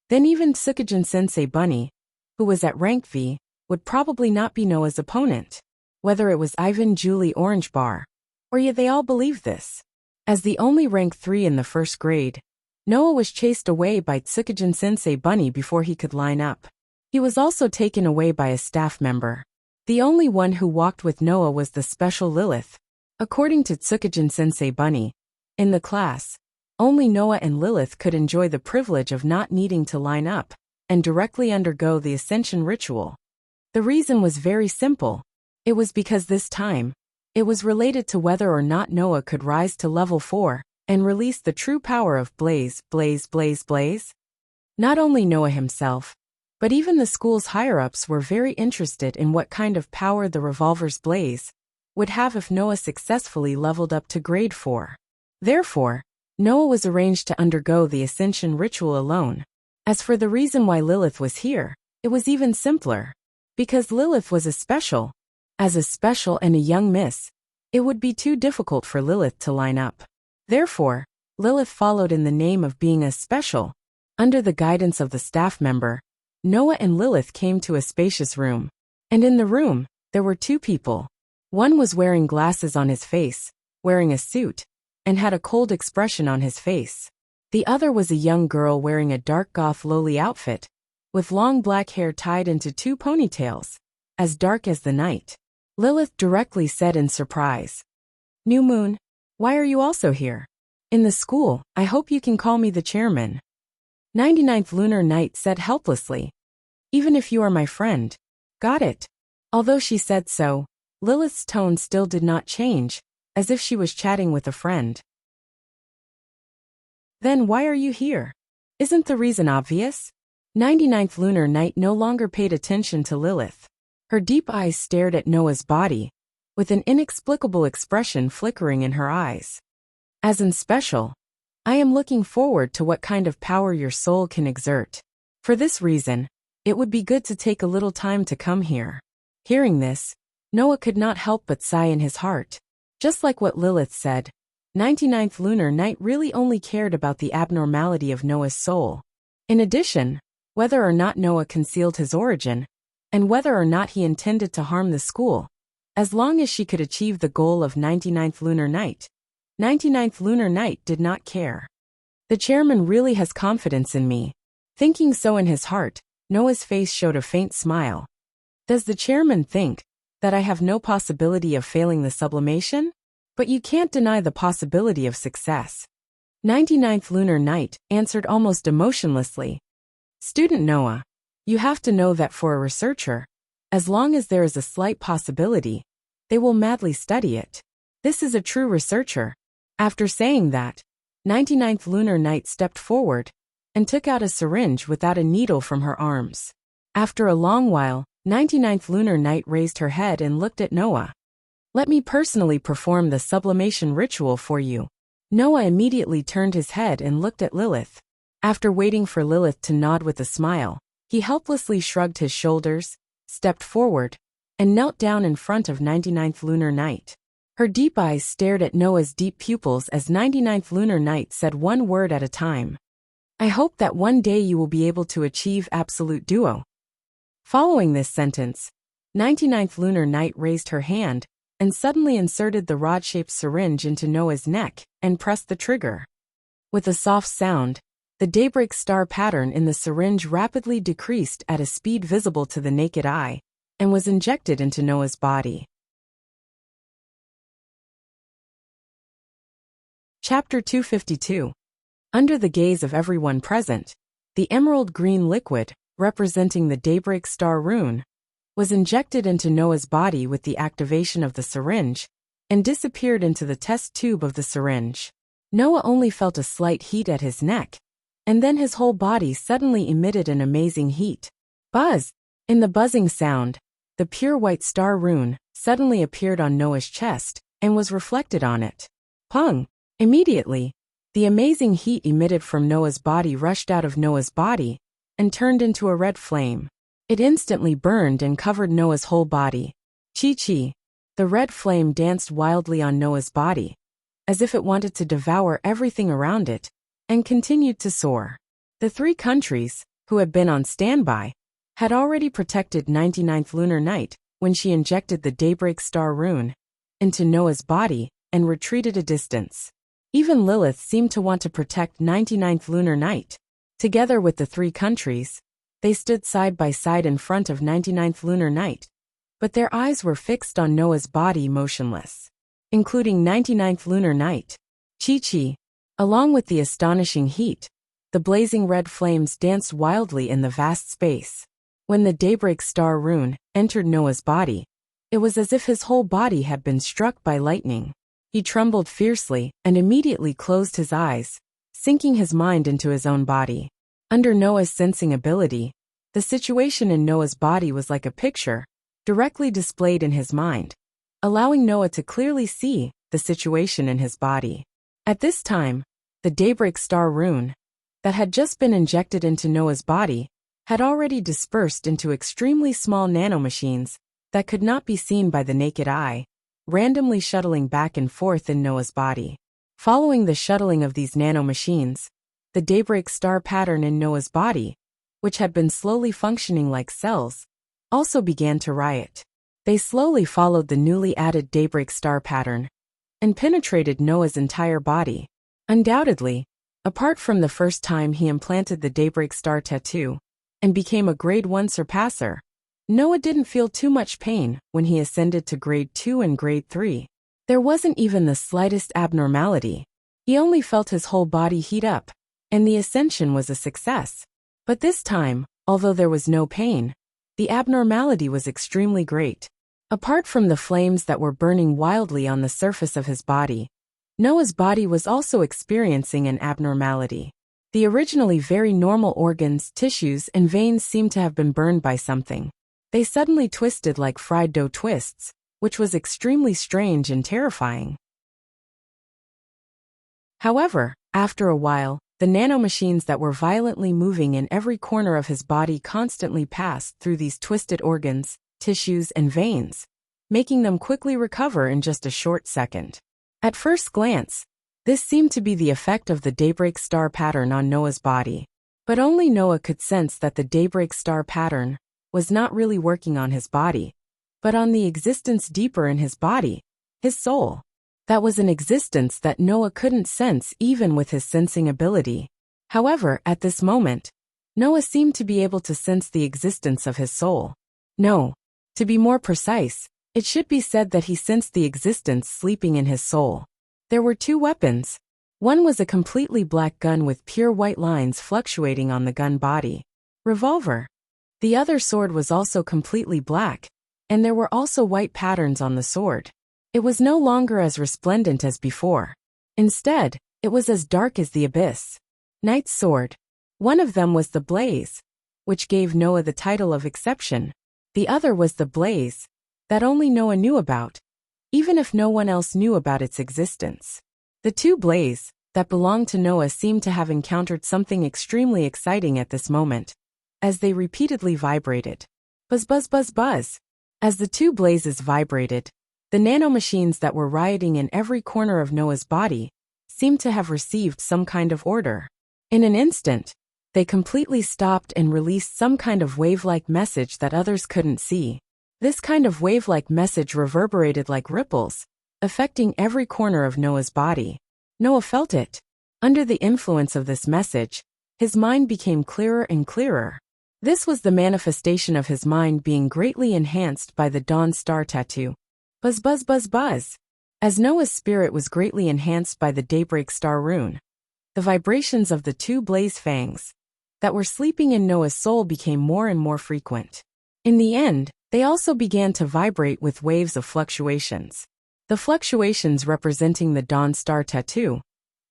then even Tsukijin-sensei Bunny, who was at rank V, would probably not be Noah's opponent. Whether it was Ivan, Julie, Orange Bar, or yet they all believed this. As the only rank 3 in the first grade, Noah was chased away by Tsukijin-sensei Bunny before he could line up. He was also taken away by a staff member. The only one who walked with Noah was the special Lilith. According to Tsukijin-sensei Bunny, in the class, only Noah and Lilith could enjoy the privilege of not needing to line up and directly undergo the ascension ritual. The reason was very simple. It was because this time, it was related to whether or not Noah could rise to level 4 and release the true power of Blaze. Not only Noah himself, but even the school's higher-ups were very interested in what kind of power the revolver's Blaze would have if Noah successfully leveled up to grade 4. Therefore, Noah was arranged to undergo the ascension ritual alone. As for the reason why Lilith was here, it was even simpler. Because Lilith was a special. As a special and a young miss, it would be too difficult for Lilith to line up. Therefore, Lilith followed in the name of being a special. Under the guidance of the staff member, Noah and Lilith came to a spacious room. And in the room, there were two people. One was wearing glasses on his face, wearing a suit, and had a cold expression on his face. The other was a young girl wearing a dark goth lowly outfit, with long black hair tied into 2 ponytails, as dark as the night. Lilith directly said in surprise, "New Moon, why are you also here? In the school, I hope you can call me the chairman." 99th Lunar Night said helplessly, "Even if you are my friend." Got it. Although she said so, Lilith's tone still did not change, as if she was chatting with a friend. "Then why are you here? Isn't the reason obvious?" 99th Lunar Night no longer paid attention to Lilith. Her deep eyes stared at Noah's body, with an inexplicable expression flickering in her eyes. "As in special, I am looking forward to what kind of power your soul can exert. For this reason, it would be good to take a little time to come here." Hearing this, Noah could not help but sigh in his heart. Just like what Lilith said, 99th Lunar Night really only cared about the abnormality of Noah's soul. In addition, whether or not Noah concealed his origin, and whether or not he intended to harm the school, as long as she could achieve the goal of 99th Lunar Night, 99th Lunar Night did not care. The chairman really has confidence in me. Thinking so in his heart, Noah's face showed a faint smile. Does the chairman think that I have no possibility of failing the sublimation? But you can't deny the possibility of success. 99th Lunar Night answered almost emotionlessly. Student Noah, you have to know that for a researcher, as long as there is a slight possibility, they will madly study it. This is a true researcher. After saying that, 99th Lunar Night stepped forward and took out a syringe without a needle from her arms. After a long while, 99th Lunar Night raised her head and looked at Noah. Let me personally perform the sublimation ritual for you. Noah immediately turned his head and looked at Lilith. After waiting for Lilith to nod with a smile, he helplessly shrugged his shoulders, stepped forward, and knelt down in front of 99th Lunar Night. Her deep eyes stared at Noah's deep pupils as 99th Lunar Night said one word at a time. I hope that one day you will be able to achieve absolute duo. Following this sentence, 99th Lunar Night raised her hand and suddenly inserted the rod-shaped syringe into Noah's neck and pressed the trigger. With a soft sound, the daybreak star pattern in the syringe rapidly decreased at a speed visible to the naked eye and was injected into Noah's body. Chapter 252. Under the gaze of everyone present, the emerald green liquid, representing the daybreak star rune, was injected into Noah's body with the activation of the syringe and disappeared into the test tube of the syringe. Noah only felt a slight heat at his neck, and then his whole body suddenly emitted an amazing heat. Buzz! In the buzzing sound, the pure white star rune suddenly appeared on Noah's chest and was reflected on it. Pung! Immediately, the amazing heat emitted from Noah's body rushed out of Noah's body and turned into a red flame. It instantly burned and covered Noah's whole body. Chi-chi! The red flame danced wildly on Noah's body, as if it wanted to devour everything around it, and continued to soar. The three countries, who had been on standby, had already protected 99th Lunar Night when she injected the daybreak star rune into Noah's body and retreated a distance. Even Lilith seemed to want to protect 99th Lunar Night. Together with the three countries, they stood side by side in front of 99th Lunar Night, but their eyes were fixed on Noah's body motionless, including 99th Lunar Night. Chi-chi! Along with the astonishing heat, the blazing red flames danced wildly in the vast space. When the daybreak star rune entered Noah's body, it was as if his whole body had been struck by lightning. He trembled fiercely and immediately closed his eyes, sinking his mind into his own body. Under Noah's sensing ability, the situation in Noah's body was like a picture, directly displayed in his mind, allowing Noah to clearly see the situation in his body. At this time, the daybreak star rune, that had just been injected into Noah's body, had already dispersed into extremely small nanomachines that could not be seen by the naked eye, randomly shuttling back and forth in Noah's body. Following the shuttling of these nanomachines, the daybreak star pattern in Noah's body, which had been slowly functioning like cells, also began to riot. They slowly followed the newly added daybreak star pattern and penetrated Noah's entire body. Undoubtedly, apart from the first time he implanted the daybreak star tattoo and became a grade 1 surpasser, Noah didn't feel too much pain when he ascended to grade 2 and grade 3. There wasn't even the slightest abnormality. He only felt his whole body heat up, and the ascension was a success. But this time, although there was no pain, the abnormality was extremely great. Apart from the flames that were burning wildly on the surface of his body, Noah's body was also experiencing an abnormality. The originally very normal organs, tissues, and veins seemed to have been burned by something. They suddenly twisted like fried dough twists, which was extremely strange and terrifying. However, after a while, the nanomachines that were violently moving in every corner of his body constantly passed through these twisted organs, tissues, and veins, making them quickly recover in just a short second. At first glance, this seemed to be the effect of the daybreak star pattern on Noah's body. But only Noah could sense that the daybreak star pattern was not really working on his body, but on the existence deeper in his body, his soul. That was an existence that Noah couldn't sense even with his sensing ability. However, at this moment, Noah seemed to be able to sense the existence of his soul. No, to be more precise, it should be said that he sensed the existence sleeping in his soul. There were two weapons. One was a completely black gun with pure white lines fluctuating on the gun body. Revolver. The other sword was also completely black, and there were also white patterns on the sword. It was no longer as resplendent as before. Instead, it was as dark as the abyss. Knight's sword. One of them was the Blaze, which gave Noah the title of Exception. The other was the Blaze, that only Noah knew about. even if no one else knew about its existence. The two blaze that belonged to Noah seemed to have encountered something extremely exciting at this moment, as they repeatedly vibrated. Buzz buzz buzz buzz. As the two blazes vibrated, the nanomachines that were rioting in every corner of Noah's body seemed to have received some kind of order. In an instant, they completely stopped and released some kind of wave-like message that others couldn't see. This kind of wave-like message reverberated like ripples, affecting every corner of Noah's body. Noah felt it. Under the influence of this message, his mind became clearer and clearer. This was the manifestation of his mind being greatly enhanced by the Dawn Star tattoo. Buzz buzz buzz buzz. As Noah's spirit was greatly enhanced by the Daybreak Star rune, the vibrations of the two blaze fangs that were sleeping in Noah's soul became more and more frequent. In the end, they also began to vibrate with waves of fluctuations. The fluctuations representing the Dawn Star tattoo,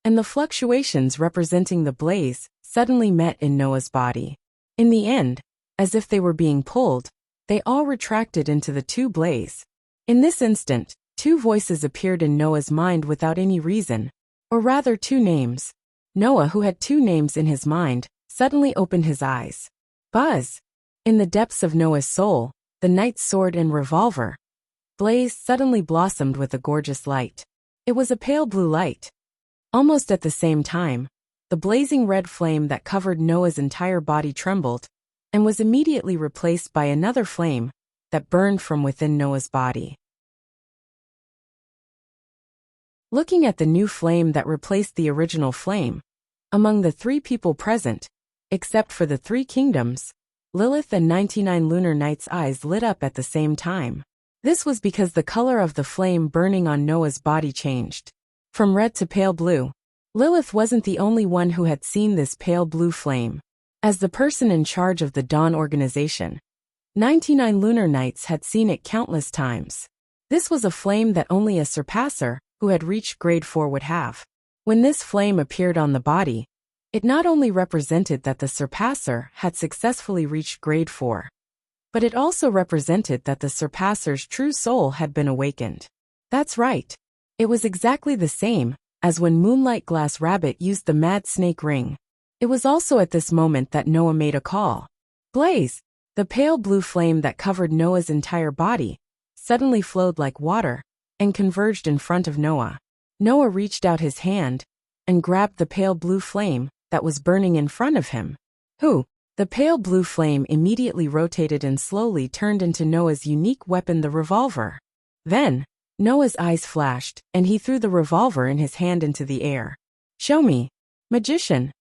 and the fluctuations representing the blaze, suddenly met in Noah's body. In the end, as if they were being pulled, they all retracted into the two blaze. In this instant, two voices appeared in Noah's mind without any reason, or rather two names. Noah, who had two names in his mind, suddenly opened his eyes. Buzz! In the depths of Noah's soul, the knight's sword and revolver blaze suddenly blossomed with a gorgeous light. It was a pale blue light. Almost at the same time, the blazing red flame that covered Noah's entire body trembled, and was immediately replaced by another flame that burned from within Noah's body. Looking at the new flame that replaced the original flame, among the three people present, except for the three kingdoms, Lilith and 99 lunar knights' eyes lit up at the same time. This was because the color of the flame burning on Noah's body changed from red to pale blue. Lilith wasn't the only one who had seen this pale blue flame. As the person in charge of the Dawn organization, 99 lunar knights had seen it countless times. This was a flame that only a surpasser who had reached grade 4 would have. When this flame appeared on the body, it not only represented that the surpasser had successfully reached grade 4, but it also represented that the surpasser's true soul had been awakened. That's right. It was exactly the same as when Moonlight Glass Rabbit used the Mad Snake Ring. It was also at this moment that Noah made a call. Blaze! The pale blue flame that covered Noah's entire body suddenly flowed like water and converged in front of Noah. Noah reached out his hand and grabbed the pale blue flame that was burning in front of him. The pale blue flame immediately rotated and slowly turned into Noah's unique weapon, the revolver. Then, Noah's eyes flashed, and he threw the revolver in his hand into the air. Show me, magician.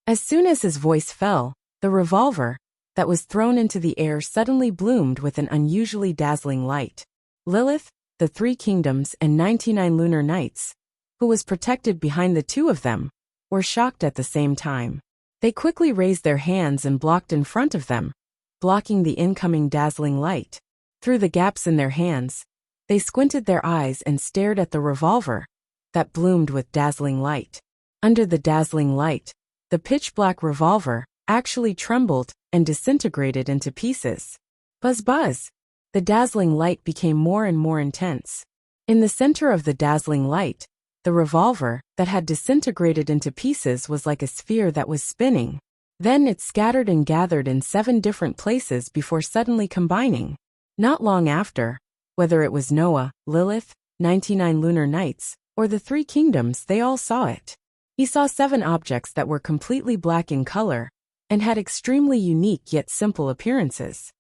As soon as his voice fell, the revolver that was thrown into the air suddenly bloomed with an unusually dazzling light. Lilith, the three kingdoms, and 99 lunar knights, who was protected behind the two of them, were shocked at the same time. They quickly raised their hands and blocked in front of them, blocking the incoming dazzling light. Through the gaps in their hands, they squinted their eyes and stared at the revolver that bloomed with dazzling light. Under the dazzling light, the pitch-black revolver actually trembled and disintegrated into pieces. Buzz buzz! The dazzling light became more and more intense. In the center of the dazzling light, the revolver that had disintegrated into pieces was like a sphere that was spinning. Then it scattered and gathered in 7 different places before suddenly combining. Not long after, whether it was Noah, Lilith, 99 lunar knights, or the three kingdoms, they all saw it. He saw 7 objects that were completely black in color and had extremely unique yet simple appearances.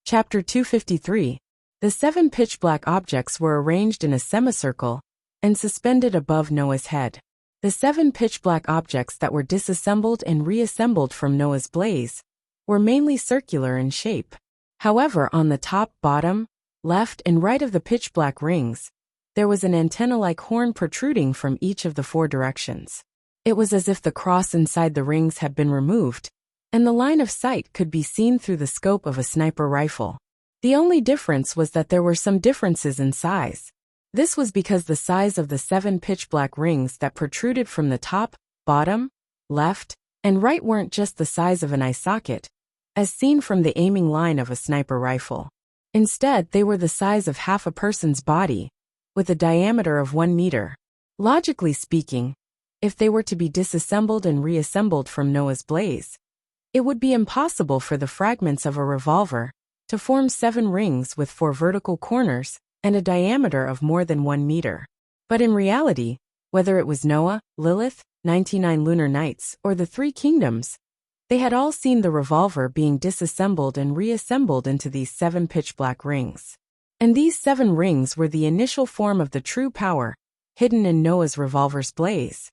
Chapter 253. The 7 pitch-black objects were arranged in a semicircle and suspended above Noah's head. The 7 pitch-black objects that were disassembled and reassembled from Noah's blaze were mainly circular in shape. However, on the top, bottom, left, and right of the pitch-black rings, there was an antenna-like horn protruding from each of the 4 directions. It was as if the cross inside the rings had been removed, and the line of sight could be seen through the scope of a sniper rifle. The only difference was that there were some differences in size. This was because the size of the 7 pitch-black rings that protruded from the top, bottom, left, and right weren't just the size of an eye socket. as seen from the aiming line of a sniper rifle. Instead, they were the size of half a person's body, with a diameter of 1 meter. Logically speaking, if they were to be disassembled and reassembled from Noah's blaze, it would be impossible for the fragments of a revolver to form 7 rings with 4 vertical corners and a diameter of more than 1 meter. But in reality, whether it was Noah, Lilith, 99 lunar nights, or the 3 kingdoms, they had all seen the revolver being disassembled and reassembled into these 7 pitch-black rings. And these 7 rings were the initial form of the true power hidden in Noah's revolver's blaze.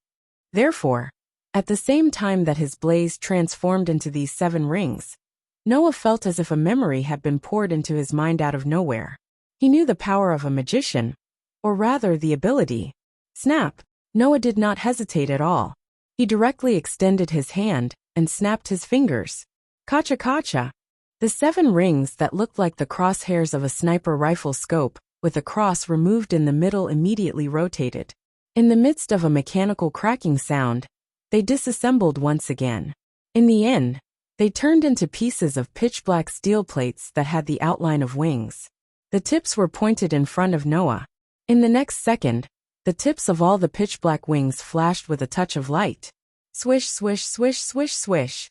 Therefore, at the same time that his blaze transformed into these 7 rings, Noah felt as if a memory had been poured into his mind out of nowhere. He knew the power of a magician, or rather the ability. Snap! Noah did not hesitate at all. He directly extended his hand and snapped his fingers. Kacha kacha! The 7 rings that looked like the crosshairs of a sniper rifle scope, with a cross removed in the middle, immediately rotated. In the midst of a mechanical cracking sound, they disassembled once again. In the end, they turned into pieces of pitch-black steel plates that had the outline of wings. The tips were pointed in front of Noah. In the next second, the tips of all the pitch-black wings flashed with a touch of light. Swish, swish, swish, swish, swish.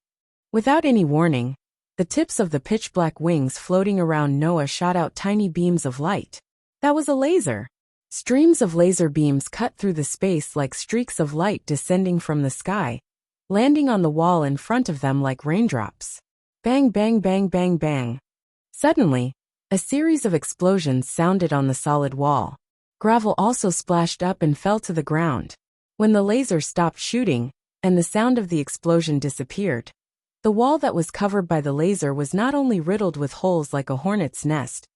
Without any warning, the tips of the pitch-black wings floating around Noah shot out tiny beams of light. That was a laser. Streams of laser beams cut through the space like streaks of light descending from the sky, landing on the wall in front of them like raindrops. Bang, bang, bang, bang, bang. Suddenly, a series of explosions sounded on the solid wall. Gravel also splashed up and fell to the ground. When the laser stopped shooting, and the sound of the explosion disappeared, the wall that was covered by the laser was not only riddled with holes like a hornet's nest,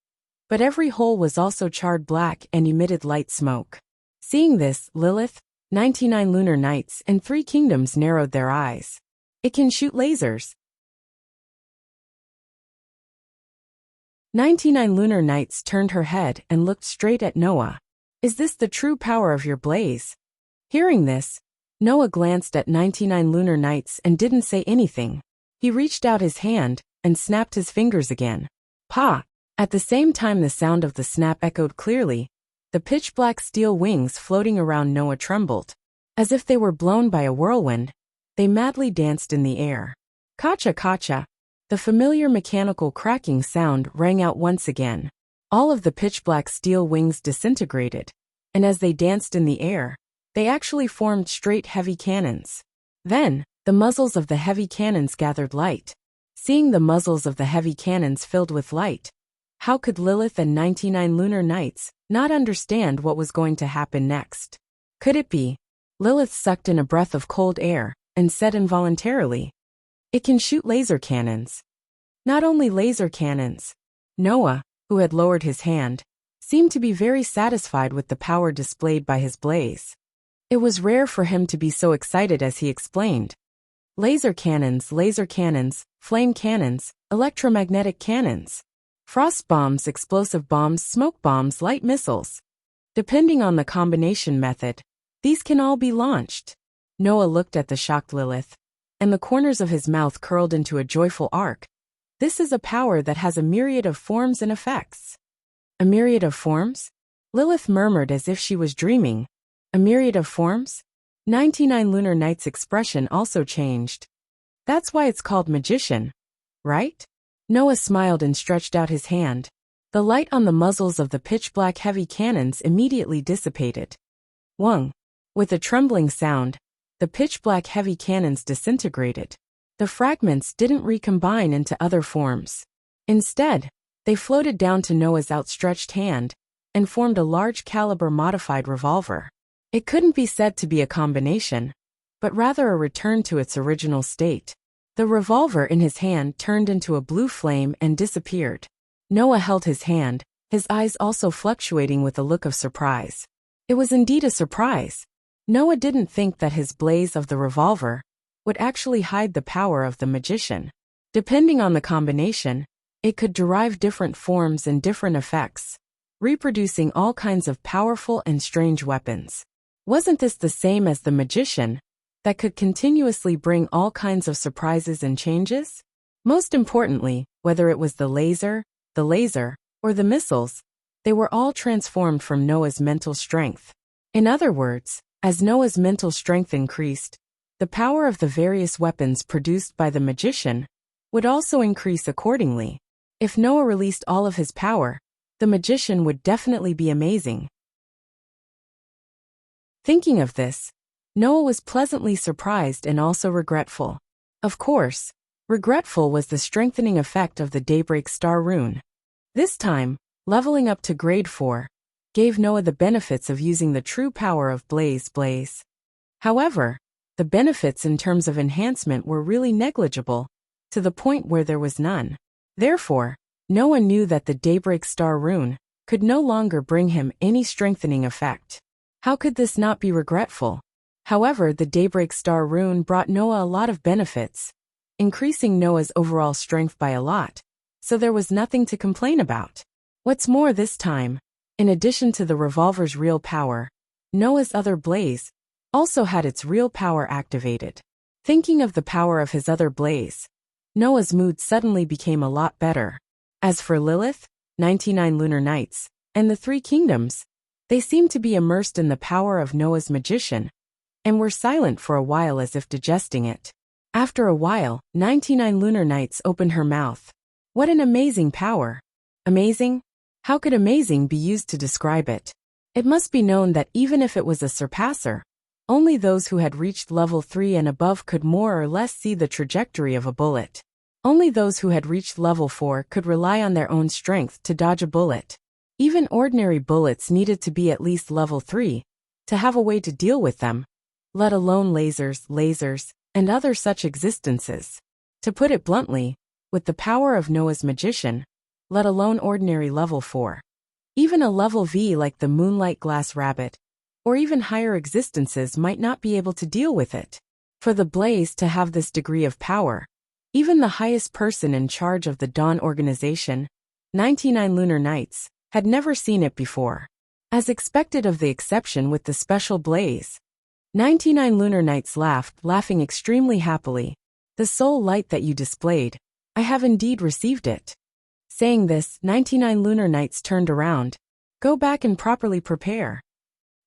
but every hole was also charred black and emitted light smoke. Seeing this, Lilith, 99 lunar nights, and 3 kingdoms narrowed their eyes. It can shoot lasers. 99 lunar nights turned her head and looked straight at Noah. Is this the true power of your blaze? Hearing this, Noah glanced at 99 lunar nights and didn't say anything. He reached out his hand and snapped his fingers again. Pa! At the same time the sound of the snap echoed clearly, the pitch-black steel wings floating around Noah trembled. As if they were blown by a whirlwind, they madly danced in the air. Kacha kacha! The familiar mechanical cracking sound rang out once again. All of the pitch-black steel wings disintegrated, and as they danced in the air, they actually formed straight heavy cannons. Then, the muzzles of the heavy cannons gathered light. Seeing the muzzles of the heavy cannons filled with light, how could Lilith and 99 lunar nights not understand what was going to happen next? Could it be? Lilith sucked in a breath of cold air and said involuntarily, "It can shoot laser cannons." Not only laser cannons. Noah, who had lowered his hand, seemed to be very satisfied with the power displayed by his blaze. It was rare for him to be so excited as he explained. Laser cannons, flame cannons, electromagnetic cannons, frost bombs, explosive bombs, smoke bombs, light missiles. Depending on the combination method, these can all be launched. Noah looked at the shocked Lilith, and the corners of his mouth curled into a joyful arc. This is a power that has a myriad of forms and effects. A myriad of forms? Lilith murmured as if she was dreaming. A myriad of forms? 99 lunar nights' expression also changed. That's why it's called magician, right? Noah smiled and stretched out his hand. The light on the muzzles of the pitch-black heavy cannons immediately dissipated. Whung! With a trembling sound, the pitch-black heavy cannons disintegrated. The fragments didn't recombine into other forms. Instead, they floated down to Noah's outstretched hand and formed a large-caliber modified revolver. It couldn't be said to be a combination, but rather a return to its original state. The revolver in his hand turned into a blue flame and disappeared. Noah held his hand, his eyes also fluctuating with a look of surprise. It was indeed a surprise. Noah didn't think that his blaze of the revolver would actually hide the power of the magician. Depending on the combination, it could derive different forms and different effects, reproducing all kinds of powerful and strange weapons. Wasn't this the same as the magician, that could continuously bring all kinds of surprises and changes? Most importantly, whether it was the laser, or the missiles, they were all transformed from Noah's mental strength. In other words, as Noah's mental strength increased, the power of the various weapons produced by the magician would also increase accordingly. If Noah released all of his power, the magician would definitely be amazing. Thinking of this, Noah was pleasantly surprised and also regretful. Of course, regretful was the strengthening effect of the daybreak star rune. This time, leveling up to grade 4 gave Noah the benefits of using the true power of blaze. However, the benefits in terms of enhancement were really negligible, to the point where there was none. Therefore, Noah knew that the daybreak star rune could no longer bring him any strengthening effect. How could this not be regretful? However, the daybreak star rune brought Noah a lot of benefits, increasing Noah's overall strength by a lot, so there was nothing to complain about. What's more, this time, in addition to the revolver's real power, Noah's other blaze also had its real power activated. Thinking of the power of his other blaze, Noah's mood suddenly became a lot better. As for Lilith, 99 lunar nights, and the 3 kingdoms, they seemed to be immersed in the power of Noah's magician, and were silent for a while as if digesting it. After a while, 99 lunar nights opened her mouth. What an amazing power! Amazing? How could amazing be used to describe it? It must be known that even if it was a surpasser, only those who had reached level 3 and above could more or less see the trajectory of a bullet. Only those who had reached level 4 could rely on their own strength to dodge a bullet. Even ordinary bullets needed to be at least level 3 to have a way to deal with them, let alone lasers, and other such existences. To put it bluntly, with the power of Noah's magician, let alone ordinary level 4. Even a level V like the Moonlight Glass Rabbit, or even higher existences might not be able to deal with it. For the blaze to have this degree of power, even the highest person in charge of the Dawn organization, 99 lunar nights, had never seen it before. As expected of the exception with the special blaze, 99 lunar nights laughed, laughing extremely happily. The soul light that you displayed, I have indeed received it. Saying this, 99 lunar nights turned around. Go back and properly prepare.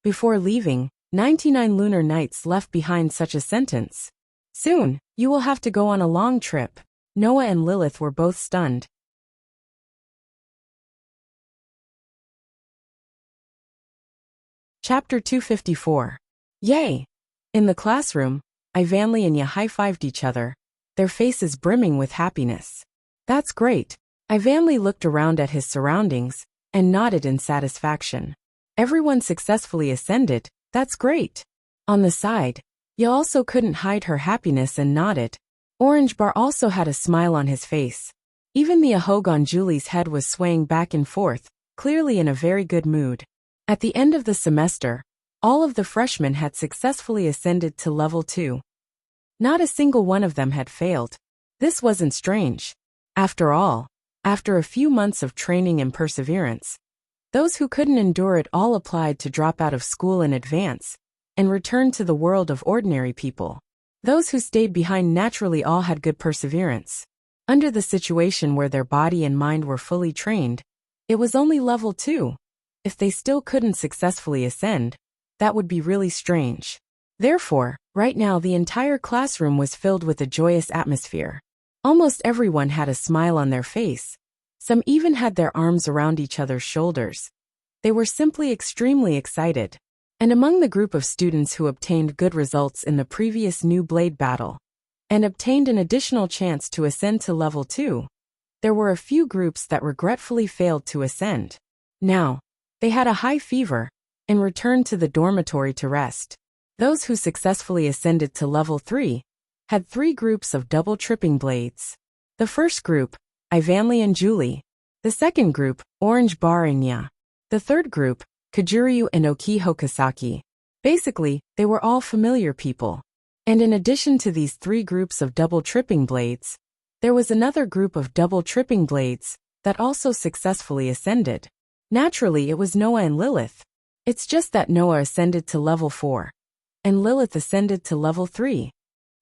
Before leaving, 99 lunar nights left behind such a sentence. Soon, you will have to go on a long trip. Noah and Lilith were both stunned. Chapter 254. Yay! In the classroom, Ivanli and Ya high-fived each other, their faces brimming with happiness. That's great. Ivanli looked around at his surroundings and nodded in satisfaction. Everyone successfully ascended, that's great. On the side, Ya also couldn't hide her happiness and nodded. Orange Bar also had a smile on his face. Even the Ahog on Julie's head was swaying back and forth, clearly in a very good mood. At the end of the semester, all of the freshmen had successfully ascended to level 2. Not a single one of them had failed. This wasn't strange. After all, after a few months of training and perseverance, those who couldn't endure it all applied to drop out of school in advance and return to the world of ordinary people. Those who stayed behind naturally all had good perseverance. Under the situation where their body and mind were fully trained, it was only level 2. If they still couldn't successfully ascend, that would be really strange. Therefore, right now the entire classroom was filled with a joyous atmosphere. Almost everyone had a smile on their face. Some even had their arms around each other's shoulders. They were simply extremely excited. And among the group of students who obtained good results in the previous new blade battle, and obtained an additional chance to ascend to level 2, there were a few groups that regretfully failed to ascend. Now, they had a high fever, and returned to the dormitory to rest. Those who successfully ascended to level 3 had 3 groups of double tripping blades. The first group, Ivanli and Julie. The second group, Orange Bar and Ya. The third group, Kajuryu and Okiho Kasaki. Basically, they were all familiar people. And in addition to these 3 groups of double tripping blades, there was another group of double tripping blades that also successfully ascended. Naturally, it was Noah and Lilith. It's just that Noah ascended to level 4, and Lilith ascended to level 3.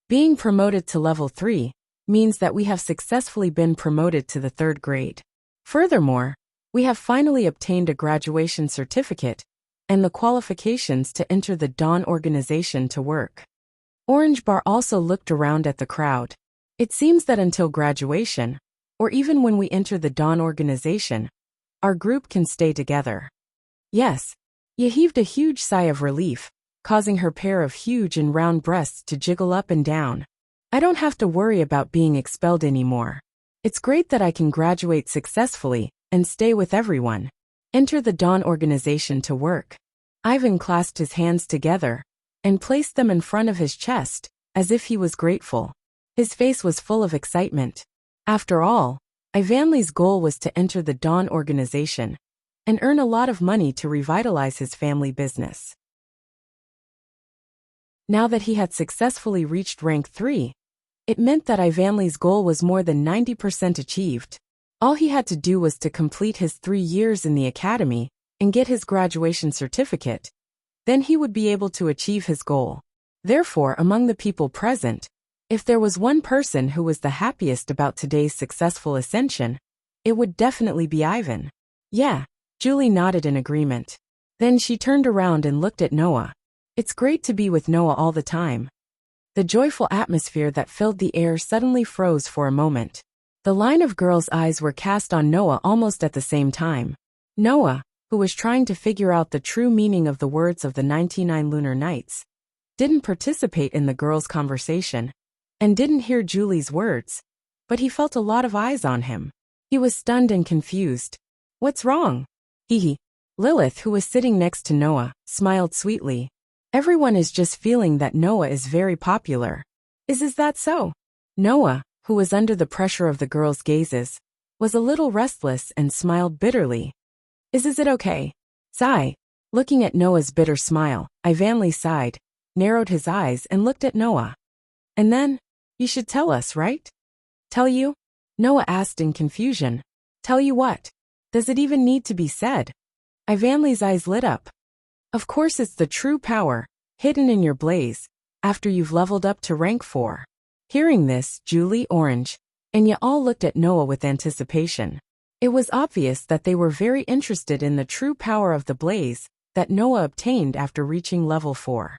Being promoted to level 3, means that we have successfully been promoted to the 3rd grade. Furthermore, we have finally obtained a graduation certificate and the qualifications to enter the Dawn organization to work. Orange Bar also looked around at the crowd. It seems that until graduation, or even when we enter the Dawn organization, our group can stay together. Yes. Ye heaved a huge sigh of relief, causing her pair of huge and round breasts to jiggle up and down. I don't have to worry about being expelled anymore. It's great that I can graduate successfully and stay with everyone. Enter the Dawn organization to work. Ivan clasped his hands together and placed them in front of his chest, as if he was grateful. His face was full of excitement. After all, Ivanly's goal was to enter the Dawn organization and earn a lot of money to revitalize his family business. Now that he had successfully reached rank 3, it meant that Ivanly's goal was more than 90% achieved. All he had to do was to complete his 3 years in the academy and get his graduation certificate. Then he would be able to achieve his goal. Therefore, among the people present, if there was one person who was the happiest about today's successful ascension, it would definitely be Ivan. Yeah, Julie nodded in agreement. Then she turned around and looked at Noah. It's great to be with Noah all the time. The joyful atmosphere that filled the air suddenly froze for a moment. The line of girls' eyes were cast on Noah almost at the same time. Noah, who was trying to figure out the true meaning of the words of the 99 lunar nights, didn't participate in the girls' conversation and didn't hear Julie's words, but he felt a lot of eyes on him. He was stunned and confused. What's wrong? Hee. Lilith, who was sitting next to Noah, smiled sweetly. Everyone is just feeling that Noah is very popular. Is that so? Noah, who was under the pressure of the girls' gazes, was a little restless and smiled bitterly. Is it okay? Sigh. Looking at Noah's bitter smile, Ivanly sighed, narrowed his eyes and looked at Noah. And then, you should tell us, right? Tell you? Noah asked in confusion. Tell you what? Does it even need to be said? Ivanly's eyes lit up. Of course, it's the true power, hidden in your blaze, after you've leveled up to rank 4. Hearing this, Julie, Orange, and you all looked at Noah with anticipation. It was obvious that they were very interested in the true power of the blaze that Noah obtained after reaching level 4.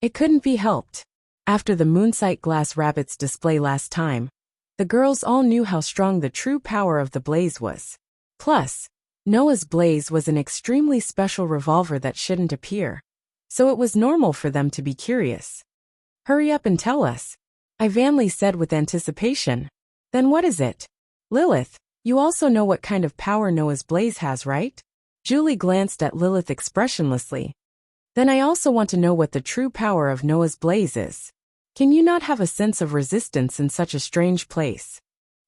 It couldn't be helped. After the Moonsight Glass Rabbit's display last time, the girls all knew how strong the true power of the blaze was. Plus, Noah's blaze was an extremely special revolver that shouldn't appear, so it was normal for them to be curious. Hurry up and tell us, Ivanly said with anticipation. Then what is it? Lilith, you also know what kind of power Noah's blaze has, right? Julie glanced at Lilith expressionlessly. Then I also want to know what the true power of Noah's blaze is. Can you not have a sense of resistance in such a strange place?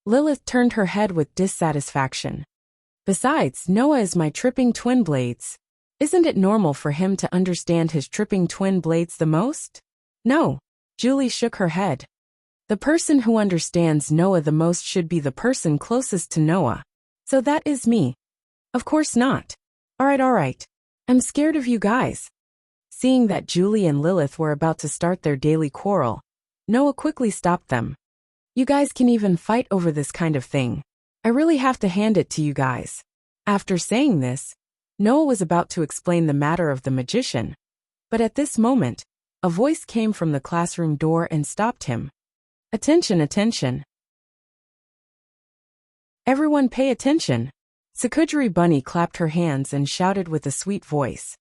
Lilith turned her head with dissatisfaction. Besides, Noah is my tripping twin blades. Isn't it normal for him to understand his tripping twin blades the most? No. Julie shook her head. The person who understands Noah the most should be the person closest to Noah. So that is me. Of course not. All right. I'm scared of you guys. Seeing that Julie and Lilith were about to start their daily quarrel, Noah quickly stopped them. You guys can even fight over this kind of thing. I really have to hand it to you guys. After saying this, Noah was about to explain the matter of the magician, but at this moment, a voice came from the classroom door and stopped him. Attention. Everyone pay attention. Sakujiri Bunny clapped her hands and shouted with a sweet voice.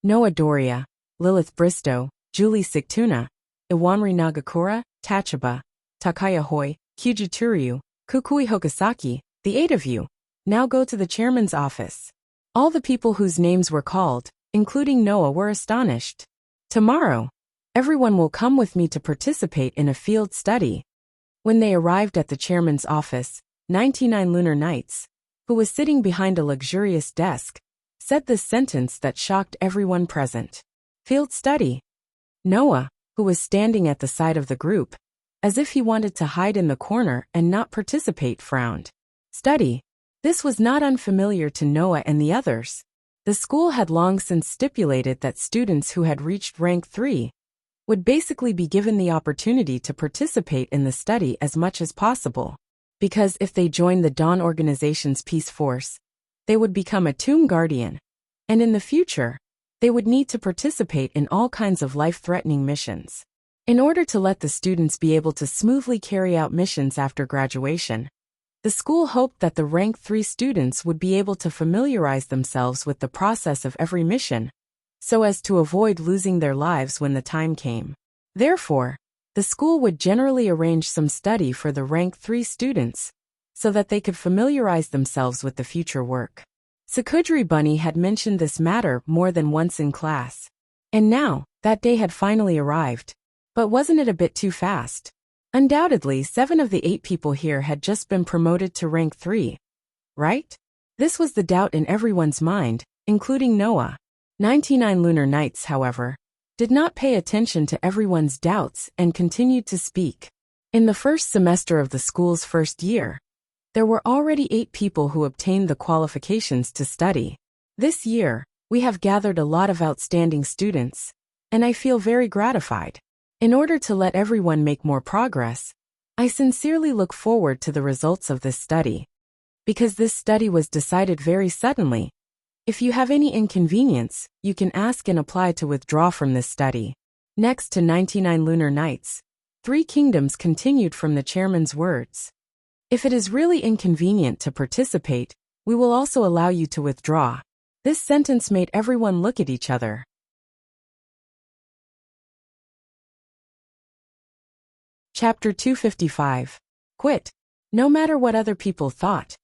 Noah Doria, Lilith Bristow, Julie Siktuna, Iwanri Nagakura, Tachaba, Takaya Hoi, Kyujituryu, Kukui Hokusaki, the 8 of you, now go to the chairman's office. All the people whose names were called, including Noah, were astonished. Tomorrow, everyone will come with me to participate in a field study. When they arrived at the chairman's office, 99 Lunar Nights, who was sitting behind a luxurious desk, said this sentence that shocked everyone present. Field study. Noah, who was standing at the side of the group, as if he wanted to hide in the corner and not participate, frowned. Study. This was not unfamiliar to Noah and the others. The school had long since stipulated that students who had reached rank 3 would basically be given the opportunity to participate in the study as much as possible. Because if they joined the Dawn organization's Peace Force, they would become a Tomb Guardian, and in the future, they would need to participate in all kinds of life-threatening missions. In order to let the students be able to smoothly carry out missions after graduation, the school hoped that the Rank 3 students would be able to familiarize themselves with the process of every mission, so as to avoid losing their lives when the time came. Therefore, the school would generally arrange some study for the Rank 3 students, so that they could familiarize themselves with the future work. Sakudri Bunny had mentioned this matter more than once in class. And now, that day had finally arrived. But wasn't it a bit too fast? Undoubtedly, 7 of the 8 people here had just been promoted to Rank 3. Right? This was the doubt in everyone's mind, including Noah. 99 Lunar Nights, however, did not pay attention to everyone's doubts and continued to speak. In the first semester of the school's first year, there were already 8 people who obtained the qualifications to study. This year, we have gathered a lot of outstanding students, and I feel very gratified. In order to let everyone make more progress, I sincerely look forward to the results of this study. Because this study was decided very suddenly, if you have any inconvenience, you can ask and apply to withdraw from this study. Next to 99 Lunar Nights, 3 Kingdoms continued from the chairman's words. If it is really inconvenient to participate, we will also allow you to withdraw. This sentence made everyone look at each other. Chapter 255. Quit. No matter what other people thought,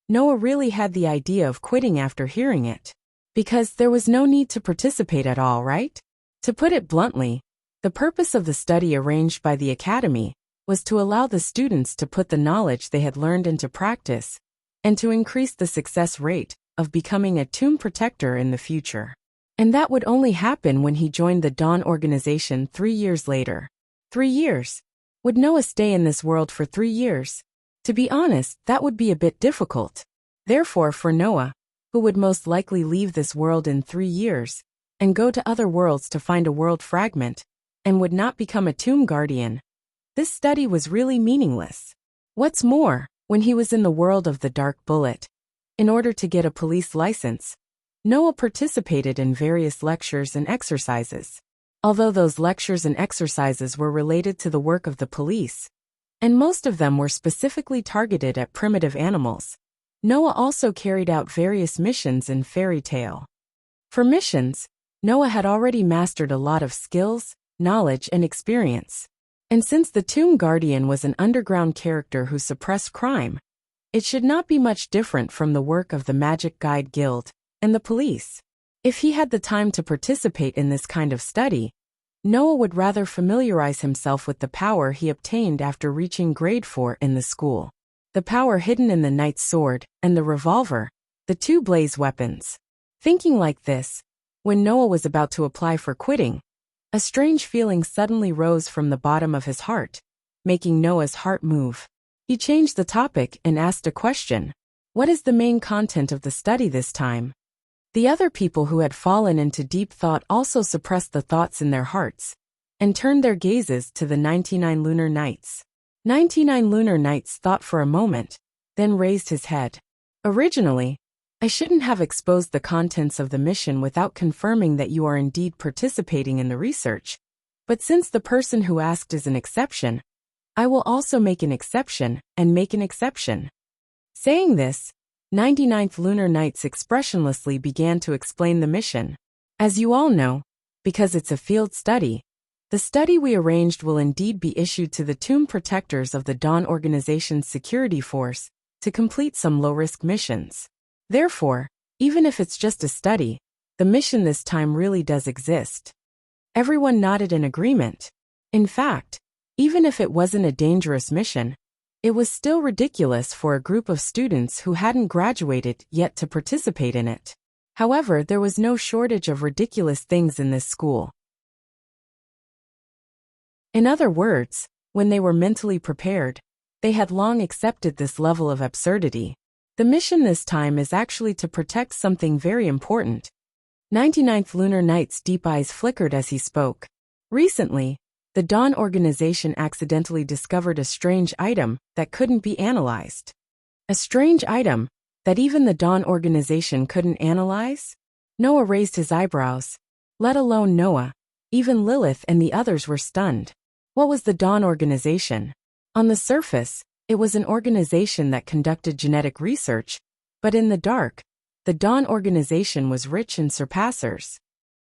Noah really had the idea of quitting after hearing it. Because there was no need to participate at all, right? To put it bluntly, the purpose of the study arranged by the academy was to allow the students to put the knowledge they had learned into practice, and to increase the success rate of becoming a tomb protector in the future. And that would only happen when he joined the Dawn organization 3 years later. 3 years? Would Noah stay in this world for 3 years? To be honest, that would be a bit difficult. Therefore, for Noah, who would most likely leave this world in 3 years, and go to other worlds to find a world fragment, and would not become a tomb guardian, this study was really meaningless. What's more, when he was in the world of the Dark Bullet, in order to get a police license, Noah participated in various lectures and exercises. Although those lectures and exercises were related to the work of the police, and most of them were specifically targeted at primitive animals, Noah also carried out various missions in Fairy Tale. For missions, Noah had already mastered a lot of skills, knowledge, and experience. And since the Tomb Guardian was an underground character who suppressed crime, it should not be much different from the work of the Magic Guide Guild and the police. If he had the time to participate in this kind of study, Noah would rather familiarize himself with the power he obtained after reaching grade 4 in the school. The power hidden in the knight's sword and the revolver, the 2 blaze weapons. Thinking like this, when Noah was about to apply for quitting, a strange feeling suddenly rose from the bottom of his heart, making Noah's heart move. He changed the topic and asked a question. What is the main content of the study this time? The other people who had fallen into deep thought also suppressed the thoughts in their hearts, and turned their gazes to the 99 Lunar Nights. 99 Lunar Nights thought for a moment, then raised his head. Originally, I shouldn't have exposed the contents of the mission without confirming that you are indeed participating in the research, but since the person who asked is an exception, I will also make an exception and make an exception. Saying this, 99th Lunar Nights expressionlessly began to explain the mission. As you all know, because it's a field study, the study we arranged will indeed be issued to the tomb protectors of the Dawn Organization's security force to complete some low-risk missions. Therefore, even if it's just a study, the mission this time really does exist. Everyone nodded in agreement. In fact, even if it wasn't a dangerous mission, it was still ridiculous for a group of students who hadn't graduated yet to participate in it. However, there was no shortage of ridiculous things in this school. In other words, when they were mentally prepared, they had long accepted this level of absurdity. The mission this time is actually to protect something very important. 99th Lunar Night's deep eyes flickered as he spoke. Recently, the Dawn organization accidentally discovered a strange item that couldn't be analyzed. A strange item that even the Dawn organization couldn't analyze? Noah raised his eyebrows. Let alone Noah, even Lilith and the others were stunned. What was the Dawn organization? On the surface, it was an organization that conducted genetic research, but in the dark, the Dawn organization was rich in surpassers.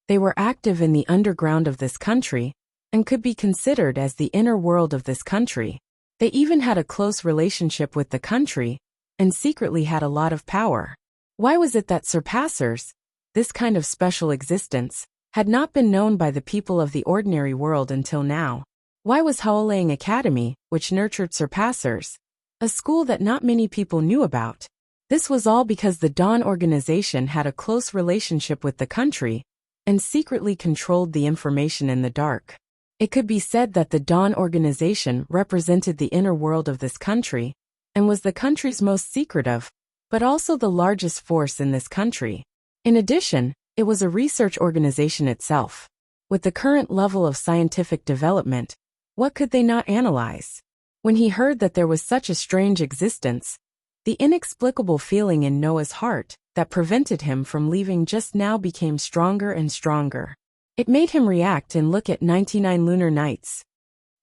They were active in the underground of this country and could be considered as the inner world of this country. They even had a close relationship with the country and secretly had a lot of power. Why was it that surpassers, this kind of special existence, had not been known by the people of the ordinary world until now? Why was Haolang Academy, which nurtured surpassers, a school that not many people knew about? This was all because the Dawn organization had a close relationship with the country and secretly controlled the information in the dark. It could be said that the Dawn organization represented the inner world of this country and was the country's most secretive, but also the largest force in this country. In addition, it was a research organization itself. With the current level of scientific development, what could they not analyze? When he heard that there was such a strange existence, the inexplicable feeling in Noah's heart that prevented him from leaving just now became stronger and stronger. It made him react and look at 99 lunar nights.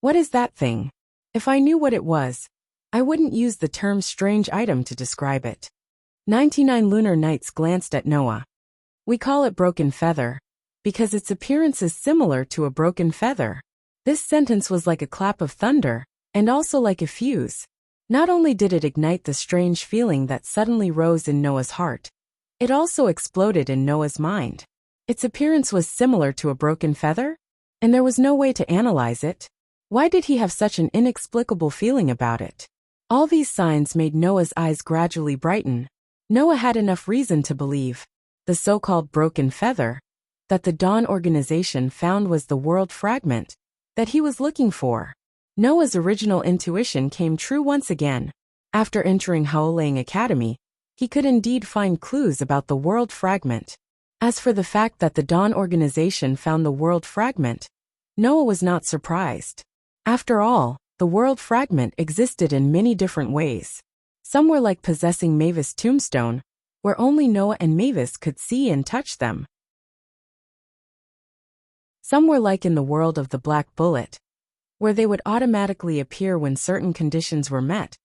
What is that thing? If I knew what it was, I wouldn't use the term strange item to describe it. 99 lunar nights glanced at Noah. We call it broken feather, because its appearance is similar to a broken feather. This sentence was like a clap of thunder, and also like a fuse. Not only did it ignite the strange feeling that suddenly rose in Noah's heart, it also exploded in Noah's mind. Its appearance was similar to a broken feather, and there was no way to analyze it. Why did he have such an inexplicable feeling about it? All these signs made Noah's eyes gradually brighten. Noah had enough reason to believe the so-called broken feather that the Dawn organization found was the world fragment that he was looking for. Noah's original intuition came true once again. After entering Haolang Academy, he could indeed find clues about the world fragment. As for the fact that the Dawn organization found the world fragment, Noah was not surprised. After all, the world fragment existed in many different ways. Some were like possessing Mavis' tombstone, where only Noah and Mavis could see and touch them. Some were like in the world of the Black Bullet, where they would automatically appear when certain conditions were met,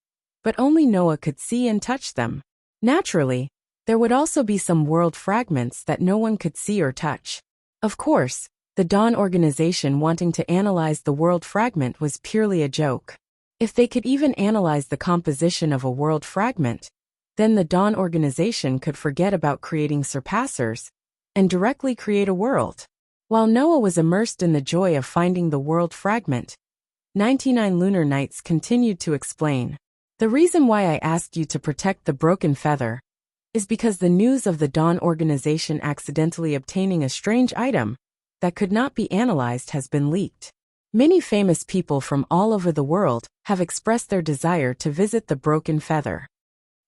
but only Noah could see and touch them. Naturally, there would also be some world fragments that no one could see or touch. Of course, the Dawn organization wanting to analyze the world fragment was purely a joke. If they could even analyze the composition of a world fragment, then the Dawn organization could forget about creating surpassers and directly create a world. While Noah was immersed in the joy of finding the world fragment, 99 lunar nights continued to explain. The reason why I asked you to protect the broken feather is because the news of the Dawn organization accidentally obtaining a strange item that could not be analyzed has been leaked. Many famous people from all over the world have expressed their desire to visit the broken feather.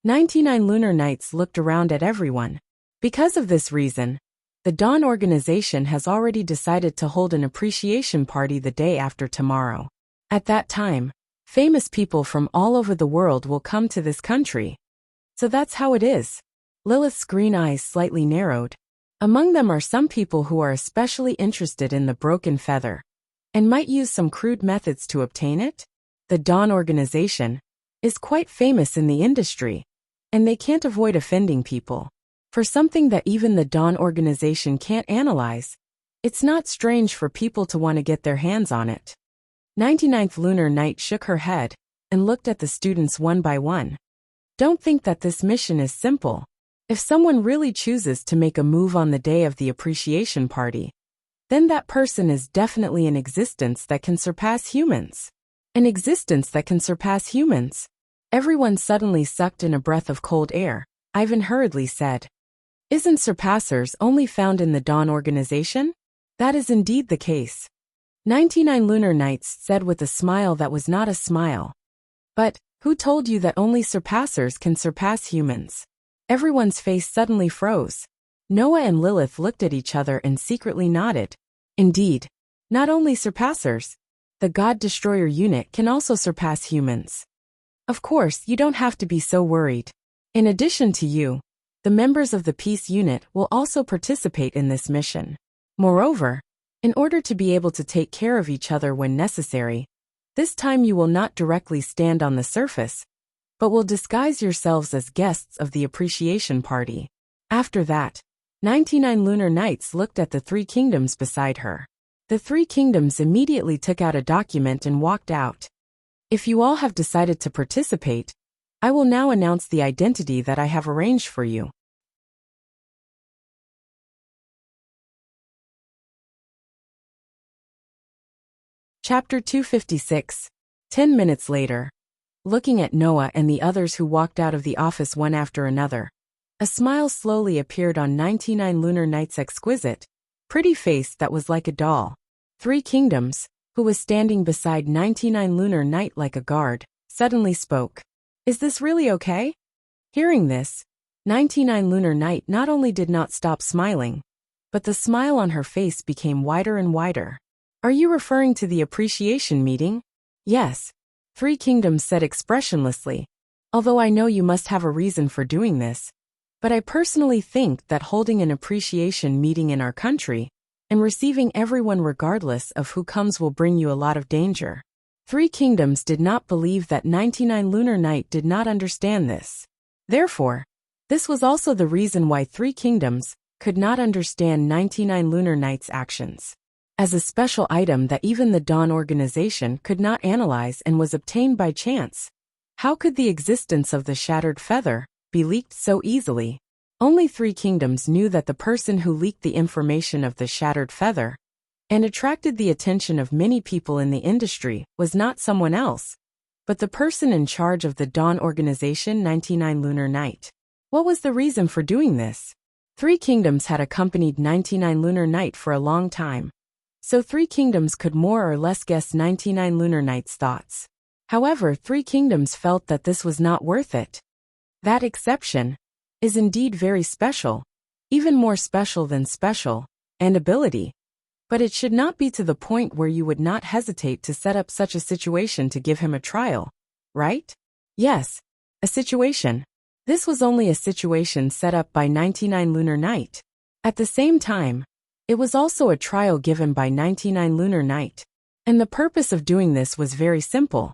99 lunar nights looked around at everyone. Because of this reason, the Dawn organization has already decided to hold an appreciation party the day after tomorrow. At that time, famous people from all over the world will come to this country. So that's how it is. Lilith's green eyes slightly narrowed. Among them are some people who are especially interested in the broken feather and might use some crude methods to obtain it. The Dawn organization is quite famous in the industry, and they can't avoid offending people. For something that even the Dawn organization can't analyze, it's not strange for people to want to get their hands on it. 99th lunar night shook her head and looked at the students one by one. Don't think that this mission is simple. If someone really chooses to make a move on the day of the appreciation party, then that person is definitely an existence that can surpass humans. An existence that can surpass humans. Everyone suddenly sucked in a breath of cold air. Ivan hurriedly said, "Isn't surpassers only found in the Dawn organization?" "That is indeed the case," 99 lunar nights said with a smile that was not a smile. "But who told you that only surpassers can surpass humans?" Everyone's face suddenly froze. Noah and Lilith looked at each other and secretly nodded. Indeed, Not only surpassers, the God Destroyer unit can also surpass humans. Of course, you don't have to be so worried. In addition to you, the members of the Peace unit will also participate in this mission. Moreover, in order to be able to take care of each other when necessary, this time you will not directly stand on the surface, but will disguise yourselves as guests of the appreciation party. After that, 99 lunar nights looked at the three kingdoms beside her. The three kingdoms immediately took out a document and walked out. If you all have decided to participate, I will now announce the identity that I have arranged for you. Chapter 256. 10 minutes later. Looking at Noah and the others who walked out of the office one after another, a smile slowly appeared on 99 lunar nights' exquisite, pretty face that was like a doll. Three Kingdoms, who was standing beside 99 lunar night like a guard, suddenly spoke. Is this really okay? Hearing this, 99 lunar night not only did not stop smiling, but the smile on her face became wider and wider. Are you referring to the appreciation meeting? Yes. Three Kingdoms said expressionlessly. Although I know you must have a reason for doing this, but I personally think that holding an appreciation meeting in our country and receiving everyone regardless of who comes will bring you a lot of danger. Three Kingdoms did not believe that 99 lunar night did not understand this. Therefore, this was also the reason why Three Kingdoms could not understand 99 lunar night's actions. As a special item that even the Dawn organization could not analyze and was obtained by chance. How could the existence of the shattered feather be leaked so easily? Only Three Kingdoms knew that the person who leaked the information of the shattered feather and attracted the attention of many people in the industry was not someone else, but the person in charge of the Dawn organization 99 lunar night. What was the reason for doing this? Three Kingdoms had accompanied 99 lunar night for a long time, so Three Kingdoms could more or less guess 99 lunar night's thoughts. However, Three Kingdoms felt that this was not worth it. That exception is indeed very special, even more special than special, and ability. But it should not be to the point where you would not hesitate to set up such a situation to give him a trial, right? Yes, a situation. This was only a situation set up by 99 lunar night. At the same time, it was also a trial given by 99 lunar night. And the purpose of doing this was very simple.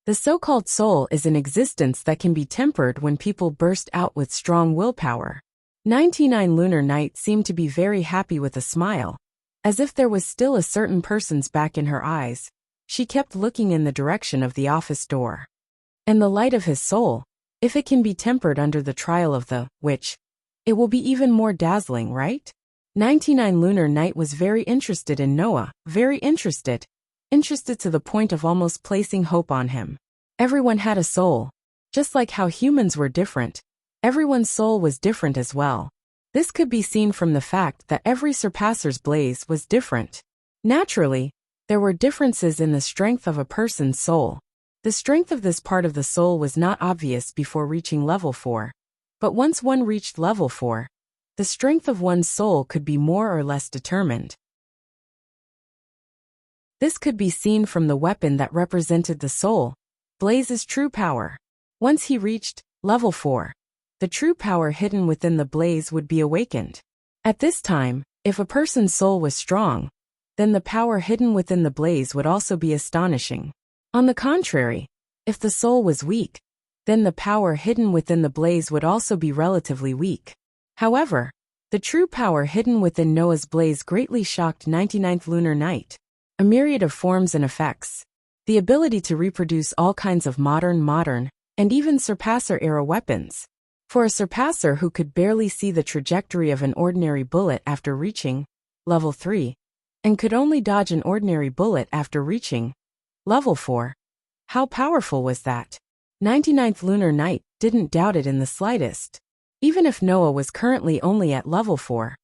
The so-called soul is an existence that can be tempered when people burst out with strong willpower. 99 lunar night seemed to be very happy with a smile. As if there was still a certain person's back in her eyes, she kept looking in the direction of the office door. And the light of his soul, if it can be tempered under the trial of the witch, it will be even more dazzling, right? 99 lunar night was very interested in Noah, very interested to the point of almost placing hope on him. Everyone had a soul. Just like how humans were different, everyone's soul was different as well. This could be seen from the fact that every surpasser's blaze was different. Naturally, there were differences in the strength of a person's soul. The strength of this part of the soul was not obvious before reaching level 4. But once one reached level 4, the strength of one's soul could be more or less determined. This could be seen from the weapon that represented the soul, Blaze's true power. Once he reached level 4, the true power hidden within the blaze would be awakened. At this time, if a person's soul was strong, then the power hidden within the blaze would also be astonishing. On the contrary, if the soul was weak, then the power hidden within the blaze would also be relatively weak. However, the true power hidden within Noah's blaze greatly shocked 99th lunar night. A myriad of forms and effects. The ability to reproduce all kinds of modern, and even surpasser-era weapons. For a surpasser who could barely see the trajectory of an ordinary bullet after reaching level 3, and could only dodge an ordinary bullet after reaching level 4. How powerful was that? 99th lunar night didn't doubt it in the slightest. Even if Noah was currently only at level 4,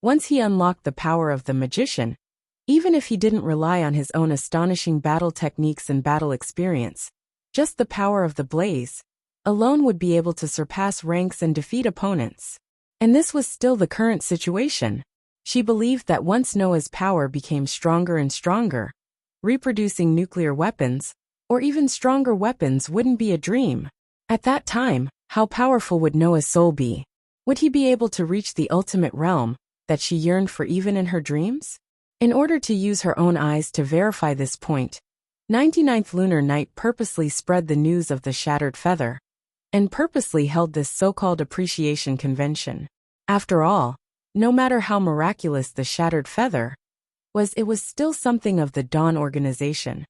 once he unlocked the power of the magician, even if he didn't rely on his own astonishing battle techniques and battle experience, just the power of the blaze alone would be able to surpass ranks and defeat opponents. And this was still the current situation. She believed that once Noah's power became stronger and stronger, reproducing nuclear weapons, or even stronger weapons wouldn't be a dream. At that time, how powerful would Noah's soul be? Would he be able to reach the ultimate realm that she yearned for even in her dreams? In order to use her own eyes to verify this point, 99th Lunar Night purposely spread the news of the shattered feather, and purposely held this so-called appreciation convention. After all, no matter how miraculous the shattered feather was, it was still something of the Dawn Organization.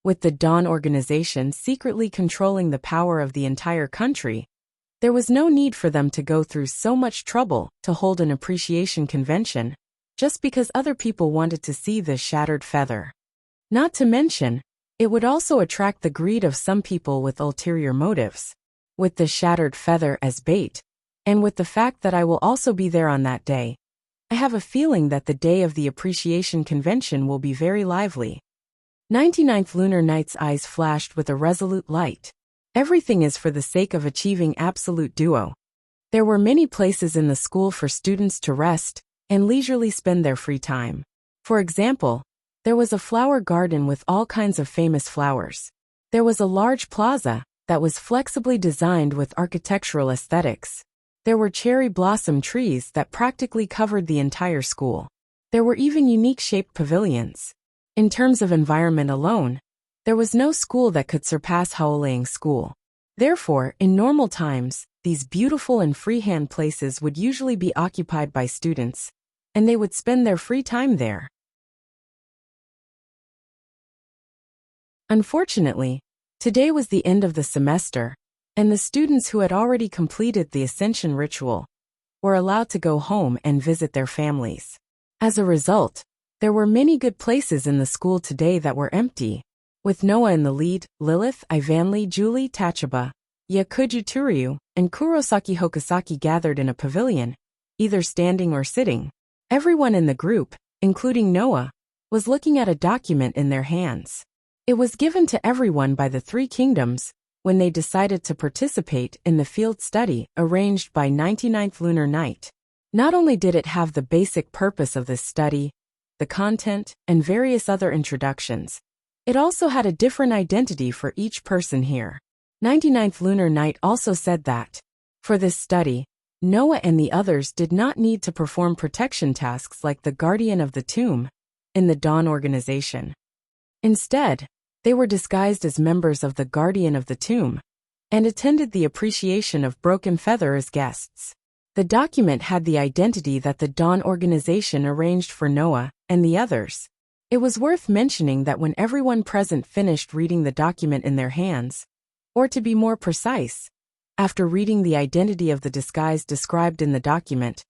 With the Dawn Organization secretly controlling the power of the entire country, there was no need for them to go through so much trouble to hold an appreciation convention, just because other people wanted to see the shattered feather. Not to mention, it would also attract the greed of some people with ulterior motives. With the shattered feather as bait, and with the fact that I will also be there on that day, I have a feeling that the day of the appreciation convention will be very lively. 99th Lunar Night's eyes flashed with a resolute light. Everything is for the sake of achieving absolute duo. There were many places in the school for students to rest and leisurely spend their free time. For example, there was a flower garden with all kinds of famous flowers. There was a large plaza that was flexibly designed with architectural aesthetics. There were cherry blossom trees that practically covered the entire school. There were even unique-shaped pavilions. In terms of environment alone, there was no school that could surpass Haoleang School. Therefore, in normal times, these beautiful and freehand places would usually be occupied by students, and they would spend their free time there. Unfortunately, today was the end of the semester, and the students who had already completed the ascension ritual were allowed to go home and visit their families. As a result, there were many good places in the school today that were empty. With Noah in the lead, Lilith, Ivanli, Julie, Tachaba, Yakuju Turyu, and Kurosaki Hokasaki gathered in a pavilion, either standing or sitting. Everyone in the group, including Noah, was looking at a document in their hands. It was given to everyone by the Three Kingdoms when they decided to participate in the field study arranged by 99th Lunar Night. Not only did it have the basic purpose of this study, the content, and various other introductions, it also had a different identity for each person here. 99th Lunar Night also said that, for this study, Noah and the others did not need to perform protection tasks like the Guardian of the Tomb in the Dawn Organization. Instead, they were disguised as members of the Guardian of the Tomb and attended the appreciation of Broken Feather as guests. The document had the identity that the Dawn Organization arranged for Noah and the others. It was worth mentioning that when everyone present finished reading the document in their hands, or to be more precise, after reading the identity of the disguise described in the document,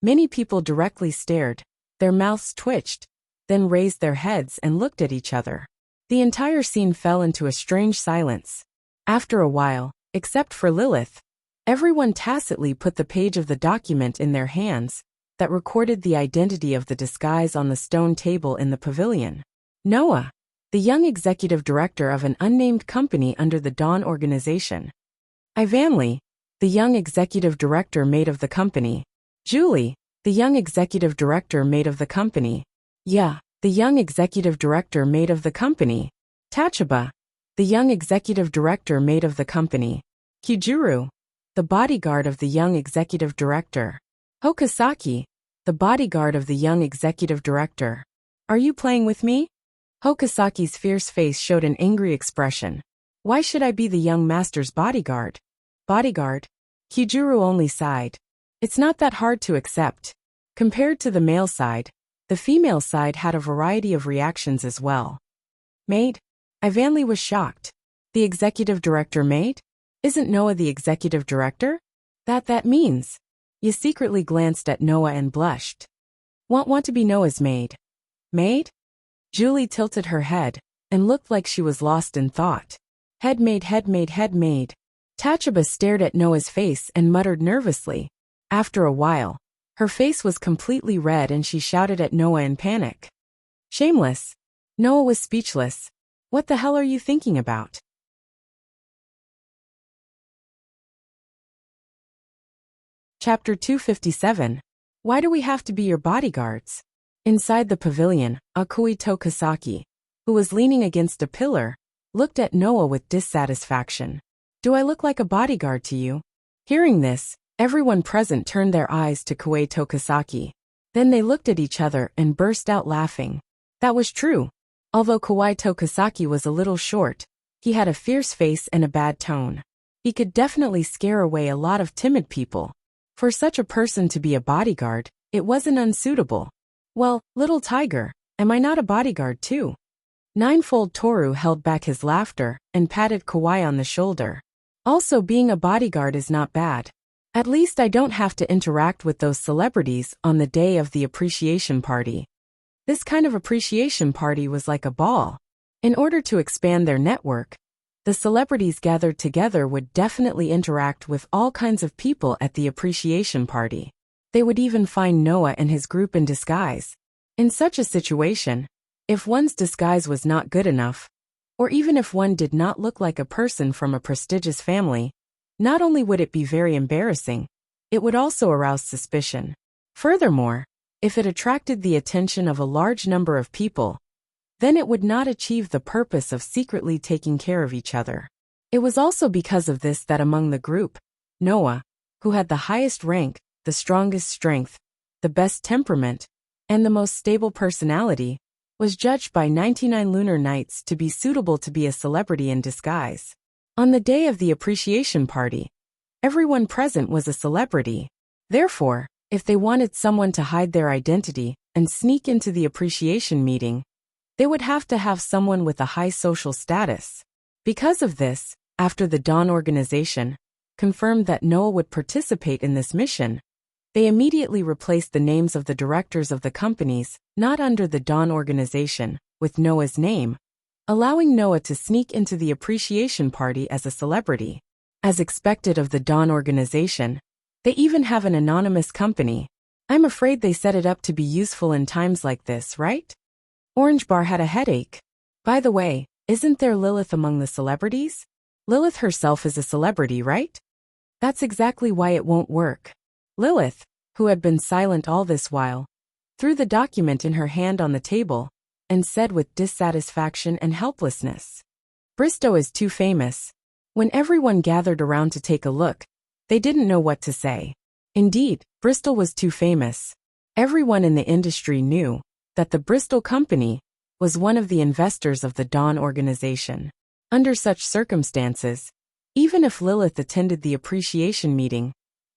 many people directly stared, their mouths twitched, then raised their heads and looked at each other. The entire scene fell into a strange silence. After a while, except for Lilith, everyone tacitly put the page of the document in their hands that recorded the identity of the disguise on the stone table in the pavilion. Noah, the young executive director of an unnamed company under the Dawn Organization. Ivanli, the young executive director mate of the company. Julie, the young executive director mate of the company. The young executive director mate of the company. Tachaba, the young executive director mate of the company. Kijuru, the bodyguard of the young executive director. Hokasaki, the bodyguard of the young executive director. Are you playing with me? Hokasaki's fierce face showed an angry expression. Why should I be the young master's bodyguard? Bodyguard? Kijuru only sighed. It's not that hard to accept. Compared to the male side, the female side had a variety of reactions as well. Maid? Ivanli was shocked. The executive director maid? Isn't Noah the executive director? That means. You secretly glanced at Noah and blushed. Want to be Noah's maid? Maid? Julie tilted her head and looked like she was lost in thought. Head maid. Tachaba stared at Noah's face and muttered nervously. After a while, her face was completely red and she shouted at Noah in panic. Shameless. Noah was speechless. What the hell are you thinking about? Chapter 257. Why do we have to be your bodyguards? Inside the pavilion, Akui Tokasaki, who was leaning against a pillar, looked at Noah with dissatisfaction. Do I look like a bodyguard to you? Hearing this, everyone present turned their eyes to Kue Tokasaki. Then they looked at each other and burst out laughing. That was true. Although Kawai Tokasaki was a little short, he had a fierce face and a bad tone. He could definitely scare away a lot of timid people. For such a person to be a bodyguard, it wasn't unsuitable. Well, little tiger, am I not a bodyguard too? Ninefold Toru held back his laughter and patted Kawai on the shoulder. Also, being a bodyguard is not bad. At least I don't have to interact with those celebrities on the day of the appreciation party. This kind of appreciation party was like a ball. In order to expand their network, the celebrities gathered together would definitely interact with all kinds of people at the appreciation party. They would even find Noah and his group in disguise. In such a situation, if one's disguise was not good enough, or even if one did not look like a person from a prestigious family, not only would it be very embarrassing, it would also arouse suspicion. Furthermore, if it attracted the attention of a large number of people, then it would not achieve the purpose of secretly taking care of each other. It was also because of this that among the group, Noah, who had the highest rank, the strongest strength, the best temperament, and the most stable personality, was judged by 99 lunar nights to be suitable to be a celebrity in disguise. On the day of the appreciation party, everyone present was a celebrity. Therefore, if they wanted someone to hide their identity and sneak into the appreciation meeting, they would have to have someone with a high social status. Because of this, after the Dawn organization confirmed that Noah would participate in this mission, they immediately replaced the names of the directors of the companies not under the Dawn organization with Noah's name, allowing Noah to sneak into the appreciation party as a celebrity. As expected of the Dawn organization, they even have an anonymous company. I'm afraid they set it up to be useful in times like this, right? Orange Bar had a headache. By the way, isn't there Lilith among the celebrities? Lilith herself is a celebrity, right? That's exactly why it won't work. Lilith, who had been silent all this while, threw the document in her hand on the table and said with dissatisfaction and helplessness, Bristow is too famous. When everyone gathered around to take a look, they didn't know what to say. Indeed, Bristol was too famous. Everyone in the industry knew that the Bristol Company was one of the investors of the Dawn organization. Under such circumstances, even if Lilith attended the appreciation meeting,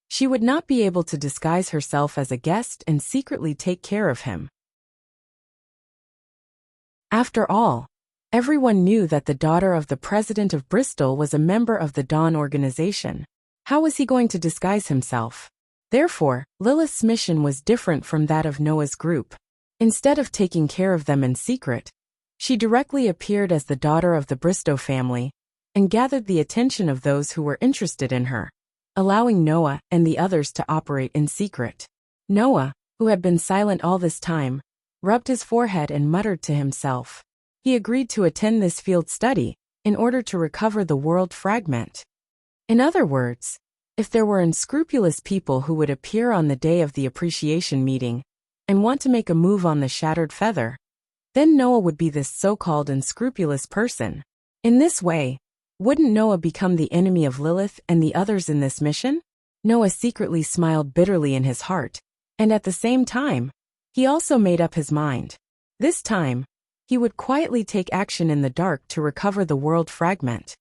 she would not be able to disguise herself as a guest and secretly take care of him. After all, everyone knew that the daughter of the president of Bristol was a member of the Dawn organization. How was he going to disguise himself? Therefore, Lilith's mission was different from that of Noah's group. Instead of taking care of them in secret, she directly appeared as the daughter of the Bristow family and gathered the attention of those who were interested in her, allowing Noah and the others to operate in secret. Noah, who had been silent all this time, rubbed his forehead and muttered to himself. He agreed to attend this field study in order to recover the world fragment. In other words, if there were unscrupulous people who would appear on the day of the appreciation meeting and want to make a move on the shattered feather, then Noah would be this so-called unscrupulous person. In this way, wouldn't Noah become the enemy of Lilith and the others in this mission? Noah secretly smiled bitterly in his heart, and at the same time, he also made up his mind. This time, he would quietly take action in the dark to recover the world fragment.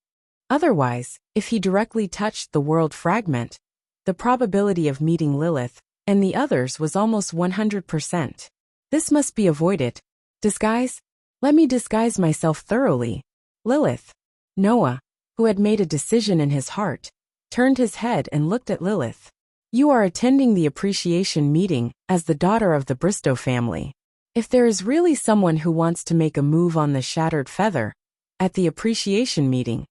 Otherwise, if he directly touched the world fragment, the probability of meeting Lilith and the others was almost 100%. This must be avoided. Disguise? Let me disguise myself thoroughly. Lilith. Noah, who had made a decision in his heart, turned his head and looked at Lilith. You are attending the appreciation meeting as the daughter of the Bristow family. If there is really someone who wants to make a move on the shattered feather at the appreciation meeting,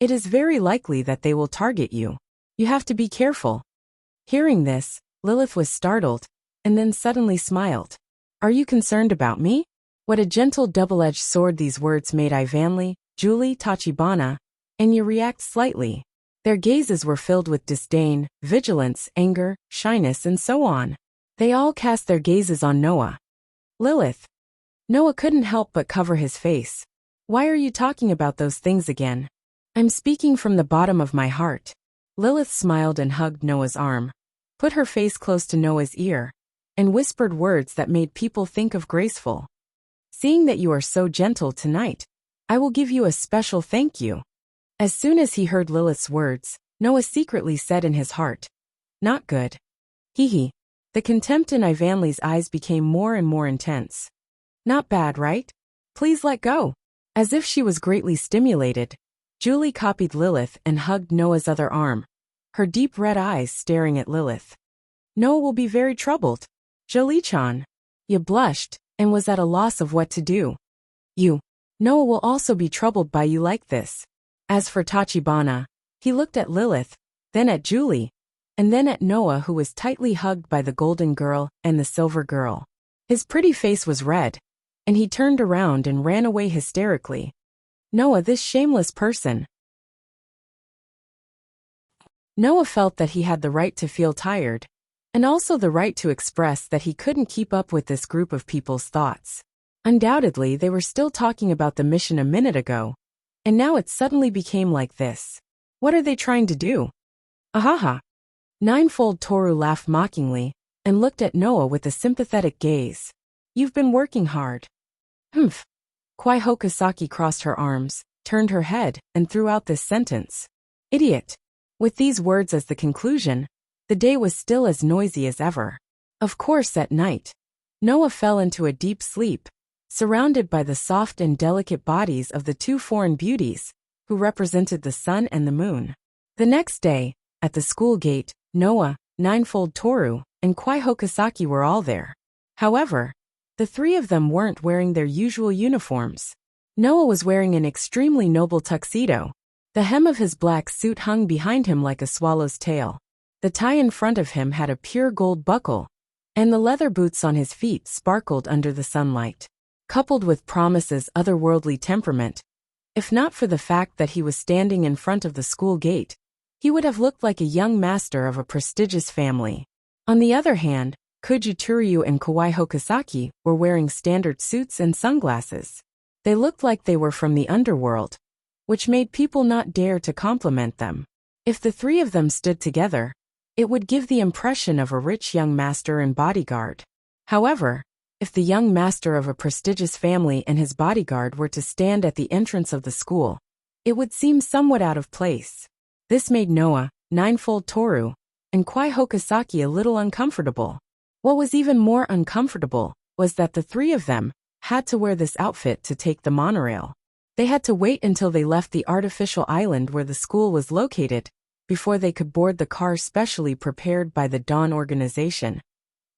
it is very likely that they will target you. You have to be careful. Hearing this, Lilith was startled, and then suddenly smiled. Are you concerned about me? What a gentle double-edged sword these words made Ivanli, Julie, Tachibana, and you react slightly. Their gazes were filled with disdain, vigilance, anger, shyness, and so on. They all cast their gazes on Noah. Lilith. Noah couldn't help but cover his face. Why are you talking about those things again? I'm speaking from the bottom of my heart. Lilith smiled and hugged Noah's arm, put her face close to Noah's ear, and whispered words that made people think of graceful. Seeing that you are so gentle tonight, I will give you a special thank you. As soon as he heard Lilith's words, Noah secretly said in his heart, not good. Hee. The contempt in Ivanley's eyes became more and more intense. Not bad, right? Please let go. As if she was greatly stimulated, Julie copied Lilith and hugged Noah's other arm, her deep red eyes staring at Lilith. Noah will be very troubled. Jolie-chan. You blushed and was at a loss of what to do. Noah will also be troubled by you like this. As for Tachibana, he looked at Lilith, then at Julie, and then at Noah, who was tightly hugged by the golden girl and the silver girl. His pretty face was red, and he turned around and ran away hysterically. Noah, this shameless person. Noah felt that he had the right to feel tired, and also the right to express that he couldn't keep up with this group of people's thoughts. Undoubtedly, they were still talking about the mission a minute ago, and now it suddenly became like this. What are they trying to do? Ahaha. Ninefold Toru laughed mockingly and looked at Noah with a sympathetic gaze. You've been working hard. Humph. Kwai Hokusaki crossed her arms, turned her head, and threw out this sentence. Idiot. With these words as the conclusion, the day was still as noisy as ever. Of course, at night, Noah fell into a deep sleep, surrounded by the soft and delicate bodies of the two foreign beauties, who represented the sun and the moon. The next day, at the school gate, Noah, Ninefold Toru, and Kwai Hokusaki were all there. However, the three of them weren't wearing their usual uniforms. Noah was wearing an extremely noble tuxedo. The hem of his black suit hung behind him like a swallow's tail. The tie in front of him had a pure gold buckle, and the leather boots on his feet sparkled under the sunlight. Coupled with Promise's otherworldly temperament, if not for the fact that he was standing in front of the school gate, he would have looked like a young master of a prestigious family. On the other hand, Kuju Turyu and Kawai Hokusaki were wearing standard suits and sunglasses. They looked like they were from the underworld, which made people not dare to compliment them. If the three of them stood together, it would give the impression of a rich young master and bodyguard. However, if the young master of a prestigious family and his bodyguard were to stand at the entrance of the school, it would seem somewhat out of place. This made Noah, Ninefold Toru, and Kwai Hokusaki a little uncomfortable. What was even more uncomfortable was that the three of them had to wear this outfit to take the monorail. They had to wait until they left the artificial island where the school was located before they could board the car specially prepared by the Dawn organization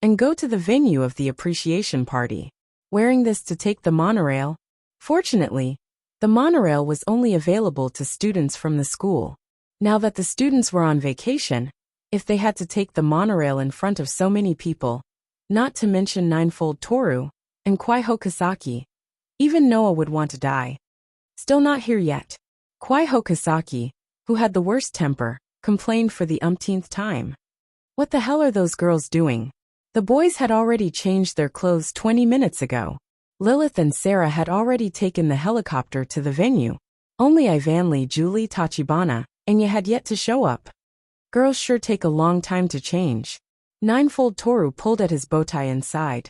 and go to the venue of the appreciation party. Wearing this to take the monorail, fortunately, the monorail was only available to students from the school. Now that the students were on vacation, if they had to take the monorail in front of so many people, not to mention Ninefold Toru and Kwai Hokusaki, even Noah would want to die. Still not here yet. Kwai Hokusaki, who had the worst temper, complained for the umpteenth time. What the hell are those girls doing? The boys had already changed their clothes 20 minutes ago. Lilith and Sarah had already taken the helicopter to the venue. Only Ivanley, Julie, Tachibana, and you had yet to show up. Girls sure take a long time to change. Ninefold Toru pulled at his bow tie and sighed.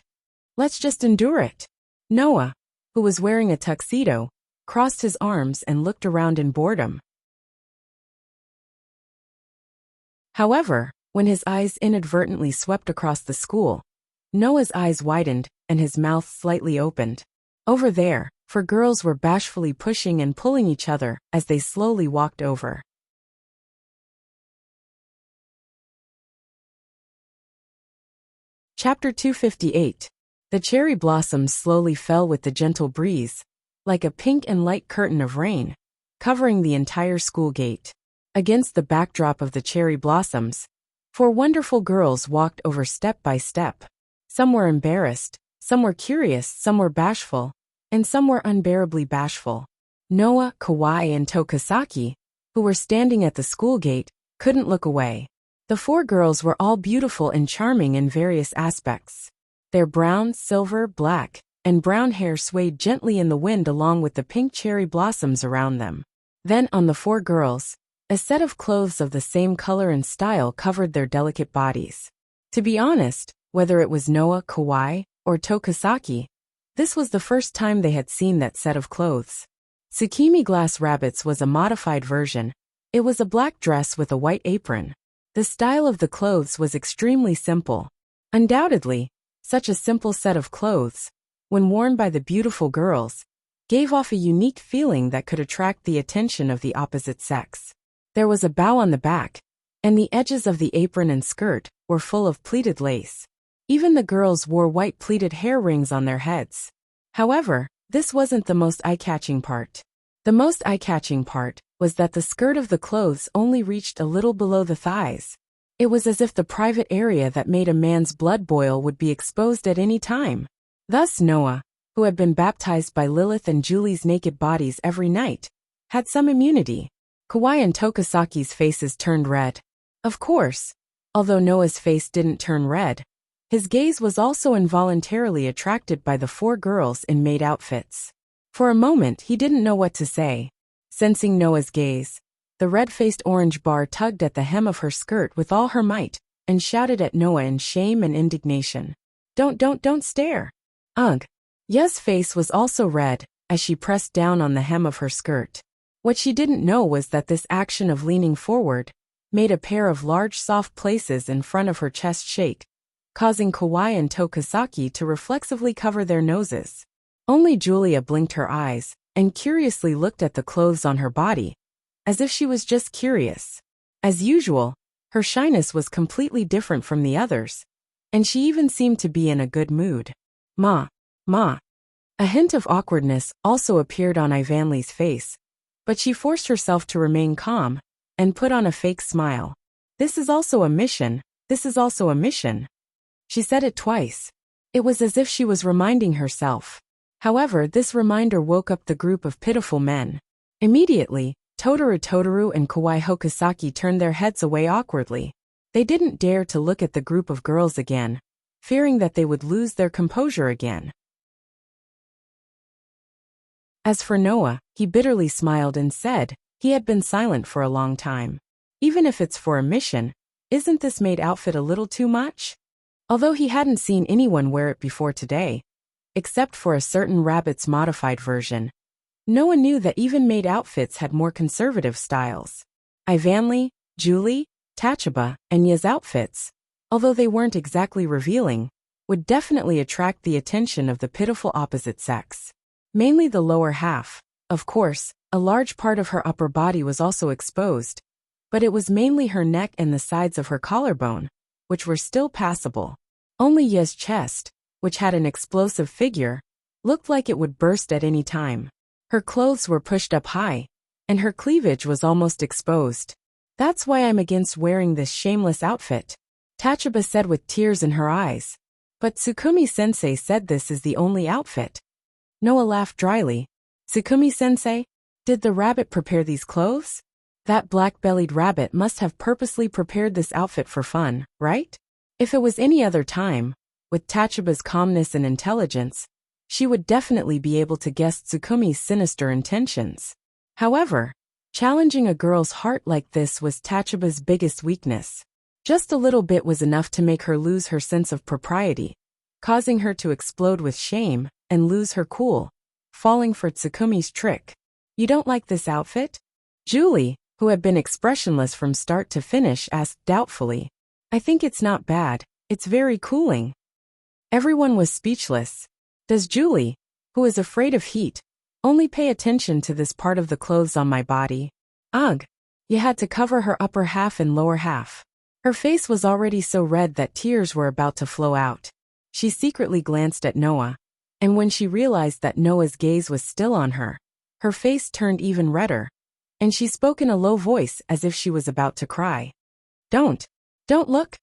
Let's just endure it. Noah, who was wearing a tuxedo, crossed his arms and looked around in boredom. However, when his eyes inadvertently swept across the school, Noah's eyes widened and his mouth slightly opened. Over there, four girls were bashfully pushing and pulling each other as they slowly walked over. Chapter 258. The cherry blossoms slowly fell with the gentle breeze, like a pink and light curtain of rain, covering the entire school gate. Against the backdrop of the cherry blossoms, four wonderful girls walked over step by step. Some were embarrassed, some were curious, some were bashful, and some were unbearably bashful. Noah, Kawai, and Tokusaki, who were standing at the school gate, couldn't look away. The 4 girls were all beautiful and charming in various aspects. Their brown, silver, black, and brown hair swayed gently in the wind along with the pink cherry blossoms around them. Then on the 4 girls, a set of clothes of the same color and style covered their delicate bodies. To be honest, whether it was Noah, Kawai, or Tokisaki, this was the first time they had seen that set of clothes. Tsukimi Glass Rabbits was a modified version. It was a black dress with a white apron. The style of the clothes was extremely simple. Undoubtedly, such a simple set of clothes, when worn by the beautiful girls, gave off a unique feeling that could attract the attention of the opposite sex. There was a bow on the back, and the edges of the apron and skirt were full of pleated lace. Even the girls wore white pleated hair rings on their heads. However, this wasn't the most eye-catching part. The most eye-catching part was that the skirt of the clothes only reached a little below the thighs. It was as if the private area that made a man's blood boil would be exposed at any time. Thus Noah, who had been baptized by Lilith and Julie's naked bodies every night, had some immunity. Kawai and Tokisaki's faces turned red. Of course, although Noah's face didn't turn red, his gaze was also involuntarily attracted by the 4 girls in maid outfits. For a moment he didn't know what to say. Sensing Noah's gaze, the red-faced orange bar tugged at the hem of her skirt with all her might, and shouted at Noah in shame and indignation. Don't stare. Ugh. Ya's face was also red, as she pressed down on the hem of her skirt. What she didn't know was that this action of leaning forward made a pair of large soft places in front of her chest shake, causing Kawai and Tokisaki to reflexively cover their noses. Only Julia blinked her eyes and curiously looked at the clothes on her body, as if she was just curious. As usual, her shyness was completely different from the others, and she even seemed to be in a good mood. Ma. A hint of awkwardness also appeared on Ivanli's face, but she forced herself to remain calm and put on a fake smile. This is also a mission. She said it twice. It was as if she was reminding herself. However, this reminder woke up the group of pitiful men. Immediately, Totoro and Kawai Hokusaki turned their heads away awkwardly. They didn't dare to look at the group of girls again, fearing that they would lose their composure again. As for Noah, he bitterly smiled and said he had been silent for a long time. Even if it's for a mission, isn't this maid outfit a little too much? Although he hadn't seen anyone wear it before today, except for a certain rabbit's modified version, Noah knew that even maid outfits had more conservative styles. Ivanli, Julie, Tachaba, and Ya's outfits, although they weren't exactly revealing, would definitely attract the attention of the pitiful opposite sex. Mainly the lower half. Of course, a large part of her upper body was also exposed, but it was mainly her neck and the sides of her collarbone, which were still passable. Only Ya's chest, which had an explosive figure, looked like it would burst at any time. Her clothes were pushed up high, and her cleavage was almost exposed. That's why I'm against wearing this shameless outfit, Tachaba said with tears in her eyes. But Tsukumi-sensei said this is the only outfit. Noah laughed dryly. Tsukumi-sensei? Did the rabbit prepare these clothes? That black-bellied rabbit must have purposely prepared this outfit for fun, right? If it was any other time, with Tachaba's calmness and intelligence, she would definitely be able to guess Tsukumi's sinister intentions. However, challenging a girl's heart like this was Tachaba's biggest weakness. Just a little bit was enough to make her lose her sense of propriety, causing her to explode with shame and lose her cool, falling for Tsukumi's trick. You don't like this outfit? Julie, who had been expressionless from start to finish, asked doubtfully. I think it's not bad, it's very cooling. Everyone was speechless. Does Julie, who is afraid of heat, only pay attention to this part of the clothes on my body? Ugh! You had to cover her upper half and lower half. Her face was already so red that tears were about to flow out. She secretly glanced at Noah, and when she realized that Noah's gaze was still on her, her face turned even redder, and she spoke in a low voice as if she was about to cry. Don't look.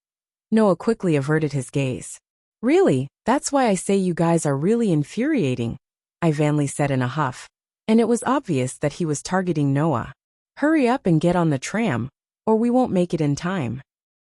Noah quickly averted his gaze. Really, that's why I say you guys are really infuriating, Ivanli said in a huff, and it was obvious that he was targeting Noah. Hurry up and get on the tram, or we won't make it in time.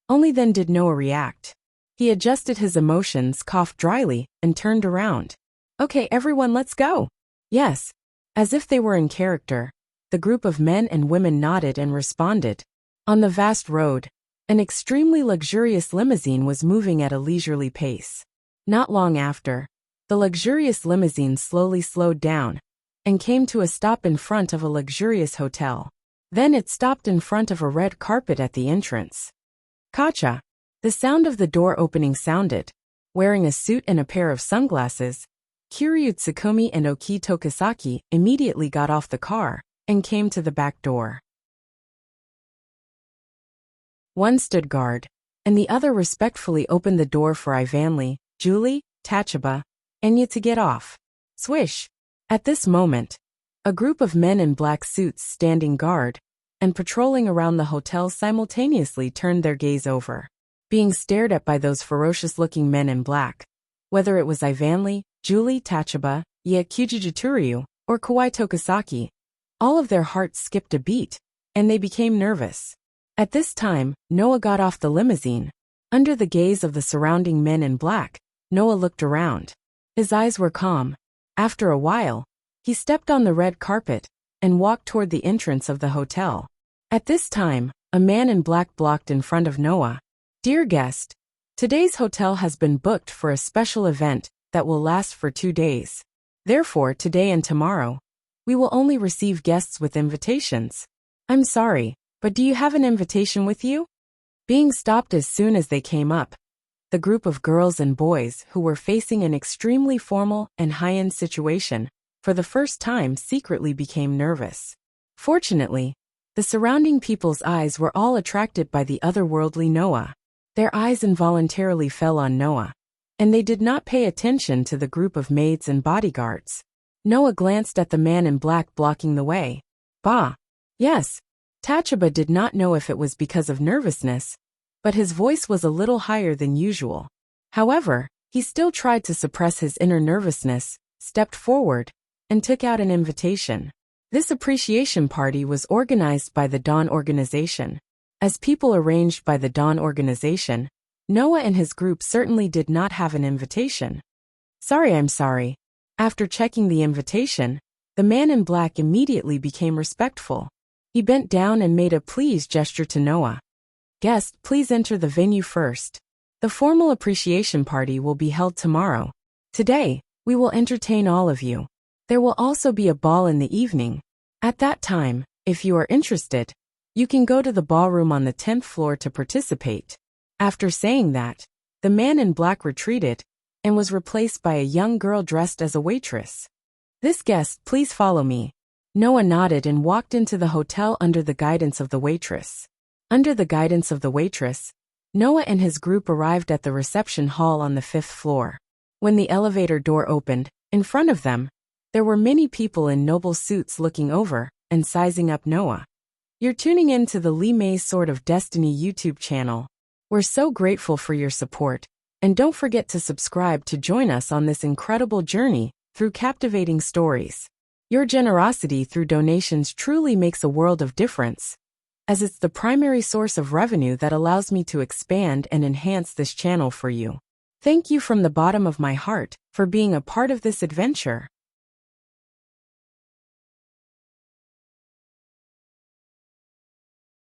Only then did Noah react. He adjusted his emotions, coughed dryly, and turned around. Okay, everyone, let's go. Yes. As if they were in character, the group of men and women nodded and responded. On the vast road, an extremely luxurious limousine was moving at a leisurely pace. Not long after, the luxurious limousine slowly slowed down and came to a stop in front of a luxurious hotel. Then it stopped in front of a red carpet at the entrance. Kacha. The sound of the door opening sounded. Wearing a suit and a pair of sunglasses, Kiryu Tsukumi and Oki Tokisaki immediately got off the car and came to the back door. One stood guard, and the other respectfully opened the door for Ivanli, Julie, Tachaba, Enya to get off. Swish! At this moment, a group of men in black suits standing guard and patrolling around the hotel simultaneously turned their gaze over, being stared at by those ferocious-looking men in black. Whether it was Ivanli, Julie, Tachaba, Kyujijuturiu, or Kawai Tokisaki, all of their hearts skipped a beat, and they became nervous. At this time, Noah got off the limousine. Under the gaze of the surrounding men in black, Noah looked around. His eyes were calm. After a while, he stepped on the red carpet and walked toward the entrance of the hotel. At this time, a man in black blocked in front of Noah. Dear guest, today's hotel has been booked for a special event that will last for 2 days. Therefore, today and tomorrow, we will only receive guests with invitations. I'm sorry, but do you have an invitation with you? Being stopped as soon as they came up, the group of girls and boys who were facing an extremely formal and high-end situation for the first time secretly became nervous. Fortunately, the surrounding people's eyes were all attracted by the otherworldly Noah. Their eyes involuntarily fell on Noah, and they did not pay attention to the group of maids and bodyguards. Noah glanced at the man in black blocking the way. Bah! Yes. Tachaba did not know if it was because of nervousness, but his voice was a little higher than usual. However, he still tried to suppress his inner nervousness, stepped forward, and took out an invitation. This appreciation party was organized by the Dawn organization. As people arranged by the Dawn organization, Noah and his group certainly did not have an invitation. I'm sorry. After checking the invitation, the man in black immediately became respectful. He bent down and made a please gesture to Noah. Guest, please enter the venue first. The formal appreciation party will be held tomorrow. Today, we will entertain all of you. There will also be a ball in the evening. At that time, if you are interested, you can go to the ballroom on the 10th floor to participate. After saying that, the man in black retreated and was replaced by a young girl dressed as a waitress. This guest, please follow me. Noah nodded and walked into the hotel under the guidance of the waitress. Under the guidance of the waitress, Noah and his group arrived at the reception hall on the 5th floor. When the elevator door opened, in front of them, there were many people in noble suits looking over and sizing up Noah. You're tuning in to the Lee May's Sword of Destiny YouTube channel. We're so grateful for your support, and don't forget to subscribe to join us on this incredible journey through captivating stories. Your generosity through donations truly makes a world of difference, as it's the primary source of revenue that allows me to expand and enhance this channel for you. Thank you from the bottom of my heart for being a part of this adventure.